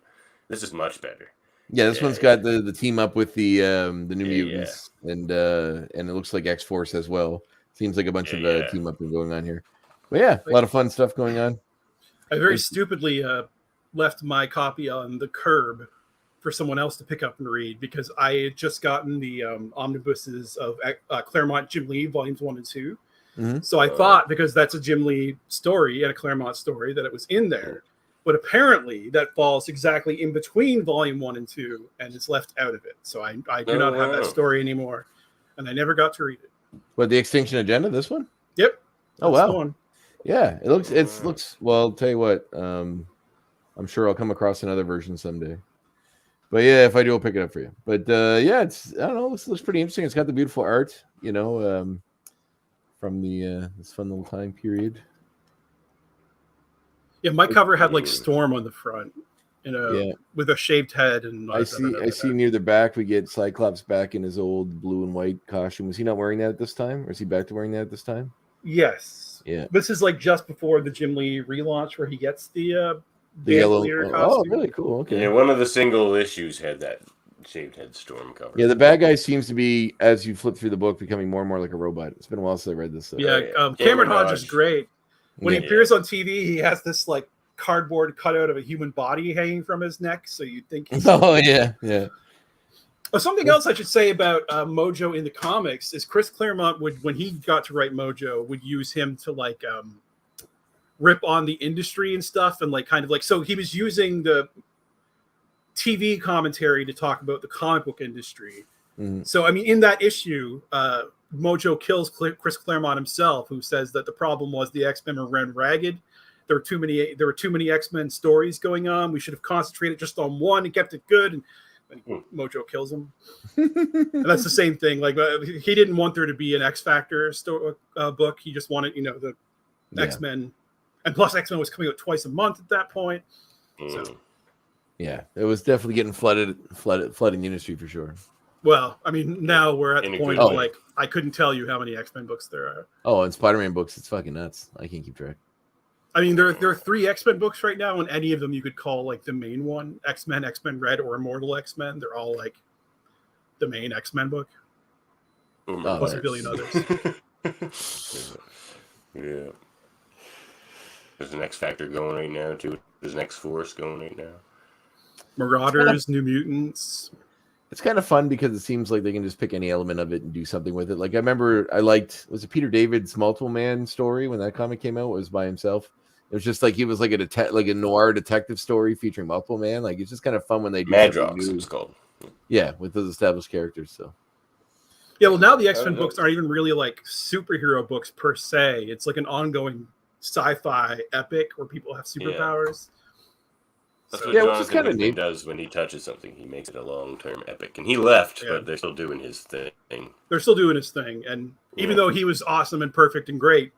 This is much better. Yeah, this one's got the team up with the New Yeah, Mutants and it looks like X-Force as well. Seems like a bunch of team up going on here. But yeah, a lot of fun stuff going on. I very stupidly left my copy on the curb for someone else to pick up and read because I had just gotten the omnibuses of Claremont Jim Lee volumes 1 and 2. Mm-hmm. So I thought because that's a Jim Lee story and a Claremont story that it was in there. But apparently that falls exactly in between volume 1 and 2 and it's left out of it. So I do not have that story anymore. And I never got to read it. What, the Extinction Agenda, this one? Yep. Oh That's the wow. one. Yeah, it looks well, I'll tell you what, I'm sure I'll come across another version someday. But yeah, if I do, I'll pick it up for you. But yeah, I don't know, it looks pretty interesting. It's got the beautiful art, from the this fun little time period. Yeah, my cover had like Storm on the front, with a shaved head, and I see near the back we get Cyclops back in his old blue and white costume. Was he not wearing that at this time, or is he back to wearing that at this time? Yes. Yeah. This is like just before the Jim Lee relaunch where he gets the yellow. costume. Oh, really cool. Okay. Yeah, one of the single issues had that shaved head Storm cover. Yeah, the bad guy seems to be, as you flip through the book, becoming more and more like a robot. It's been a while since I read this. Cameron Hodge is great. When he appears on TV, he has this like cardboard cutout of a human body hanging from his neck, so you'd think. Oh yeah. Oh, something else I should say about Mojo in the comics is Chris Claremont would, when he got to write Mojo, would use him to like rip on the industry and stuff, and like kind of like, so he was using the TV commentary to talk about the comic book industry. Mm-hmm. So I mean, in that issue, Mojo kills Chris Claremont himself, who says that the problem was the X-Men ran ragged. There were too many X-Men stories going on. We should have concentrated just on one and kept it good. And Mojo kills him. And that's the same thing. Like he didn't want there to be an X Factor book. He just wanted, the X-Men, and plus X-Men was coming out twice a month at that point. So. Yeah, it was definitely getting flooding the industry for sure. Well, I mean, now we're at the point of like, I couldn't tell you how many X-Men books there are. Oh, and Spider-Man books, it's fucking nuts. I can't keep track. I mean, there are 3 X-Men books right now, and any of them you could call like the main one, X-Men, X-Men Red, or Immortal X-Men. They're all like the main X-Men book. Plus a billion others. Yeah. There's an X Factor going right now too. There's an X Force going right now. Marauders, New Mutants. It's kind of fun because it seems like they can just pick any element of it and do something with it. Like I remember I liked, was it Peter David's Multiple Man story when that comic came out? It was by himself. It was just like he was like a noir detective story featuring Multiple Man. Like it's just kind of fun when they do Madrox, it was called. Yeah, with those established characters. So yeah, well now the X-Men books aren't even really like superhero books per se. It's like an ongoing sci-fi epic where people have superpowers. That's what Jonathan kind of neat does when he touches something. He makes it a long-term epic. And he left, but they're still doing his thing. They're still doing his thing. And even though he was awesome and perfect and great,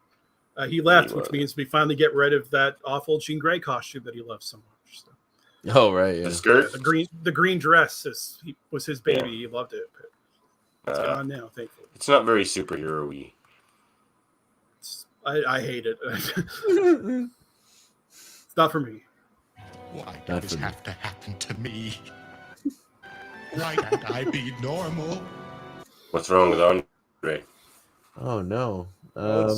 he left, which means we finally get rid of that awful Jean Grey costume that he loved so much. So. Oh, right. Yeah. The skirt? The green dress was his baby. He loved it. But it's gone now, thankfully. It's not very superhero-y. I hate it. It's not for me. Why does this have to happen to me? Why can't I be normal? What's wrong with Andre? Oh no. I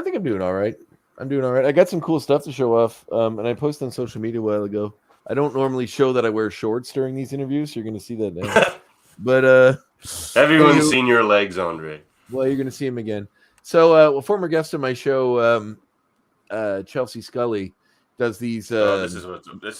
think I'm doing all right. I got some cool stuff to show off, and I posted on social media a while ago. I don't normally show that I wear shorts during these interviews, so you're going to see that now. But everyone's seen your legs, Andre. Well, you're going to see him again. So, a former guest on my show, Chelsea Scully, does these. This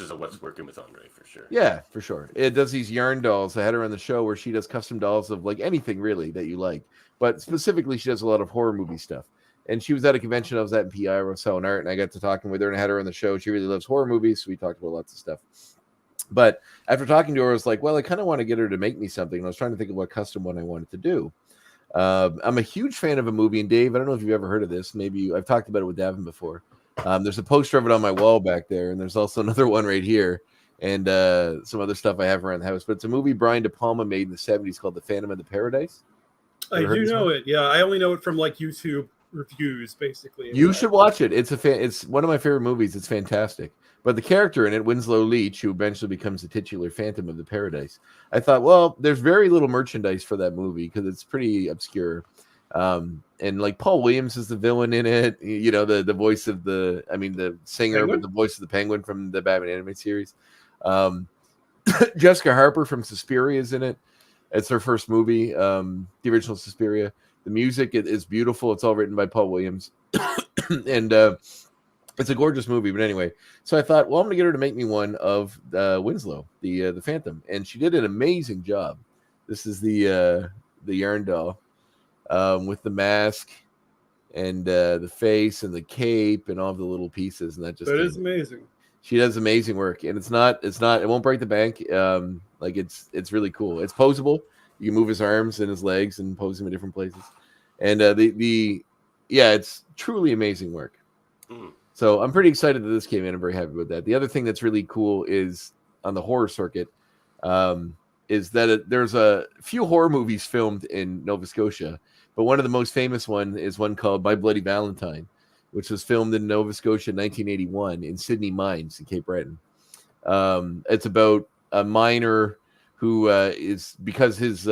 is what's working with Andre for sure. Yeah, for sure. It does these yarn dolls. I had her on the show where she does custom dolls of like anything really that you like, but specifically she does a lot of horror movie stuff. And she was at a convention I was at in PI, I was selling art, and I got to talking with her and I had her on the show. She really loves horror movies, so we talked about lots of stuff. But after talking to her, I was like, well, I kind of want to get her to make me something. And I was trying to think of what custom one I wanted to do. I'm a huge fan of a movie, and Dave, I don't know if you've ever heard of this. Maybe I've talked about it with Davin before. There's a poster of it on my wall back there, and there's also another one right here, and some other stuff I have around the house. But it's a movie Brian De Palma made in the 70s called The Phantom of the Paradise. I do know it. Yeah, I only know it from like YouTube reviews, basically. You should watch it. It's one of my favorite movies. It's fantastic. But the character in it, Winslow Leach, who eventually becomes the titular Phantom of the Paradise, I thought, well, there's very little merchandise for that movie because it's pretty obscure. And like Paul Williams is the villain in it, you know, the voice of the singer, Penguin? but the voice of the Penguin from the Batman animated series. Jessica Harper from Suspiria is in it. It's her first movie, the original Suspiria. The music is beautiful. It's all written by Paul Williams. And it's a gorgeous movie. But anyway, so I thought, well, I'm going to get her to make me one of Winslow, the Phantom. And she did an amazing job. This is the yarn doll. With the mask and the face and the cape and all the little pieces, and that is amazing. She does amazing work, and it won't break the bank. Like it's really cool. It's posable. You can move his arms and his legs and pose him in different places, and it's truly amazing work. So I'm pretty excited that this came in. I'm very happy with that. The other thing that's really cool is on the horror circuit. Is that there's a few horror movies filmed in Nova Scotia, but one of the most famous one is one called My Bloody Valentine, which was filmed in Nova Scotia in 1981 in Sydney Mines in Cape Breton. It's about a miner who is, because his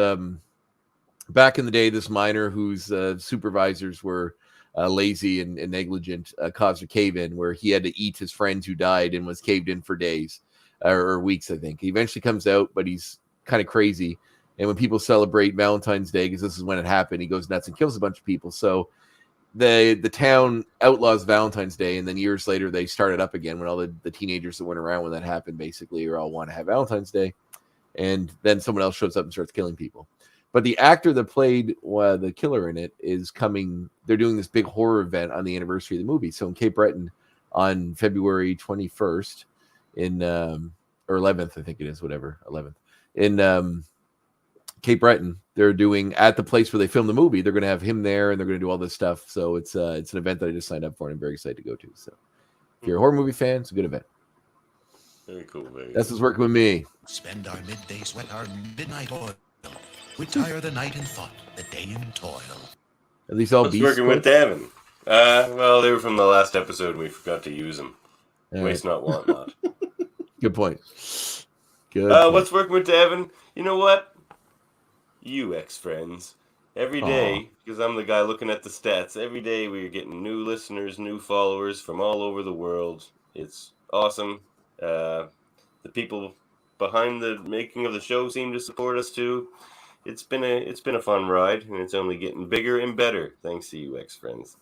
back in the day, this miner whose supervisors were lazy and negligent caused a cave-in where he had to eat his friends who died and was caved in for days or weeks, I think. He eventually comes out, but he's kind of crazy, and when people celebrate Valentine's Day, because this is when it happened, he goes nuts and kills a bunch of people. So the town outlaws Valentine's Day, and then years later they start it up again when all the teenagers that went around when that happened basically all want to have Valentine's Day, and then someone else shows up and starts killing people. But the actor that played the killer in it is coming. They're doing this big horror event on the anniversary of the movie. So in Cape Breton on February 21st or 11th, I think it is, 11th. In Cape Breton, they're doing at the place where they filmed the movie. They're going to have him there, and they're going to do all this stuff. So it's an event that I just signed up for, and I'm very excited to go to. So if you're a horror movie fan, it's a good event. Very cool. That's what's working with me. Spend our midday sweat, our midnight oil. We tire the night in thought, the day in toil. At least all beasts. Working with Davin. Well, they were from the last episode, and we forgot to use them. Waste not, want not. Good point. Good. What's working with Devin? You know what? You ex-friends. Every day, because I'm the guy looking at the stats, every day we're getting new listeners, new followers from all over the world. It's awesome. The people behind the making of the show seem to support us too. It's been a fun ride, and it's only getting bigger and better thanks to you, ex-friends.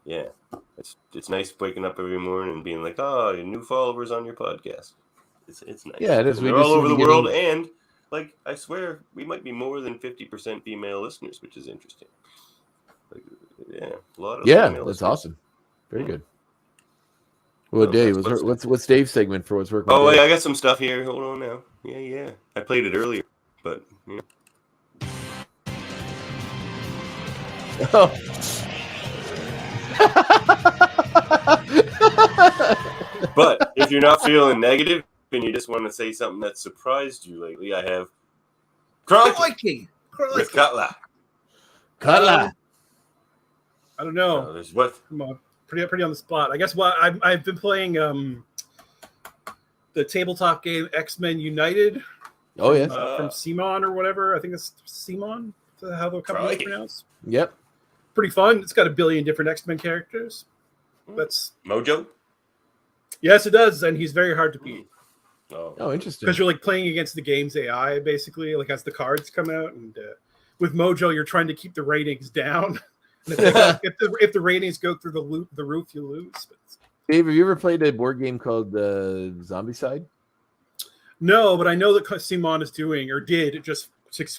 Yeah, it's nice waking up every morning and being like, oh, new followers on your podcast. It's nice. Yeah, it is. And We they're just all seem over to the be world, getting- and like I swear, we might be more than 50% female listeners, which is interesting. Like, yeah, a lot of Yeah, female that's listeners. awesome. Very good. Well, So Dave, that's what's Dave's segment for what's working? Oh, with yeah, Dave? I got some stuff here. Hold on now. Yeah. I played it earlier, but you know. Oh. But if you're not feeling negative and you just want to say something that surprised you lately, I have Crikey with Cutler. Cutler. I don't know. There's what? I'm pretty on the spot. I guess what I've been playing the tabletop game X-Men United. Oh yeah. From Simon or whatever. I think it's Simon. How the company is pronounced. Yep. Pretty fun. It's got a billion different X-Men characters. That's Mojo. Yes, it does, and he's very hard to beat. Oh, interesting. Because you're like playing against the game's AI, basically, like as the cards come out, and with Mojo, you're trying to keep the ratings down. if the ratings go through the roof, you lose. But... Dave, have you ever played a board game called Zombie Side? No, but I know that Simon is doing or did just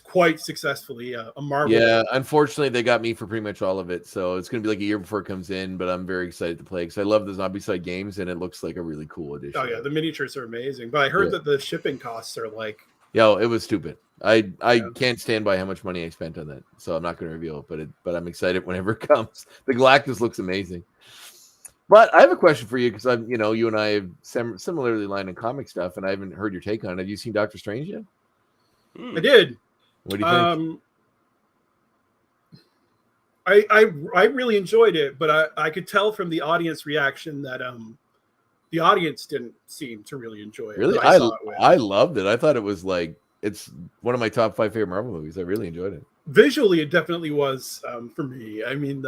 quite successfully a Marvel. Yeah, unfortunately, they got me for pretty much all of it, so it's going to be like a year before it comes in. But I'm very excited to play because I love the Zombie Side games, and it looks like a really cool edition. Oh yeah, the miniatures are amazing. But I heard that the shipping costs are like. Yeah, it was stupid. I can't stand by how much money I spent on that, so I'm not going to reveal it. But I'm excited whenever it comes. The Galactus looks amazing. But I have a question for you because you and I have similarly aligned in comic stuff, and I haven't heard your take on it. Have you seen Doctor Strange yet? I did. What do you think? I really enjoyed it, but I could tell from the audience reaction that the audience didn't seem to really enjoy it. Really, I loved it. I thought it was like it's one of my top 5 favorite Marvel movies. I really enjoyed it. Visually, it definitely was for me. I mean,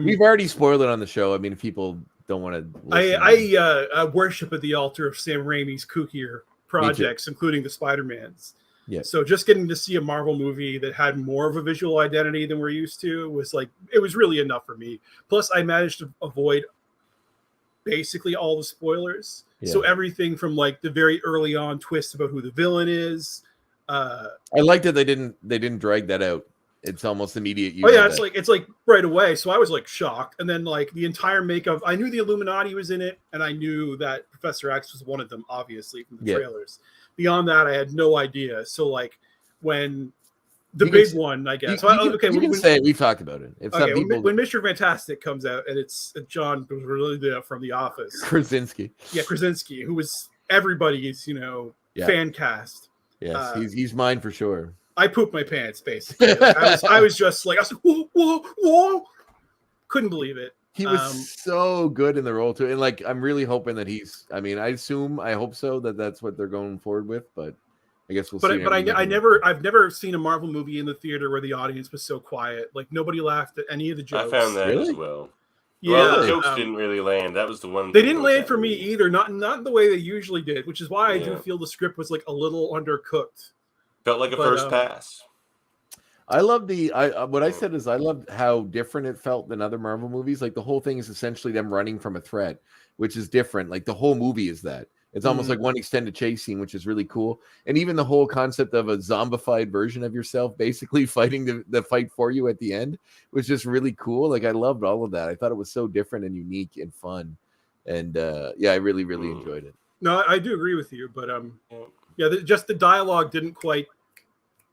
we've already spoiled it on the show. I mean, if people don't want to. I worship at the altar of Sam Raimi's kookier projects, including the Spider-Mans. Yeah. So just getting to see a Marvel movie that had more of a visual identity than we're used to was like, it was really enough for me. Plus, I managed to avoid basically all the spoilers. Yeah. So everything from like the very early on twist about who the villain is. I liked that they didn't drag that out. It's almost immediate. Oh yeah, it's like right away. So I was like shocked, and then like the entire makeup. I knew the Illuminati was in it, and I knew that Professor X was one of them, obviously from the trailers. Beyond that, I had no idea. So like when the big one, I guess. We talked about it. It's okay, when Mr. Fantastic comes out, and it's John from The Office, Krasinski. Yeah, Krasinski, who was everybody's fan cast. Yes, he's mine for sure. I pooped my pants, basically. I was just like, whoa. Couldn't believe it. He was so good in the role too. And like, I'm really hoping that I hope so that's what they're going forward with, but I guess we'll see. But I've never seen a Marvel movie in the theater where the audience was so quiet. Like nobody laughed at any of the jokes. I found that as well. Yeah, well, the jokes didn't really land. That was the one. They didn't land for me either. Not the way they usually did, which is why I do feel the script was like a little undercooked. Felt like a first pass. I love what I said is I loved how different it felt than other Marvel movies. Like the whole thing is essentially them running from a threat, which is different. Like the whole movie is that. It's almost like one extended chase scene, which is really cool. And even the whole concept of a zombified version of yourself basically fighting the fight for you at the end was just really cool. Like I loved all of that. I thought it was so different and unique and fun. And I really, really enjoyed it. No, I do agree with you, but just the dialogue didn't quite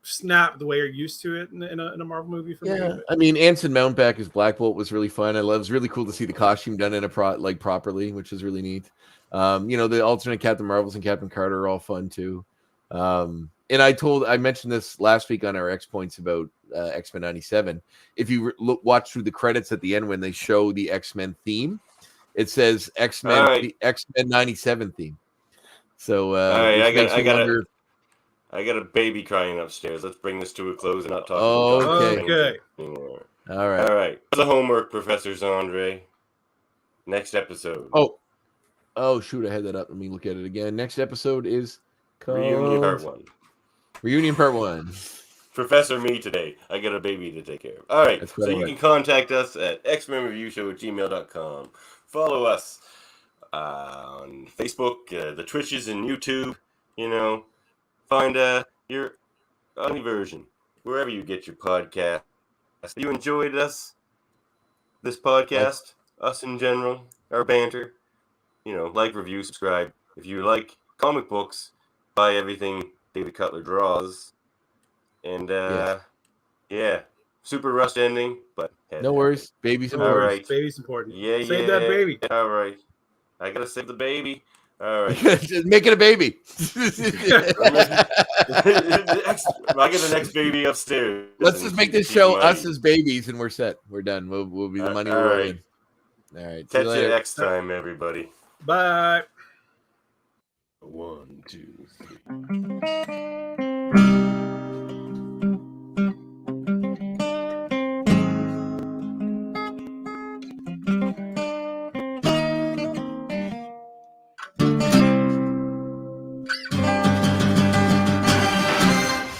snap the way you're used to it in a Marvel movie for me. I mean, Anson Mountback as Black Bolt was really fun. It was really cool to see the costume done in properly, which is really neat. The alternate Captain Marvels and Captain Carter are all fun too. And I mentioned this last week on our X Points about X-Men 97. If you watch through the credits at the end when they show the X-Men theme, it says X-Men 97 theme. So All right, which makes me wonder. I got a baby crying upstairs. Let's bring this to a close and not talk Oh, about okay. things Okay. anymore. All right. All right. The homework, Professor Zandre. Next episode. Oh, shoot! I had that up. Let me look at it again. Next episode is Reunion Part called 1. Reunion Part 1. Professor Me today. I got a baby to take care of. All right. That's So you right. can contact us at xmenreviewshow@gmail.com. Follow us on Facebook, the Twitches, and YouTube. You know, find your only version wherever you get your podcast. If you enjoyed this podcast, us in general, our banter, you know, like, review, subscribe. If you like comic books, buy everything David Cutler draws. And yeah, super rust ending, but No worries. Baby's No important. worries. right. Baby's important. Yeah, Save that baby. All right, I gotta save the baby. All right. Just make it a baby. I get the next baby upstairs. Let's just make this show us as babies, and we're set. We're done. We'll be the money all we're right. in. All right. See Catch you you later. next time, everybody. Bye. 1, 2, 3.